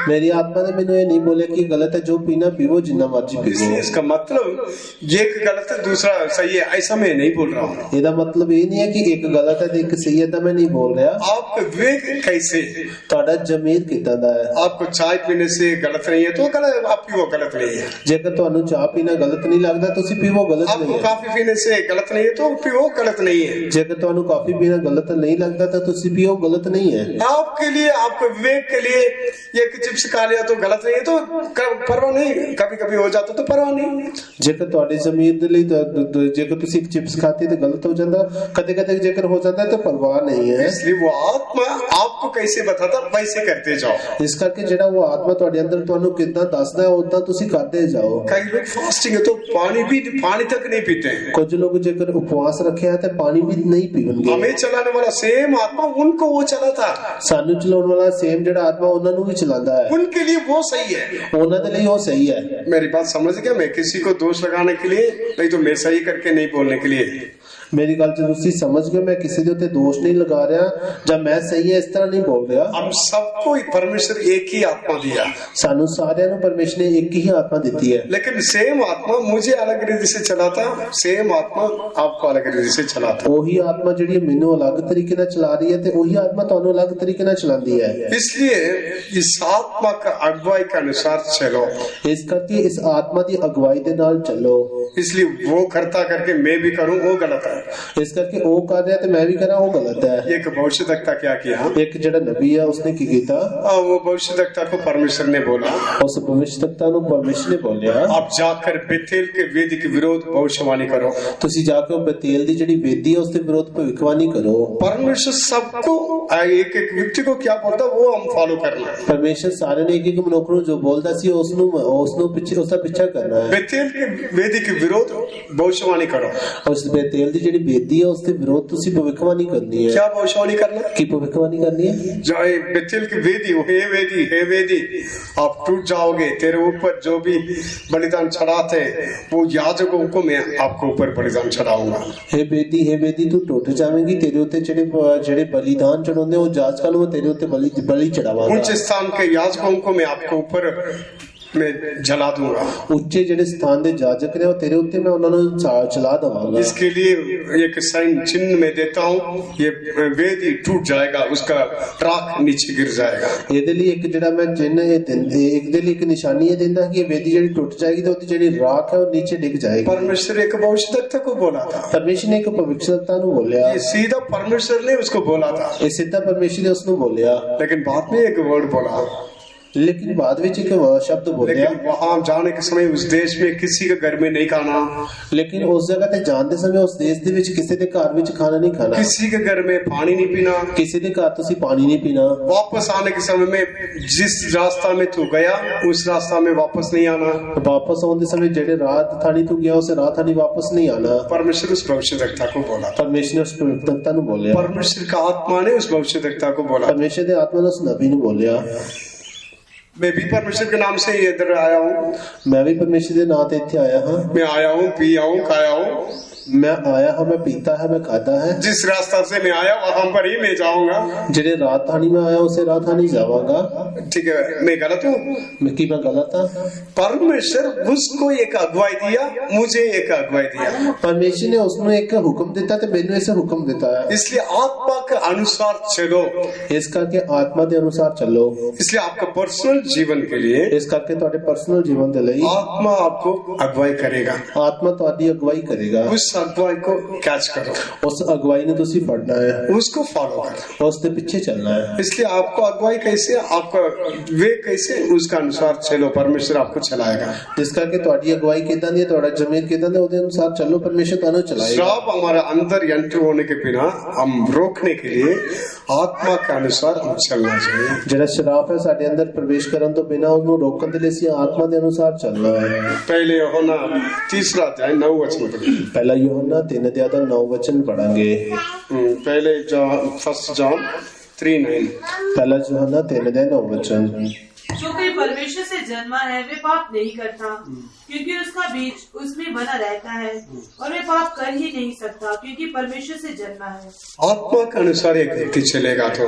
मेरी आत्मा ने मैंने ये नहीं बोला कि गलत है, जो पीना पीवो, जितना मर्जी पीवो। इसका मतलब ये गलत है दूसरा सही है ऐसा मैं नहीं बोल रहा हूँ। ਇਹਦਾ मतलब ये नहीं है कि एक गलत है तो एक सही है, तो मैं नहीं बोल रहा। आपका विवेक कैसे, ਤੁਹਾਡਾ ਜ਼ਮੀਰ ਕਿੱਦਾਂ ਦਾ है? आपको चाय पीने से गलत नहीं है तो गलत, आप पियो गलत नहीं है। जेकर ਤੁਹਾਨੂੰ ਚਾਹ ਪੀਣਾ गलत नहीं लगता ਤੁਸੀਂ पीवो, गलत नहीं आपको है। कॉफी पीने से गलत नहीं है तो पियो गलत नहीं है। जेकर ਤੁਹਾਨੂੰ ਕਾਫੀ ਪੀਣਾ गलत नहीं लगता तो ਤੁਸੀਂ पीओ, गलत नहीं है। आपके लिए, आपके विवेक के लिए एक चिप्स खा लिया तो गलत नहीं है तो परवाह नहीं, कभी कभी हो जाता तो परवाह नहीं। जेकर ਤੁਹਾਡੇ ਜ਼ਮੀਰ ਦੇ ਲਈ जेकर ਤੁਸੀਂ ਇੱਕ चिप्स खाते तो गलत हो जाता, कदे कदे जेकर हो जाता है तो परवाह नहीं है। इसलिए वो आत्मा आपको कैसे बताता वैसे करते जाओ। इस करके ਜਿਹੜਾ ਉਹ ਆਤਮਾ ਤੁਹਾਡੇ ਅੰਦਰ ਤੁਹਾਨੂੰ ਕਿੱਦਾਂ ਦੱਸਦਾ ਹੈ ਉਦਾਂ ਤੁਸੀਂ ਕਰਦੇ ਜਾਓ। कई लोग फास्टिंग है तो पानी तक नहीं पीते हैं। कुछ लोग जेकर उपवास रखे है तो पानी भी नहीं पीवणगे। हमें चलाने वाला सेम आत्मा उनको वो चलाता, ਸਾਨੂੰ ਚਲਾਉਣ ਵਾਲਾ ਸੇਮ ਜਿਹੜਾ ਆਤਮਾ ਉਹਨਾਂ ਨੂੰ ਵੀ ਚਲਾਉਂਦਾ ਹੈ, उनके लिए वो सही है। ਉਹਨਾਂ ਦੇ ਲਈ ਉਹ ਸਹੀ ਹੈ। मेरी बात समझ गया? मैं किसी को दोष लगाने के लिए नहीं तो मैं सही करके नहीं बोलने के लिए। मेरी गल जो तुसी समझ गए, मैं किसी के उत्ते दोष नहीं लगा रहा, जब मैं सही है इस तरह नहीं बोल रहा। हम सबको परमेश्वर एक ही आत्मा दिया, सानू सारियां नू परमेश्वर ने एक ही आत्मा दी है, लेकिन सेम आत्मा मुझे अलग रीति से चलाता, सेम आत्मा आपको अलग रीति से चलाता। वही आत्मा जिहड़ी मैनू अलग तरीके नाल चला रही है ते वही आत्मा तुहानू अलग तरीके नाल चलांदी है। इसलिए इस आत्मा का अगुवाई के अनुसार चलो, इस करके इस आत्मा की अगुवाई दे नाल चलो। इसलिए वो करता करके मैं भी करूं वो गलत है, इस करके वो कर रहा तो मैं भी करा वो गलत है। एक भविष्यवक्ता क्या किया, एक जड़ा नबी है उसने की कीता, वो भविष्यवक्ता को परमेश्वर ने बोला, उस भविष्यवक्ता नु परमेश्वर ने बोलिया, आप जाकर बेतेल के वेदी के विरोध भविष्यवाणी करो। तुसी जाकर बेतेल दी जड़ी वेदी है उसके विरोध भविष्यवाणी करो। परमेश्वर सबको एक एक व्यक्ति को क्या बोलता वो हम फॉलो करना है। परमेश्वर सारे ने एक एक मनुख नु जो बोलता सी उसनु पीछे उसका पीछा करना है। बेतेल के वेदी के विरोध भविष्यवाणी करो, उस बेतेल दी जड़ी वेदी है उसके विरोध तुसी भविष्यवाणी करनी है। क्या भविष्यवाणी करना, की भविष्यवाणी करनी है? जाए बेतेल की वेदी, हे वेदी आप टूट जाओगे, तेरे ऊपर जो भी बलिदान चढ़ाते वो याजकों को मैं आपको ऊपर बलिदान चढ़ाऊंगा। हे वेदी तू टूट जावेंगी, तेरे उत्ते जेड़े बलिदान चढ़ाउंदे वो याजकां नु तेरे उत्ते बलि चढ़ावांगा। उच्च स्थान के याजकों को मैं आपको ऊपर मैं जला दूंगा, उच्चे जेड़े स्थान दे याजक ने तेरे उत्ते मैं उन्हां नु चला दवांगा। इसके लिए एक साइन चिन्ह में देता हूँ, ये वेदी टूट जाएगा, उसका राख नीचे गिर जाएगा। ਇਹਦੇ ਲਈ ਇੱਕ ਜਿਹੜਾ ਮੈਂ ਚਿੰਨ ਇਹ ਦਿੰਦੇ ਇੱਕ ਦੇ ਲਈ ਇੱਕ ਨਿਸ਼ਾਨੀ ਇਹ ਦਿੰਦਾ ਕਿ ਇਹ वेदी ਜਿਹੜੀ ਟੁੱਟ ਜਾਏਗੀ ਤੇ ਉਹਦੀ ਜਿਹੜੀ ਰਾਖ ਹੈ ਉਹ नीचे ਡਿੱਗ जाएगी। परमेश्वर एक भविष्यवक्ता को बोला था, परमेश्वर ने एक भविष्यवक्ता नु बोलिया, ये सीधा परमेश्वर ने उसको बोला था, ਇਹ ਸਿੱਧਾ परमेश्वर ने उसनु बोलिया, लेकिन बाद में एक वर्ड बोला, लेकिन बाद में एक शब्द बोलिया, लेकिन वहां जाने के समय उस देश में किसी के घर में नहीं खाना, लेकिन उस जगह ते जाते समय उस देश दे विच किसी दे घर विच खाना नहीं खाना, किसी के घर में पानी नहीं पीना, किसी दे घर तुसी पानी नहीं पीना, वापस आने के समय में जिस रास्ता में तू गया उस रास्ता में वापस नहीं आना, वापस आने समय जेड़े रात थानी तू गया उस रात थानी वापस नहीं आना। परमेश्वर उस भविष्यवक्ता को बोला, परमेश्वर ने उस भविष्यवक्ता नु बोलिया, परमेश्वर का आत्मा ने उस भविष्यवक्ता को बोला, परमेश्वर दे आत्मा ने उस नबी नु बोलिया। मैं भी परमेश्वर के नाम से इधर आया हूँ, मैं भी परमेश्वर के नाम से इत्थे आया हाँ, मैं आया हूँ, पिया हूँ, खाया हूँ, मैं आया हाँ, मैं पीता है, मैं खाता है, जिस रास्ता से मैं आया वहां पर ही मैं जाऊंगा। जेड़े रात थानी में आया उसे रात थानी जावांगा। ठीक है, मैं गलत हूँ? मैं गलत था? परमेश्वर उसको एक अगुवाई दिया, मुझे एक अगुवाई दिया, परमेश्वर ने उसको एक हुक्म देता तो मैंने ऐसे हुक्म देता है, इसलिए आत्मा के अनुसार चलो, इस करके आत्मा के अनुसार चलो। इसलिए आपका पर्सनल जीवन के लिए, इस करके तुम्हारे पर्सनल जीवन के लिए आत्मा आपको अगुवाई करेगा, आत्मा तुम्हारी अगुवाई करेगा। उस अगुवाई को कैच करो, उस अगुवाई ने तुसी फड़ना है, उसको फॉलो करो, उसके पीछे चलना है। इसलिए आपको अगुवाई कैसे, आपका वे कैसे, उसका अनुसार चलो, परमेश्वर आपको चलाएगा। जिस करके ਤੁਹਾਡੀ अगुवाई किदां दी, ਤੁਹਾਡਾ ਜ਼ਮੀਰ किदां दा, ਉਹਦੇ अनुसार चलो, परमेश्वर ਤੁਹਾਨੂੰ चलाएगा। श्राप हमारे अंदर एंटर होने के बिना हम रोकने के लिए आत्मा के अनुसार हम चलना चाहिए। ਜਿਹੜਾ ਸ਼ਰਾਪ ਹੈ ਸਾਡੇ ਅੰਦਰ ਪ੍ਰਵੇਸ਼ ਕਰਨ ਤੋਂ ਬਿਨਾ ਉਹਨੂੰ ਰੋਕਣ ਦੇ ਲਈ ਅਸੀਂ ਆਤਮਾ ਦੇ ਅਨੁਸਾਰ ਚੱਲਣਾ ਹੈ। पहले यूहन्ना 3 अध्याय 9 वचन पढ़िए। ਪਹਿਲਾ ਯੋਹੰਨਾ 3 ਅਧਿਆਇ ਦਾ 9 ਵਚਨ ਪੜਾਂਗੇ। पहले फर्स्ट जॉन 3:9। ਪਹਿਲਾ ਯੋਹੰਨਾ 3 ਅਧਿਆਇ 9 वचन। जो कोई परमेश्वर से जन्मा है वे पाप नहीं करता, क्योंकि उसका बीज उसमें बना रहता है, और वे पाप कर ही नहीं सकता, क्योंकि परमेश्वर से जन्मा है। आत्मा के अनुसार एक व्यक्ति चलेगा तो,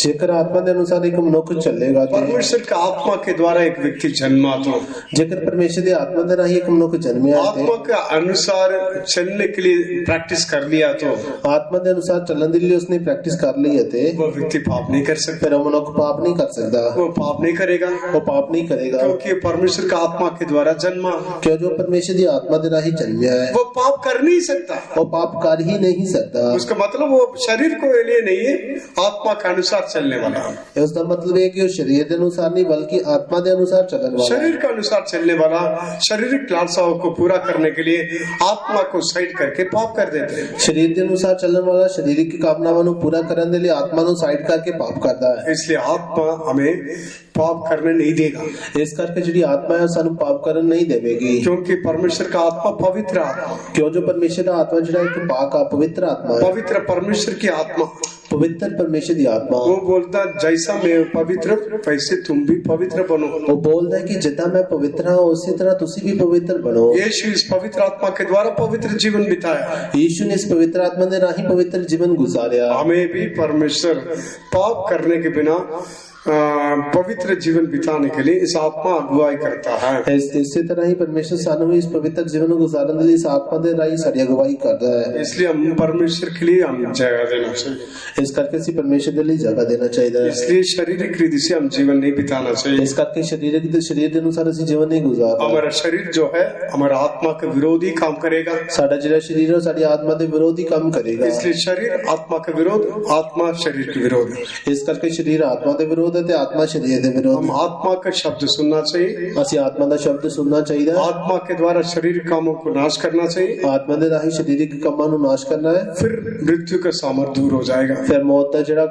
ਜੇਕਰ ਆਤਮਾ ਦੇ ਅਨੁਸਾਰ ਇੱਕ ਮਨੁੱਖ ਚੱਲੇਗਾ ਤੇ, परमेश्वर का आत्मा के द्वारा एक व्यक्ति जन्मा तो, ਜੇਕਰ ਪਰਮੇਸ਼ਰ ਦੀ ਆਤਮਾ ਦੇ ਰਾਹੀਂ ਇੱਕ ਮਨੁੱਖ ਜਨਮਿਆ ਤੇ, आत्मा के अनुसार चलने के लिए प्रैक्टिस कर लिया तो ਆਤਮਾ ਦੇ ਅਨੁਸਾਰ ਚੱਲਣ ਦੇ ਲਈ ਉਸਨੇ ਪ੍ਰੈਕਟਿਸ ਕਰ ਲਈ ਅਤੇ वो व्यक्ति पाप नहीं कर सकता, ਫਿਰ ਉਹ ਮਨੁੱਖ ਪਾਪ ਨਹੀਂ ਕਰ ਸਕਦਾ, वो पाप नहीं करेगा, ਉਹ ਪਾਪ नहीं करेगा, क्योंकि परमेश्वर का आत्मा के द्वारा जन्मा, क्यों जो परमेश्वर की आत्मा के राही जन्मिया है वो पाप कर नहीं सकता। वो पाप कर ही नहीं सकता। उसका मतलब वो शरीर को लिए नहीं है, आत्मा के अनुसार चलने वाला। उसका मतलब है कि वो शरीर के अनुसार नहीं बल्कि आत्मा के अनुसार चलने वाला, शरीर के अनुसार चलने वाला शारीरिक लालसाओं को पूरा करने के लिए आत्मा को साइड करके पाप कर देते हैं। शरीर के अनुसार चलने वाला शारीरिक कामनावां नूं पूरा करने के लिए आत्मा नूं साइड करके पाप करता है। इसलिए आत्मा हमें पाप करने नहीं देगा, इस करके जिहड़ी आत्मा है सानू पाप करन नहीं देवेगी, क्योंकि परमेश्वर का आत्मा पवित्र आत्मा, क्यों जो परमेश्वर का आत्मा जिहड़ा एक पाक पवित्र आत्मा है, पवित्र परमेश्वर की आत्मा, पवित्र परमेश्वर की आत्मा। वो बोलता जैसा मैं पवित्र वैसे तुम भी पवित्र बनो। वो बोलता है कि जितना मैं पवित्र हूं उसी तरह तुसी भी पवित्र बनो। यीशु इस पवित्र आत्मा के द्वारा पवित्र जीवन बिताया, यीशु ने इस पवित्र आत्मा ने राही पवित्र जीवन गुजारा। हमें भी परमेश्वर पाप करने के बिना पवित्र जीवन बिताने के लिए इस आत्मा अगुवाई करता है। इसी तरह ही परमेश्वर सानू इस पवित्र जीवन को गुजारने के लिए इस आत्मा दे राही सारी अगुवाई करता है। इसलिए हम परमेश्वर के लिए हम जगह देना चाहिए, इस करके सी परमेश्वर के लिए जगह देना चाहिए। इसलिए शारीरिक रीति से हम जीवन नहीं बिताना चाहिए, इस करके शरीर के अनुसार ਅਸੀਂ जीवन नहीं गुजारना। हमारा शरीर जो है हमारा आत्मा के विरोधी काम करेगा, साडा जिहड़ा शरीर है साडी आत्मा दे विरोधी काम करेगा। इसलिए शरीर आत्मा के विरोध, आत्मा शरीर के विरोध। इस करके शरीर आत्मा दे विरोध है ते आत्मा शरीर दे विरोध। हम आत्मा का शब्द सुनना चाहिए, ਅਸੀਂ आत्मा ਦਾ शब्द सुनना चाहिए। आत्मा के द्वारा शरीर कामों को नाश करना चाहिए, आत्मा दे राही शारीरिक कामां ਨੂੰ नाश करना है, फिर मृत्यु का सामर्थ दूर हो जाएगा, फिर मौत ਦਾ ਜਿਹੜਾ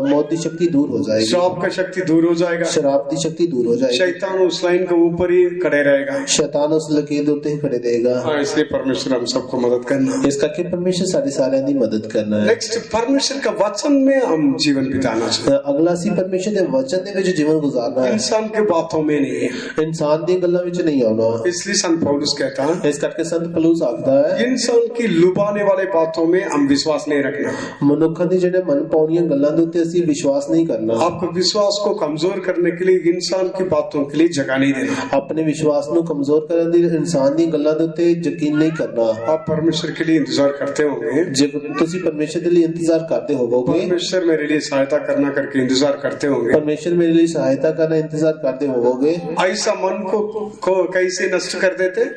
मौत की शक्ति दूर हो जाएगी, श्राप का शक्ति दूर हो जाएगा, शराब की शक्ति दूर हो जाएगी, शैतान उस लाइन के ऊपर ही खड़े रहेगा। शैतान उस लकीर ਦੇ ਉੱਤੇ ਹੀ खड़े रहेगा। हाँ, इसलिए परमेश्वर हम सबको मदद करना। इस करके परमेश्वर सारे साਰਿਆਂ ਦੀ मदद करना है। नेक्स्ट, परमेश्वर का वचन में हम जीवन बिताना चाहिए, अगला सी परमेश्वर ਦੇ वचन ਦੇ ਵਿੱਚ जीवन गुजारना है, इंसान के बातों में नहीं। इंसान दी गल्लां ਵਿੱਚ नहीं आना। इसलिए संत पौलुस कहता है, इस करके संत पौलुस आखदा है इंसान की लुभाने वाले बातों में हम विश्वास नहीं रखना। मनुष्यों ਦੀ ਜਿਹੜੇ ਮਨ ਪਾਉਣੀਆਂ ਗੱਲਾਂ ਦੇ ਉੱਤੇ ਅਸੀਂ विश्वास नहीं करना। आपको विश्वास को कमजोर करने के लिए इंसान की बातों के लिए जगह नहीं देना। अपने विश्वास ਨੂੰ कमजोर ਕਰਨ ਦੀ इंसान ਦੀ ਗੱਲਾਂ ਦੇ ਉੱਤੇ ਯਕੀਨ नहीं करना। आप परमेश्वर के लिए इंतजार करते होंगे, ਜੇ ਤੁਸੀਂ परमेश्वर ਦੇ ਲਈ इंतजार करते होवोगे, परमेश्वर मेरे लिए सहायता करना करके इंतजार करते होंगे, परमेश्वर मेरे लिए सहायता करना इंतजार करते होवोगे। ऐसा मन को कैसे नष्ट कर देते?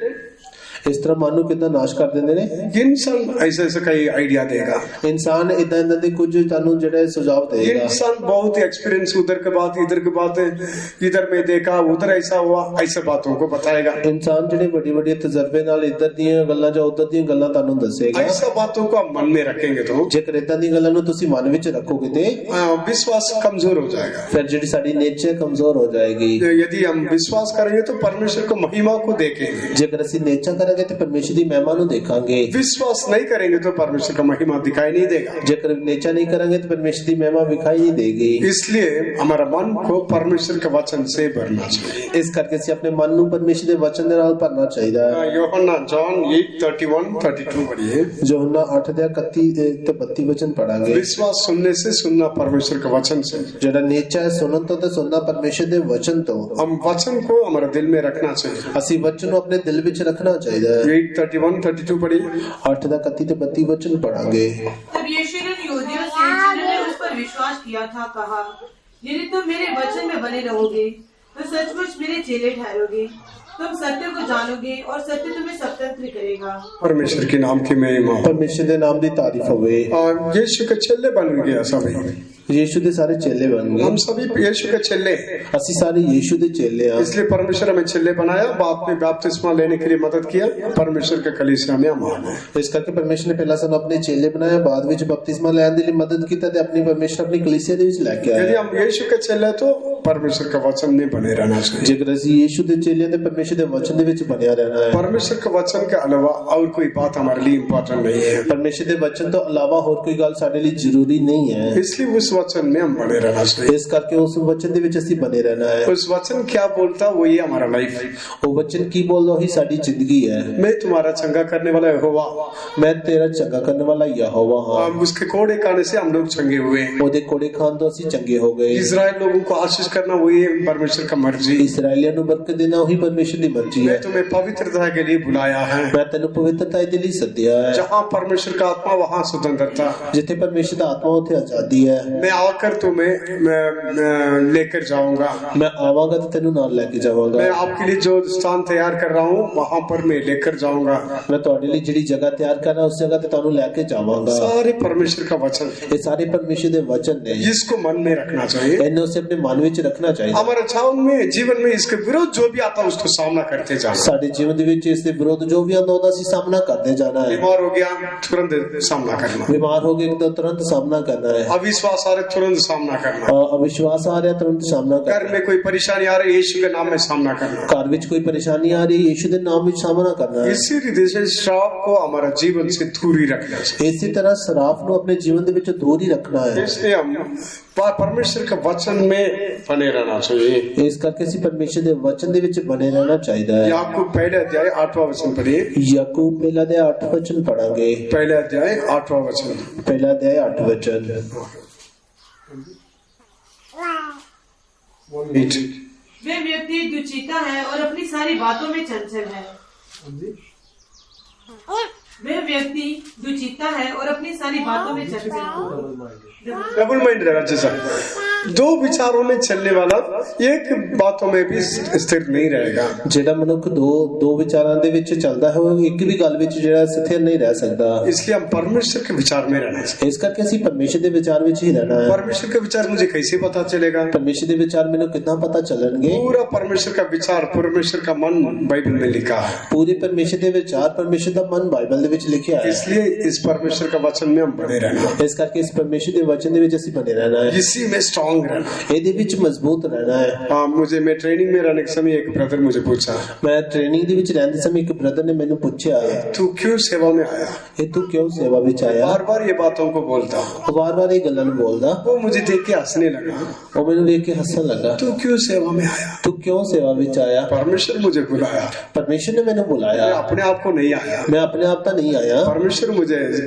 इस तरह मन ਨੂੰ ਕਿਦਾਂ ਨਾਸ਼ ਕਰ ਦਿੰਦੇ ਨੇ। इंसान ऐसे ऐसे कई आइडिया देगा, इंसान इदां इदां ਦੇ ਕੁਝ ਤੁਹਾਨੂੰ ਜਿਹੜੇ ਸੁਝਾव देगा। इंसान बहुत ही एक्सपीरियंस, उधर के बात इधर की बात, इधर में देखा उधर ऐसा हुआ, ऐसे बातों को बताएगा। इंसान ਜਿਹੜੇ ਵੱਡੀ ਵੱਡੀ ਤਜਰਬੇ ਨਾਲ ਇੱਧਰ ਦੀਆਂ ਗੱਲਾਂ ਜਾਂ ਉੱਧਰ ਦੀਆਂ ਗੱਲਾਂ ਤੁਹਾਨੂੰ ਦੱਸੇਗਾ। ऐसा बातों को आप मन में रखेंगे तो ਜੇਕਰ ਇਦਾਂ ਦੀਆਂ ਗੱਲਾਂ ਨੂੰ ਤੁਸੀਂ ਮਨ ਵਿੱਚ ਰੱਖੋਗੇ ਤੇ विश्वास कमजोर हो जाएगा। ਫਿਰ ਜਿਹੜੀ ਸਾਡੀ नेचर कमजोर हो जाएगी। यदि हम विश्वास करेंगे तो परमेश्वर को महिमा को देखेंगे, ਜੇਕਰ ਅਸੀਂ नेचर ਕਰਾਂਗੇ ਤੇ परमेश्वर ਦੀ महिमा ਨੂੰ ਦੇਖਾਂਗੇ। विश्वास नहीं करेंगे तो परमेश्वर का महिमा दिखाई नहीं देगा। ਜੇਕਰ नेचर नहीं करेंगे तो परमेश्वर की महिमा दिखाई नहीं देगी। इसलिए हमारा मन को परमेश्वर के वचन से भरना चाहिए। इस करके ਅਸੀਂ ਆਪਣੇ ਮਨ ਨੂੰ ਪਰਮੇਸ਼ਰ ਦੇ ਵਚਨ ਦੇ ਨਾਲ ਭਰਨਾ ਚਾਹੀਦਾ ਹੈ। यूहन्ना जॉन 8:31-32 पढ़िए। यूहन्ना 8:31 ਤੇ 32 वचन पढ़ांगे। विश्वास सुनने से, सुनना परमेश्वर के वचन से। ਜਿਹੜਾ नेचर है सुनन ਤੋਂ ਤੇ सुनना परमेश्वर ਦੇ वचन ਤੋਂ। हम वचन को हमारे दिल में रखना चाहिए। ਅਸੀਂ वचन ਨੂੰ ਆਪਣੇ ਦਿਲ ਵਿੱਚ ਰੱਖਣਾ ਚਾਹੀਦਾ ਹੈ। 8:31-32 पढ़िए। 8:31 ਤੇ 32 वचन पढ़ांगे। तब यीशु ने यहूदियों से जिन्होंने उस पर विश्वास किया था कहा, यदि तुम मेरे वचन में बने रहोगे तो सचमुच मेरे चेले ठहरोगे, तुम सत्य को जानोगे और सत्य तुम्हें स्वतंत्र करेगा। परमेश्वर के नाम की महिमा हो। परमेश्वर ਦੇ ਨਾਮ ਦੀ ਤਾਰੀਫ ਹੋਵੇ। और यीशु के चेले बन गया सभी। ਯੀਸ਼ੂ ਦੇ ਸਾਰੇ ਚੇਲੇ ਬਣ ਗਏ। हम सभी यीशु के चेले, ਅਸੀਂ ਸਾਰੇ ਯੀਸ਼ੂ ਦੇ ਚੇਲੇ ਆ। इसलिए परमेश्वर हमें चेले बनाया, बाद में बपतिस्मा लेने के लिए मदद किया। परमेश्वर के कलीसिया में हम आए। ਇਸ ਕਰਕੇ ਪਰਮੇਸ਼ਰ ਨੇ ਪਹਿਲਾਂ ਸਾਨੂੰ ਆਪਣੇ ਚੇਲੇ ਬਣਾਇਆ, ਬਾਅਦ ਵਿੱਚ ਬਪਤਿਸਮਾ ਲੈਣ ਦੇ ਲਈ ਮਦਦ ਕੀਤਾ ਤੇ ਆਪਣੀ ਪਰਮੇਸ਼ਰ ਆਪਣੀ ਕਲੀਸਿया ਦੇ ਵਿੱਚ ਲੈ ਕੇ यदि ਆਇਆ। हम यीशु के चेले तो परमेश्वर का वचन में बने रहना चाहिए। ਜੇਕਰ ਅਸੀਂ ਯੀਸ਼ੂ ਦੇ ਚੇਲੇ ਤੇ ਪਰਮੇਸ਼ਰ ਦੇ ਵਚਨ ਦੇ ਵਿੱਚ ਬਣਿਆ ਰਹਿਣਾ ਹੈ। परमेश्वर के वचन के अलावा और कोई बात हमारे लिए इम्पोर्टेंट नहीं है, ਪਰਮੇਸ਼ਰ ਦੇ ਵਚਨ ਤੋਂ ਇਲਾਵਾ ਹੋਰ ਕੋਈ ਗੱਲ ਸਾਡੇ ਲਈ ਜ਼ਰੂਰੀ ਨਹੀਂ ਹੈ। इसलिए उस वचन में हम बने रहना चाहिए। ਇਸ ਕਰਕੇ ਉਸ ਵਚਨ ਦੇ ਵਿੱਚ ਅਸੀਂ ਬਣੇ ਰਹਿਣਾ ਹੈ। उस वचन क्या बोलता वही हमारा लाइफ। ਉਹ ਵਚਨ ਕੀ ਬੋਲਦਾ ਉਹੀ ਸਾਡੀ ਜ਼ਿੰਦਗੀ ਹੈ। मैं तुम्हारा चंगा करने वाला यहोवा, ਮੈਂ ਤੇਰਾ ਚੰਗਾ ਕਰਨ ਵਾਲਾ ਯਹੋਵਾ ਹਾਂ। उसके कोड़े खाने से हम लोग चंगे हुए। ਉਹਦੇ ਕੋੜੇ ਖਾਣ ਤੋਂ ਅਸੀਂ ਚੰਗੇ ਹੋ ਗਏ। इजराइल लोगों को आशीष करना वही है परमेश्वर का मर्जी। ਇਸਰਾਏਲੀਆਂ ਨੂੰ ਬਰਕਤ ਦੇਣਾ ਉਹੀ ਪਰਮੇਸ਼ਰ ਦੀ ਮਰਜ਼ੀ मैं ਹੈ। तुम्हें पवित्रता के लिए बुलाया है। ਮੈਂ ਤੈਨੂੰ ਪਵਿੱਤਰਤਾ ਦੇ ਲਈ ਸੱਦਿਆ ਹੈ। जहाँ परमेश्वर का आत्मा वहाँ स्वतंत्रता। ਜਿੱਥੇ ਪਰਮੇਸ਼ਰ ਦਾ ਆਤਮਾ ਉੱਥੇ ਆਜ਼ਾਦੀ ਹੈ। मैं आकर तुम्हें मैं लेकर जाऊंगा। ਮੈਂ ਆਵਾਂਗਾ ਤੇ ਤੈਨੂੰ ਨਾਲ ਲੈ ਕੇ ਜਾਵਾਂਗਾ। मैं आपके लिए जो स्थान तैयार कर रहा हूँ वहाँ पर मैं लेकर जाऊंगा। ਮੈਂ ਤੁਹਾਡੇ ਲਈ ਜਿਹੜੀ ਜਗ੍ਹਾ ਤਿਆਰ ਕਰਨਾ ਉਸ ਜਗ੍ਹਾ ਤੇ ਤੁਹਾਨੂੰ ਲੈ ਕੇ ਜਾਵਾਂਗਾ। सारे परमेश्वर का वचन ਇਹ ਸਾਰੇ ਪਰਮੇਸ਼ਰ ਦੇ ਵਚਨ ਨੇ। जिसको मन में रखना चाहिए। ਇਹਨੂੰ ਉਸੇ ਆਪਣੇ ਮਨ ਵਿੱਚ ਰੱਖਣਾ ਚਾਹੀਦਾ। हमारे जीवन में इसके विरोध जो भी आता है उसको सामना करते जाना। ਸਾਡੇ ਜੀਵਨ ਦੇ ਵਿੱਚ ਇਸ ਦੇ ਵਿਰੋਧ ਜੋ ਵੀ ਆਉਂਦਾ ਉਹਦਾ ਅਸੀਂ ਸਾਹਮਣਾ ਕਰਦੇ ਜਾਣਾ ਹੈ। बीमार हो गया तुरंत सामना करना। ਬਿਮਾਰ ਹੋ ਗਏ ਤਾਂ ਤੁਰੰਤ ਸਾਹਮਣਾ ਕਰਨਾ ਹੈ। अविश्वास आ रहे तुरंत सामना करना। ਅਵਿਸ਼ਵਾਸ ਆ ਰਿਹਾ ਤੁਰੰਤ ਸਾਹਮਣਾ घर ਕਰਨਾ। में कोई परेशानी आ रही यीशु के नाम में सामना करना। ਘਰ ਵਿੱਚ ਕੋਈ ਪਰੇਸ਼ਾਨੀ ਆ ਰਹੀ ਯੀਸ਼ु ਦੇ ਨਾਮ ਵਿੱਚ ਸਾਹਮਣਾ ਕਰਨਾ ਹੈ। इसी रीति से श्राप को हमारा जीवन से दूर ही रखना चाहिए। ਇਸੇ ਤਰ੍ਹਾਂ ਸ਼ਰਾਬ ਨੂੰ ਆਪਣੇ ਜੀਵਨ ਦੇ ਵਿੱਚੋਂ ਦੂਰ ਹੀ ਰੱਖਣਾ ਹੈ। इसलिए हम परमेश्वर के वचन में बने रहना चाहिए। ਇਸ ਕਰਕੇ ਅਸੀਂ ਪਰਮੇਸ਼ਰ ਦੇ ਵਚਨ ਦੇ ਵਿੱਚ ਬਣੇ ਰਹਿਣਾ ਚਾਹੀਦਾ ਹੈ। याकूब पहले अध्याय 8वां वचन पढ़िए। ਯਾਕੂਬ ਪਹਿਲਾ ਦੇ 8 ਵਚਨ ਪੜਾਂਗੇ। पहले अध्याय 8वां वचन। ਪਹਿਲਾ ਦੇ 8 ਵਚਨ। वे व्यक्ति दुचिता है और अपनी सारी बातों में चंचल है। वह व्यक्ति दुचिता है और अपनी सारी बातों में चंचल है। डबल माइंड रहना जैसा दो विचारों में चलने वाला एक बातों में भी स्थिर नहीं रहेगा। ਜਿਹੜਾ ਮਨੁੱਖ ਦੋ ਵਿਚਾਰਾਂ ਦੇ ਵਿੱਚ ਚੱਲਦਾ ਹੈ ਉਹ ਇੱਕ ਵੀ ਗੱਲ ਵਿੱਚ ਜਿਹੜਾ ਸਥਿਰ ਨਹੀਂ ਰਹਿ ਸਕਦਾ। इसलिए हम परमेश्वर के विचार में रहना चाहिए। ਇਸ ਕਰਕੇ ਅਸੀਂ ਪਰਮੇਸ਼ਰ ਦੇ ਵਿਚਾਰ ਵਿੱਚ ਹੀ ਰਹਿਣਾ ਹੈ। परमेश्वर के विचार मुझे कैसे पता चलेगा? ਪਰਮੇਸ਼ਰ ਦੇ ਵਿਚਾਰ ਮੈਨੂੰ ਕਿੱਦਾਂ ਪਤਾ ਚੱਲਣਗੇ? पूरा परमेश्वर का विचार परमेश्वर का मन बाइबल में लिखा है। ਪੂਰੇ ਪਰਮੇਸ਼ਰ ਦੇ ਵਿਚਾਰ ਪਰਮੇਸ਼ਰ ਦਾ ਮਨ ਬਾਈਬਲ ਦੇ ਵਿੱਚ ਲਿਖਿਆ ਹੈ। इसलिए इस परमेश्वर का वचन में हम बने रहना। ਇਸ ਕਰਕੇ ਇਸ ਪਰਮੇਸ਼ਰ ਦੇ ਵਚਨ ਦੇ ਵਿੱਚ ਅਸੀਂ ਬਣੇ ਰਹਿਣਾ ਹੈ। इसी में स्ट्रांग रहना। ਇਹਦੇ ਵਿੱਚ ਮਜ਼ਬੂਤ ਰਹਿਣਾ ਹੈ। मैं ट्रेनिंग में रहने के समय एक ब्रदर मुझे पूछा, ਮੈਂ ਟ੍ਰੇਨਿੰਗ ਦੇ ਵਿੱਚ ਰਹਿੰਦੇ ਸਮੇਂ ਇੱਕ ਬ੍ਰਦਰ ਨੇ ਮੈਨੂੰ ਪੁੱਛਿਆ तू क्यों सेवा में आया? ਇਹ ਤੂੰ ਕਿਉਂ ਸੇਵਾ ਵਿੱਚ ਆਇਆ? बार बार ये बातों को बोलता। ਉਹ ਵਾਰ-ਵਾਰ ਇਹ ਗੱਲਾਂ ਨੂੰ ਬੋਲਦਾ। वो मुझे देख के हंसने लगा। ਉਹ ਮੈਨੂੰ ਦੇਖ ਕੇ ਹੱਸਣ ਲੱਗਾ। तू क्यों सेवा में आया? ਤੂੰ ਕਿਉਂ ਸੇਵਾ ਵਿੱਚ ਆਇਆ? परमेश्वर मुझे बुलाया। ਪਰਮੇਸ਼ਰ ਨੇ ਮੈਨੂੰ मैं ਬੁਲਾਇਆ। अपने आप को नहीं आया। ਮੈਂ ਆਪਣੇ ਆਪ ਤਾਂ ਨਹੀਂ ਆਇਆ। परमेश्वर मुझे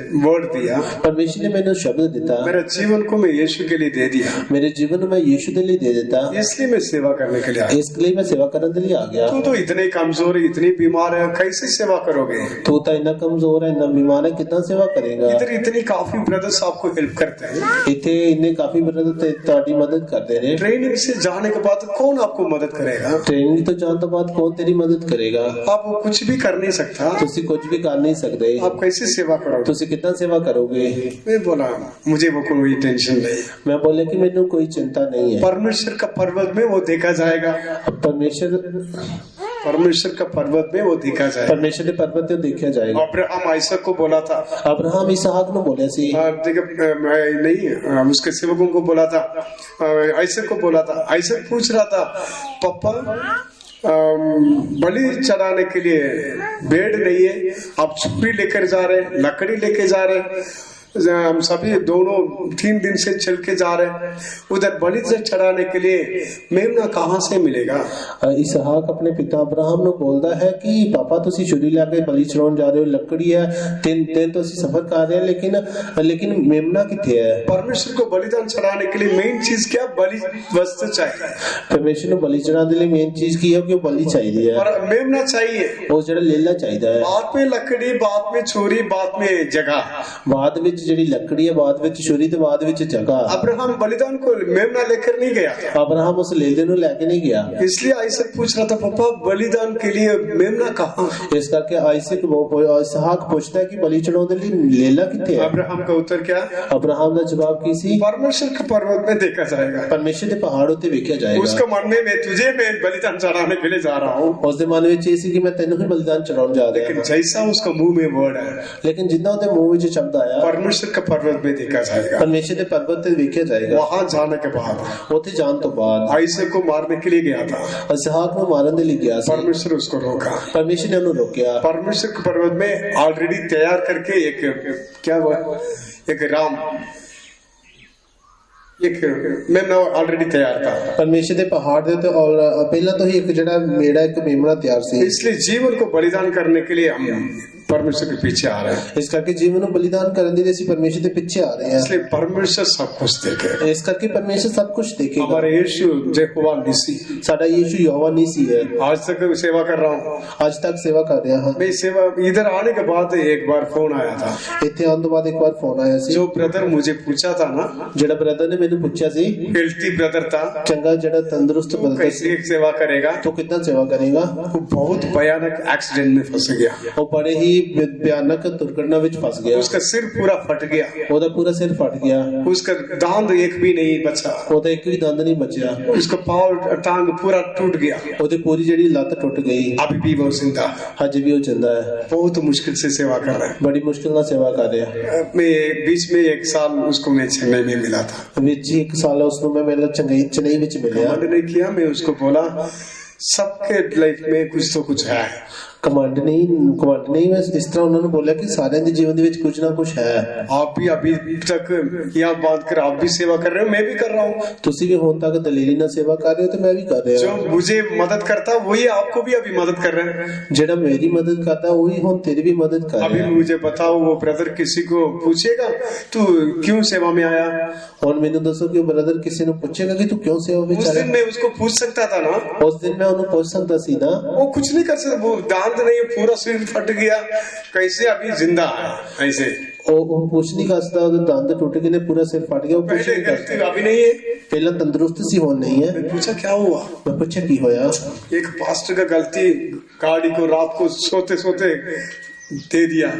वर्ड दिया। ਪਰਮੇਸ਼ਰ ਨੇ ਮੈਨੂੰ ਸ਼ਬਦ ਦਿੱਤਾ। मेरे जीवन को मैं यीशु के लिए दे दिया। ਮੇਰੇ ਜੀਵਨ ਨੂੰ ਮੈਂ ਯੀਸ਼ੂ ਦੇ ਲਈ ਦੇ ਦਿੱਤਾ। इसलिए मैं सेवा करने के लिए आया। ਇਸ ਲਈ ਮੈਂ ਸੇਵਾ ਕਰਨ ਦੇ ਲਈ ਆ ਗਿਆ। तू तो इतने कमजोर है, इतनी बीमार है, कैसे सेवा करोगे? ਤੂੰ ਤਾਂ ਇੰਨਾ ਕਮਜ਼ੋਰ ਹੈ, ਇੰਨਾ ਬਿਮਾਰ ਹੈ, ਕਿੱਦਾਂ ਸੇਵਾ ਕਰੇਗਾ? इधर इतनी काफी ब्रदर्स आपको हेल्प करते हैं। ਇੱਥੇ ਇੰਨੇ ਕਾਫੀ ਬ੍ਰਦਰ ਤੇ ਤੁਹਾਡੀ ਮਦਦ ਕਰਦੇ ਨੇ। ट्रेनिंग से जाने के बाद कौन आपको मदद करेगा? ਟ੍ਰੇਨਿੰਗ ਤੋਂ ਜਾਣ ਤੋਂ ਬਾਅਦ ਕੌਣ ਤੇਰੀ ਮਦਦ ਕਰੇਗਾ? आप कुछ भी कर नहीं सकता। ਤੁਸੀਂ कुछ भी कर नहीं सकते। आप कैसे सेवा करोगे? ਤੁਸੀਂ ਕਿੱਦਾਂ ਸੇਵਾ ਕਰੋਗੇ? मैं बोला मुझे वो कोई टेंशन नहीं। मैं बोले कि ਮੈਨੂੰ कोई चिंता नहीं है। परमेश्वर का पर्वत में वो देखा जाएगा। परमेश्वर का पर्वत में वो देखा जाएगा। परमेश्वर के पर्वत में देखा जाएगा। अब्राहम आइसक को बोला था। अब्राहम इसहाक ने बोले सी। नहीं उसके सेवकों को बोला था। आइसक को बोला था। आइसक पूछ रहा था पापा बलि चढ़ाने के लिए भेड़ नहीं है, आप छुपी लेकर जा रहे, लकड़ी लेके जा रहे, हम सभी दोनों 3 दिन से चल के जा रहे हैं, उधर बलि से चढ़ाने के लिए मेमना कहाँ से मिलेगा? इसहाक अपने पिता अब्राहम ने बोलता है कि पापा तुसी छुरी लाके बलि चढ़ाने जा रहे हो, लकड़ी है, 3 दिन तो असी सफर कर रहे हैं, लेकिन मेमना किथे है? परमेश्वर को बलिदान चढ़ाने के लिए मेन चीज क्या? बलि वस्तु चाहिए। परमेश्वर ने बलि चढ़ाने के लिए मेन चीज की है कि बलि चाहिए है, और मेमना चाहिए, वो जड़ा लेला चाहिए है। बाद में लकड़ी, बाद में छुरी, बाद में जगह, बाद में ਜਿਹੜੀ ਲੱਕੜੀ ਹੈ ਬਾਅਦ ਵਿੱਚ ਛੁਰੀ ਤੇ ਬਾਅਦ ਵਿੱਚ ਜਗ੍ਹਾ। अब्राहम बलिदान को मेमना लेकर नहीं गया था, ਅਬਰਾਹਮ ਉਸ ਲੇਲੇ ਨੂੰ ਲੈ ਕੇ ਨਹੀਂ ਗਿਆ। इसलिए आइसक पूछ रहा था पापा बलिदान के लिए मेमना कहाँ? ਇਸ ਕਰਕੇ ਇਸਹਾਕ ਪੁੱਛਦਾ ਹੈ ਕਿ ਬਲੀ ਚੜਾਉਣ ਦੇ ਲਈ ਲੇਲਾ ਕਿੱਥੇ ਹੈ। अब्राहम का उत्तर क्या? ਅਬਰਾਹਮ ਦਾ ਜਵਾਬ ਕੀ ਸੀ? परमेश्वर के पर्वत में देखा जाएगा। ਪਰਮੇਸ਼ਰ ਦੇ ਪਹਾੜ ਉੱਤੇ ਵੇਖਿਆ ਜਾਏਗਾ। उसका मन में मैं तुझे मैं बलिदान चढ़ाने के लिए जा रहा हूँ, ਉਸ ਦੇ ਮਨ ਵਿੱਚ ਇਹ ਸੀ ਕਿ ਮੈਂ ਤੈਨੂੰ ਹੀ ਬਲੀਦਾਨ ਚੜਾਉਣ ਜਾ ਰਿਹਾ लेकिन ਹਾਂ। जैसा उसका मुंह में वर्ड है ਲੇਕਿਨ ਜਿੰਨਾ ਉਹਦੇ ਮੂੰਹ ਵਿੱਚ ਸ਼ਬਦ ਆਇਆ परमेश्वर के पर्वत में देखा जाएगा। ਪਰਮੇਸ਼ਰ ਦੇ ਪਰਬਤ ਤੇ ਵੇਖਿਆ ਜਾਏਗਾ। वहां जाने के बाद ਉੱਥੇ ਜਾਣ ਤੋਂ ਬਾਅਦ आइसक को मारने के लिए गया था, ਇਸਹਾਕ ਨੂੰ ਮਾਰਨ ਦੇ ਲਈ ਗਿਆ ਸੀ। परमेश्वर उसको रोका। ਪਰਮੇਸ਼ਰ ਨੇ ਉਹਨੂੰ ਰੋਕਿਆ। परमेश्वर के पर्वत में ऑलरेडी तैयार करके एक क्या हुआ, एक राम, एक मेमना ऑलरेडी तैयार था, ਪਰਮੇਸ਼ਰ ਦੇ ਪਹਾੜ ਦੇ ਉੱਤੇ ਪਹਿਲਾਂ ਤੋਂ ਹੀ ਇੱਕ ਜਿਹੜਾ ਮੇੜਾ ਇੱਕ ਮੇਮਣਾ ਤਿਆਰ ਸੀ। इसलिए जीवन को बलिदान करने के लिए हम परमेश्वर के पीछे आ रहे हैं। ਇਸ ਕਰਕੇ ਜੀਵਨ ਨੂੰ ਬਲੀਦਾਨ ਕਰਨ ਦੇ ਲਈ ਅਸੀਂ ਪਰਮੇਸ਼ਰ ਦੇ ਪਿੱਛੇ ਆ ਰਹੇ ਹਾਂ। इसलिए परमेश्वर सब कुछ देखे। ਇਸ ਕਰਕੇ ਪਰਮੇਸ਼ਰ ਸਭ ਕੁਝ ਦੇਖੇਗਾ। हमारे यीशु यहोवा निसी, ਸਾਡਾ ਯीशु ਯहोवा ਨੀਸੀ है। आज तक सेवा कर रहा हूँ। ਅੱਜ ਤੱਕ ਸੇਵਾ ਕਰ ਰਿਹਾ ਹਾਂ। मैं सेवा इधर आने के बाद एक बार फोन आया था, ਇੱਥੇ ਆਉਣ ਤੋਂ ਬਾਅਦ ਇੱਕ ਵਾਰ ਫੋਨ ਆਇਆ ਸੀ। जो ब्रदर मुझे पूछा था ना, ਜਿਹੜਾ ਬ੍ਰਦਰ ਨੇ ਮੈਨੂੰ ਪੁੱਛਿਆ ਸੀ, हेल्थी ब्रदर था, ਚੰਗਾ ਜਿਹੜਾ ਤੰਦਰੁਸਤ ਬ੍ਰਦਰ कैसे ਸੀ, एक सेवा करेगा, ਤੂੰ ਕਿੱਦਾਂ ਸੇਵਾ ਕਰੇਗਾ। वो बहुत भयानक एक्सीडेंट में फंस गया। ਉਹ ਬੜੇ ਹੀ ਭਿਆਨਕ ਦੁਰਘਟਨਾ ਵਿੱਚ ਫਸ ਗਿਆ। उसका सिर पूरा फट गया, ਉਹਦਾ ਪੂਰਾ ਸਿਰ ਫਟ ਗਿਆ। उसका दांत एक भी नहीं बचा, ਉਹਦਾ ਇੱਕ ਵੀ ਦੰਦ ਨਹੀਂ ਬਚਿਆ। उसका पाँव टांग पूरा टूट गया। ਉਹਦੀ ਪੂਰੀ ਜਿਹੜੀ ਲੱਤ ਟੁੱਟ ਗਈ। अभी भी वो जिंदा, ਹਜੇ ਵੀ ਉਹ ਜਿੰਦਾ ਹੈ। बहुत मुश्किल से सेवा कर रहा ਬੜੀ ਮੁਸ਼ਕਿਲ ਨਾਲ ਸੇਵਾ ਕਰ ਰਿਹਾ। है। मैं बीच में एक साल उसको मैं चेन्नई में मिला था, ਵਿੱਚ ਹੀ ਇੱਕ ਸਾਲ ਉਸ ਨੂੰ मैं मेरा चेन्नई ਵਿੱਚ ਮਿਲਿਆ। कमांड नहीं किया, मैं उसको बोला सबके लाइफ में कुछ तो कुछ है। ਕਮਾਂਡ ਨਹੀਂ ਮੈਂ ਇਸ ਤਰ੍ਹਾਂ ਉਹਨਾਂ ਨੂੰ ਬੋਲਿਆ ਕਿ ਸਾਰਿਆਂ ਦੇ ਜੀਵਨ ਦੇ ਵਿੱਚ ਕੁਝ ਨਾ ਕੁਝ ਹੈ। आप भी अभी तक यहाँ बात कर आप भी सेवा कर रहे हो, मैं भी कर रहा हूँ। ਤੁਸੀਂ ਵੀ ਹੁਣ ਤੱਕ ਦਲੇਰੀ ਨਾਲ ਸੇਵਾ ਕਰ ਰਹੇ ਹੋ ਤੇ ਮੈਂ ਵੀ ਕਰ ਰਿਹਾ जो ਹਾਂ। मुझे मदद करता वही आपको भी अभी मदद कर रहे हैं। ਜਿਹੜਾ ਮੇਰੀ ਮਦਦ ਕਰਦਾ ਉਹੀ ਹੁਣ ਤੇਰੀ ਵੀ ਮਦਦ ਕਰ अभी ਰਿਹਾ। मुझे बताओ, वो ब्रदर किसी को पूछेगा तू क्यों सेवा में आया? ਹੁਣ ਮੈਨੂੰ ਦੱਸੋ ਕਿ ਉਹ ਬ੍ਰਦਰ ਕਿਸੇ ਨੂੰ ਪੁੱਛੇਗਾ ਕਿ ਤੂੰ ਕਿਉਂ ਸੇਵਾ ਵਿੱਚ उस दिन ਆਇਆ। मैं उसको पूछ सकता था ना, ਉਸ ਦਿਨ ਮੈਂ ਉਹਨੂੰ ਪੁੱਛ ਸਕਦਾ ਸੀ ਨਾ। वो कुछ नहीं कर सकता, वो दांत नहीं, पूरा शरीर फट गया, कैसे अभी जिंदा है ऐसे। ਉਹ ਕੁਛ ਨਹੀਂ ਕਰ ਸਕਦਾ। ਉਹਦੇ ਦੰਦ ਟੁੱਟ ਗਏ ਨੇ, ਪੂਰਾ ਸਿਰ ਫਟ ਗਿਆ, ਉਹ ਕੁਛ पहले ਨਹੀਂ ਕਰ गलती ਸਕਦਾ। अभी नहीं है। ਪਹਿਲਾਂ ਤੰਦਰੁਸਤ ਸੀ ਹੁਣ ਨਹੀਂ ਹੈ। मैं पूछा क्या हुआ? ਮੈਂ ਪੁੱਛਿਆ ਕੀ ਹੋਇਆ। एक पास्टर का गलती, गाड़ी को रात को सोते सोते दे दिया।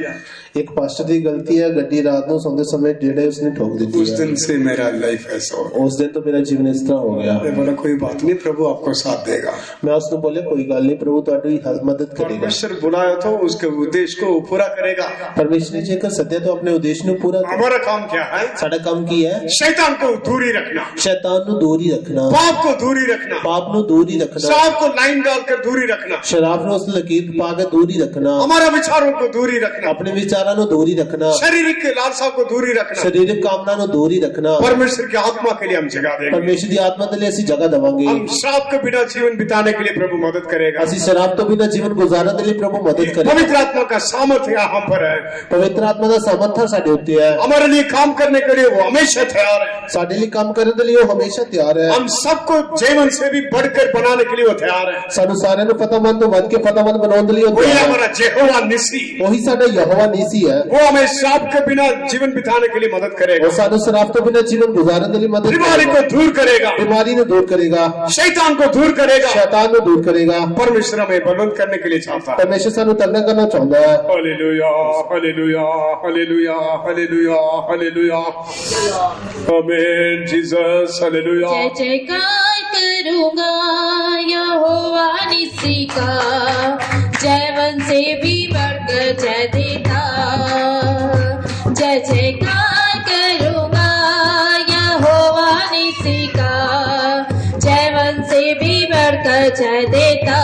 ਇੱਕ ਪਾਸਟਰ ਦੀ ਗਲਤੀ ਹੈ, ਗੱਡੀ ਰਾਤ ਨੂੰ ਸੌਂਦੇ ਸਮੇਂ ਜਿਹੜੇ ਉਸਨੇ ਠੋਕ ਦਿੱਤੀ उस ਹੈ। दिन से मेरा लाइफ ऐसा हो गया। ਉਸ ਦਿਨ ਤੋਂ ਮੇਰਾ ਜੀਵਨ ਇਸ ਤਰ੍ਹਾਂ ਹੋ ਗਿਆ। मैं बोला कोई बात नहीं, प्रभु आपको साथ देगा। ਮੈਂ ਉਸ ਨੂੰ ਬੋਲਿਆ ਕੋਈ ਗੱਲ ਨਹੀਂ, ਪ੍ਰਭੂ ਤੁਹਾਡੀ ਮਦਦ ਕਰੇਗਾ। परमेश्वर बुलाया तो उसके उद्देश्य को पूरा करेगा। ਪਰਮੇਸ਼ਰ ਨੇ ਜੇਕਰ ਸੱਦਿਆ ਤਾਂ ਆਪਣੇ ਉਦੇਸ਼ ਨੂੰ ਪੂਰਾ ਕਰ। हमारा काम क्या है? ਸਾਡਾ ਕੰਮ ਕੀ ਹੈ? शैतान को दूरी रखना, ਸ਼ੈਤਾਨ ਨੂੰ ਦੂਰ ਹੀ ਰੱਖਣਾ, पाप को दूरी रखना, ਪਾਪ ਨੂੰ ਦੂਰ ਹੀ ਰੱਖਣਾ, शराब को लाइन डालकर दूरी रखना, ਸ਼ਰਾਬ ਨੂੰ ਉਸ ਲਕੀਰ ਪਾ ਕੇ ਦੂਰ ਹੀ ਰੱਖਣਾ, हमारा विचारों को दूरी रखना, ਆਪਣੇ ਵਿਚਾਰਾਂ ਨੂੰ ਦੂਰ ਹੀ ਰੱਖਣਾ, शारीरिक के लालसा को दूरी रखना। ਸਰੀਰਕ ਕਾਮਨਾ ਨੂੰ ਦੂਰ ਹੀ ਰੱਖਣਾ। परमेश्वर की आत्मा के लिए हम जगह देंगे। ਪਰਮੇਸ਼ਰ ਦੀ ਆਤਮਾ ਦੇ ਲਈ ਅਸੀਂ ਜਗ੍ਹਾ ਦੇਵਾਂਗੇ। हम श्राप के बिना जीवन बिताने के लिए प्रभु मदद करेगा। ਅਸੀਂ ਸ਼ਰਾਬ ਤੋਂ ਬਿਨਾਂ ਜੀਵਨ ਗੁਜ਼ਾਰਨ ਦੇ ਲਈ ਪ੍ਰਭੂ ਮਦਦ ਕਰੇਗਾ। पवित्र आत्मा का सामर्थ्य हम पर है, ਪਵਿੱਤਰ ਆਤਮਾ ਦਾ ਸਮਰਥਨ ਸਾਡੇ ਉੱਤੇ ਹੈ। हमारे लिए काम करने के लिए वो हमेशा तैयार है। ਸਾਡੇ ਲਈ ਕੰਮ ਕਰਨ ਦੇ ਲਈ ਉਹ ਹਮੇਸ਼ਾ ਤਿਆਰ ਹੈ। हम सबको जीवन से भी बढ़कर बनाने के लिए वो तैयार है। ਸਾਨੂੰ ਸਾਰਿਆਂ ਨੂੰ ਫਤਿਹਮੰਦ ਤੋਂ ਵੱਧ ਕੇ ਫਤਿਹਮੰਦ ਬਣਾਉਣ ਦੇ ਲਈ ਉਹ वही ਤਿਆਰ ਹੈ। हमारा यहोवा निसी, ਉਹੀ ਸਾਡਾ ਯਹੋਵਾ ਨੀਸੀ ਹੈ। वो हमें श्राप के बिना जीवन बिताने के लिए मदद करेगा। ਉਹ ਸਾਨੂੰ ਸ਼ਰਾਬ ਤੋਂ ਬਿਨਾਂ ਜੀਵਨ ਗੁਜ਼ਾਰਨ ਦੇ ਲਈ ਮਦਦ बीमारी ਕਰੇਗਾ। को दूर करेगा, ਬਿਮਾਰੀ ਨੂੰ ਦੂਰ ਕਰੇਗਾ, शैतान को दूर करेगा। ਸ਼ੈਤਾਨ ਨੂੰ ਦੂਰ ਕਰੇਗਾ। परमेश्वर हमें बलवंत करने के लिए चाहता है। ਪਰਮੇਸ਼ਰ ਸਾਨੂੰ ਤਰਨਾ ਕਰਨਾ ਚਾਹੁੰਦਾ ਹੈ। Hallelujah, hallelujah, hallelujah, hallelujah, hallelujah. आमीन जीसस, हालेलुया। जय जयकार करूंगा यहोवा निस्सी का, जयवन से भी बढ़कर जय देता। जय जयकार करूंगा यहोवा निस्सी का, जयवन से भी बढ़कर जय देता।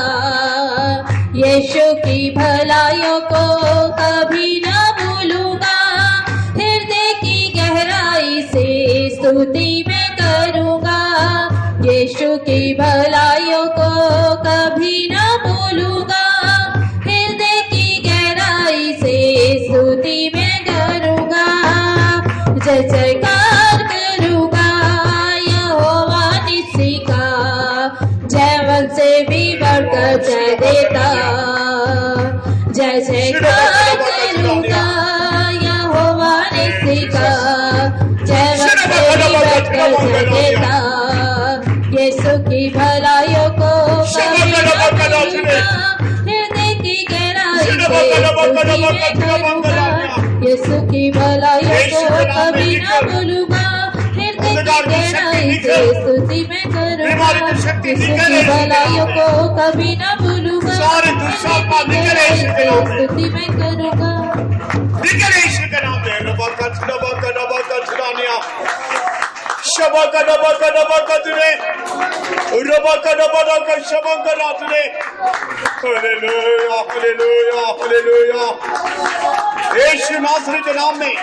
यीशु की भलाइयों को कभी न भूलूंगा, हृदय की गहराई से स्तुति मैं करूंगा। यीशु की भलाइयों को कभी न भूलूंगा, हृदय की गहराई से स्तुति मैं करूंगा। जय जयकार करूंगा यहोवा निस्सी का, जयवन से भी बढ़कर जय देता। जय जयकार करूंगा यहोवा निस्सी का, जगता यीशु की भलाइयों को कभी न भूलूंगा, हृदय की गहराई से स्तुति मैं करूंगा। यीशु की भलाइयों को कभी न भूलूंगा, हृदय की गहराई से स्तुति मैं करूंगा। यीशु की भलाइयों को कभी न भूलूंगा, हृदय की गहराई से स्तुति मैं करूंगा। यीशु नासरी के नाम में,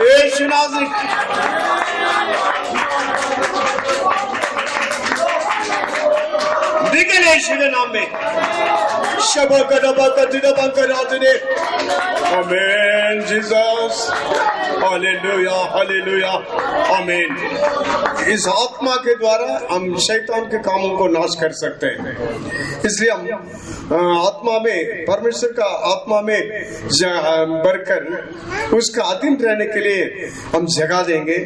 यीशु नासरी यीशु के नाम में आमीन जीसस हालेलुया हालेलुया आमीन। इस आत्मा के द्वारा हम शैतान के कामों को नाश कर सकते हैं, इसलिए हम आत्मा में परमेश्वर का आत्मा में बढ़कर उसका अधीन रहने के लिए हम जगह देंगे।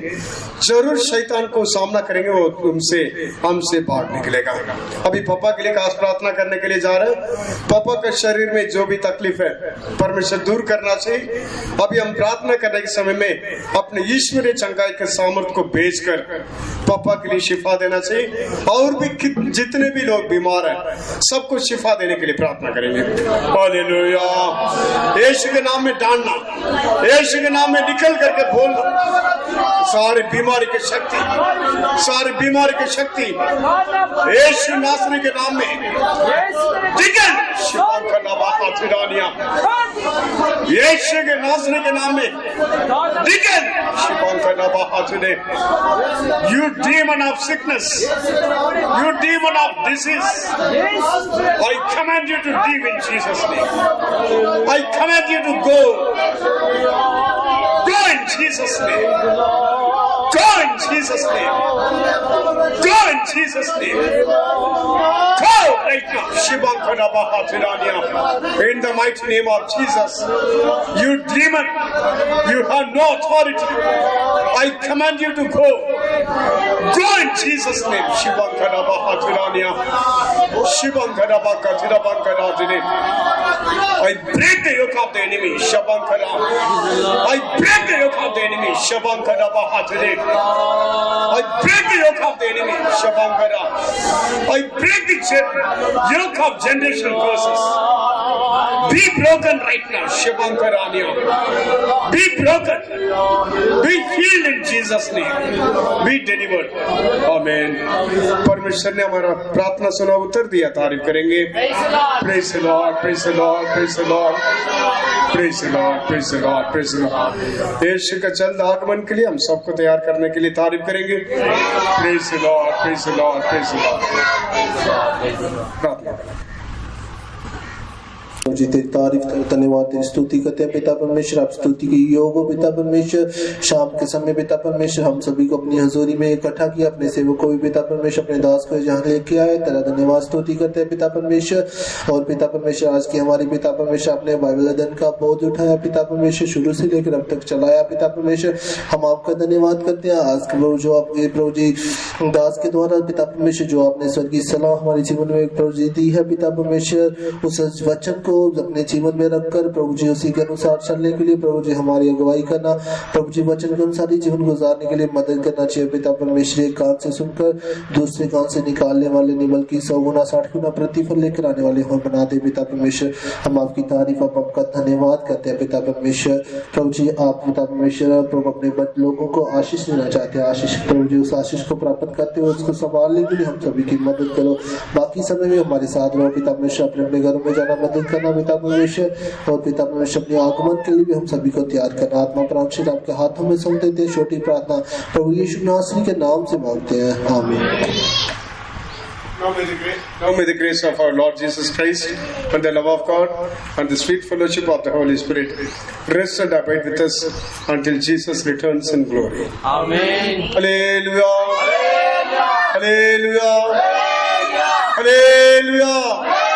जरूर शैतान को सामना करेंगे, वो हमसे बाहर निकलेगा। अभी पापा के लिए खास प्रार्थना करने के लिए जा रहे हैं। पापा के शरीर में जो भी तकलीफ है परमेश्वर दूर करना चाहिए। अभी हम प्रार्थना करने के समय में अपने ईश्वरीय चंगाई के सामर्थ्य को भेजकर पापा के लिए शिफा देना चाहिए, और भी जितने भी लोग बीमार हैं सबको शिफा देने के लिए प्रार्थना करेंगे। हालेलुया। यीशु के नाम में डालना, यीशु के नाम में निकल करके बोलना, सारी बीमारी की शक्ति, सारी बीमारी की शक्ति यीशु नासरी के नाम में निकल। यीशु के नासरी के नाम में निकल। You demon of sickness, you demon of disease, I command you to leave in Jesus' name. I command you to go. Go in Jesus' name. Go in Jesus' name. Go in Jesus' name. Go right now. In the mighty name of Jesus. You demon, you have no authority. I command you to go. Go in Jesus' name. I break the yoke of the enemy. I break the yoke of the enemy. I break the yoke of the enemy. I break the yoke of generational curses. Be broken right now. Be broken. Be healed in Jesus' name. Be delivered. Amen. परमेश्वर ने हमारा प्रार्थना सुना, उत्तर दिया, तारीफ करेंगे। Praise the Lord, praise the Lord, praise the Lord, praise the Lord, praise the Lord, praise the Lord। यीशु का जल्द आगमन के लिए हम सबको तैयार करने के लिए तारीफ करेंगे। Praise the Lord, praise the Lord, praise the Lord। प्रार्थना जी तेरी तारीफ धन्यवाद तेरी स्तुति करते हैं पिता परमेश्वर। आप स्तुति के योग हो पिता परमेश्वर। शाम के समय पिता परमेश्वर हम सभी को अपनी हजूरी में इकट्ठा किया, अपने सेवक को भी पिता परमेश्वर अपने दास को जहाँ लेके आए, तेरा धन्यवाद स्तुति करते हैं पिता परमेश्वर। और पिता परमेश्वर आज की हमारी पिता परमेश्वर अपने बाइबल अध्ययन का बोझ उठाया पिता परमेश्वर, शुरू से लेकर अब तक चलाया पिता परमेश्वर। हम आपका धन्यवाद करते हैं आज के जो आपके प्रभु जी दास के द्वारा पिता परमेश्वर जो आपने स्वर्गीय सलाह हमारे जीवन में प्रभु जी दी है पिता परमेश्वर, उस वचन को अपने जीवन में रखकर प्रभु जी उसी के अनुसार चलने के लिए प्रभु जी हमारी अगुवाई करना, प्रभु जी वचन के अनुसार ही जीवन गुजारने के लिए मदद करना चाहिए पिता परमेश्वर। एक कान से सुनकर दूसरे कान से निकालने वाले नहीं बल्कि 100 गुना 60 गुना प्रतिफल लेकर आने वाले हम बना दे पिता परमेश्वर। हम आपकी तारीफ आपका धन्यवाद करते हैं पिता परमेश्वर। प्रभु जी आप पिता परमेश्वर प्रभु अपने लोगों को आशीष देना चाहते हैं, आशीष प्रभु जी उस आशीष को प्राप्त करते हुए उसको संभालने के लिए हम सभी की मदद करो। बाकी समय में हमारे साथ रहो पिता परमेश्वर, अपने अपने घरों में जाना मदद करना पिता परमेश्वर, और पिता परमेश्वर अपने आगमन के लिए भी हम सभी को तैयार करना। आत्मा प्राण आपके हाथों में सौंप देते हैं। छोटी प्रार्थना प्रभु यीशु नासरी के नाम से मांगते हैं, आमीन। Now may the grace of our Lord Jesus Christ and the love of God and the sweet fellowship of the Holy Spirit rest and abide with us until Jesus returns in glory. Amen. Hallelujah. Hallelujah. Hallelujah. Hallelujah.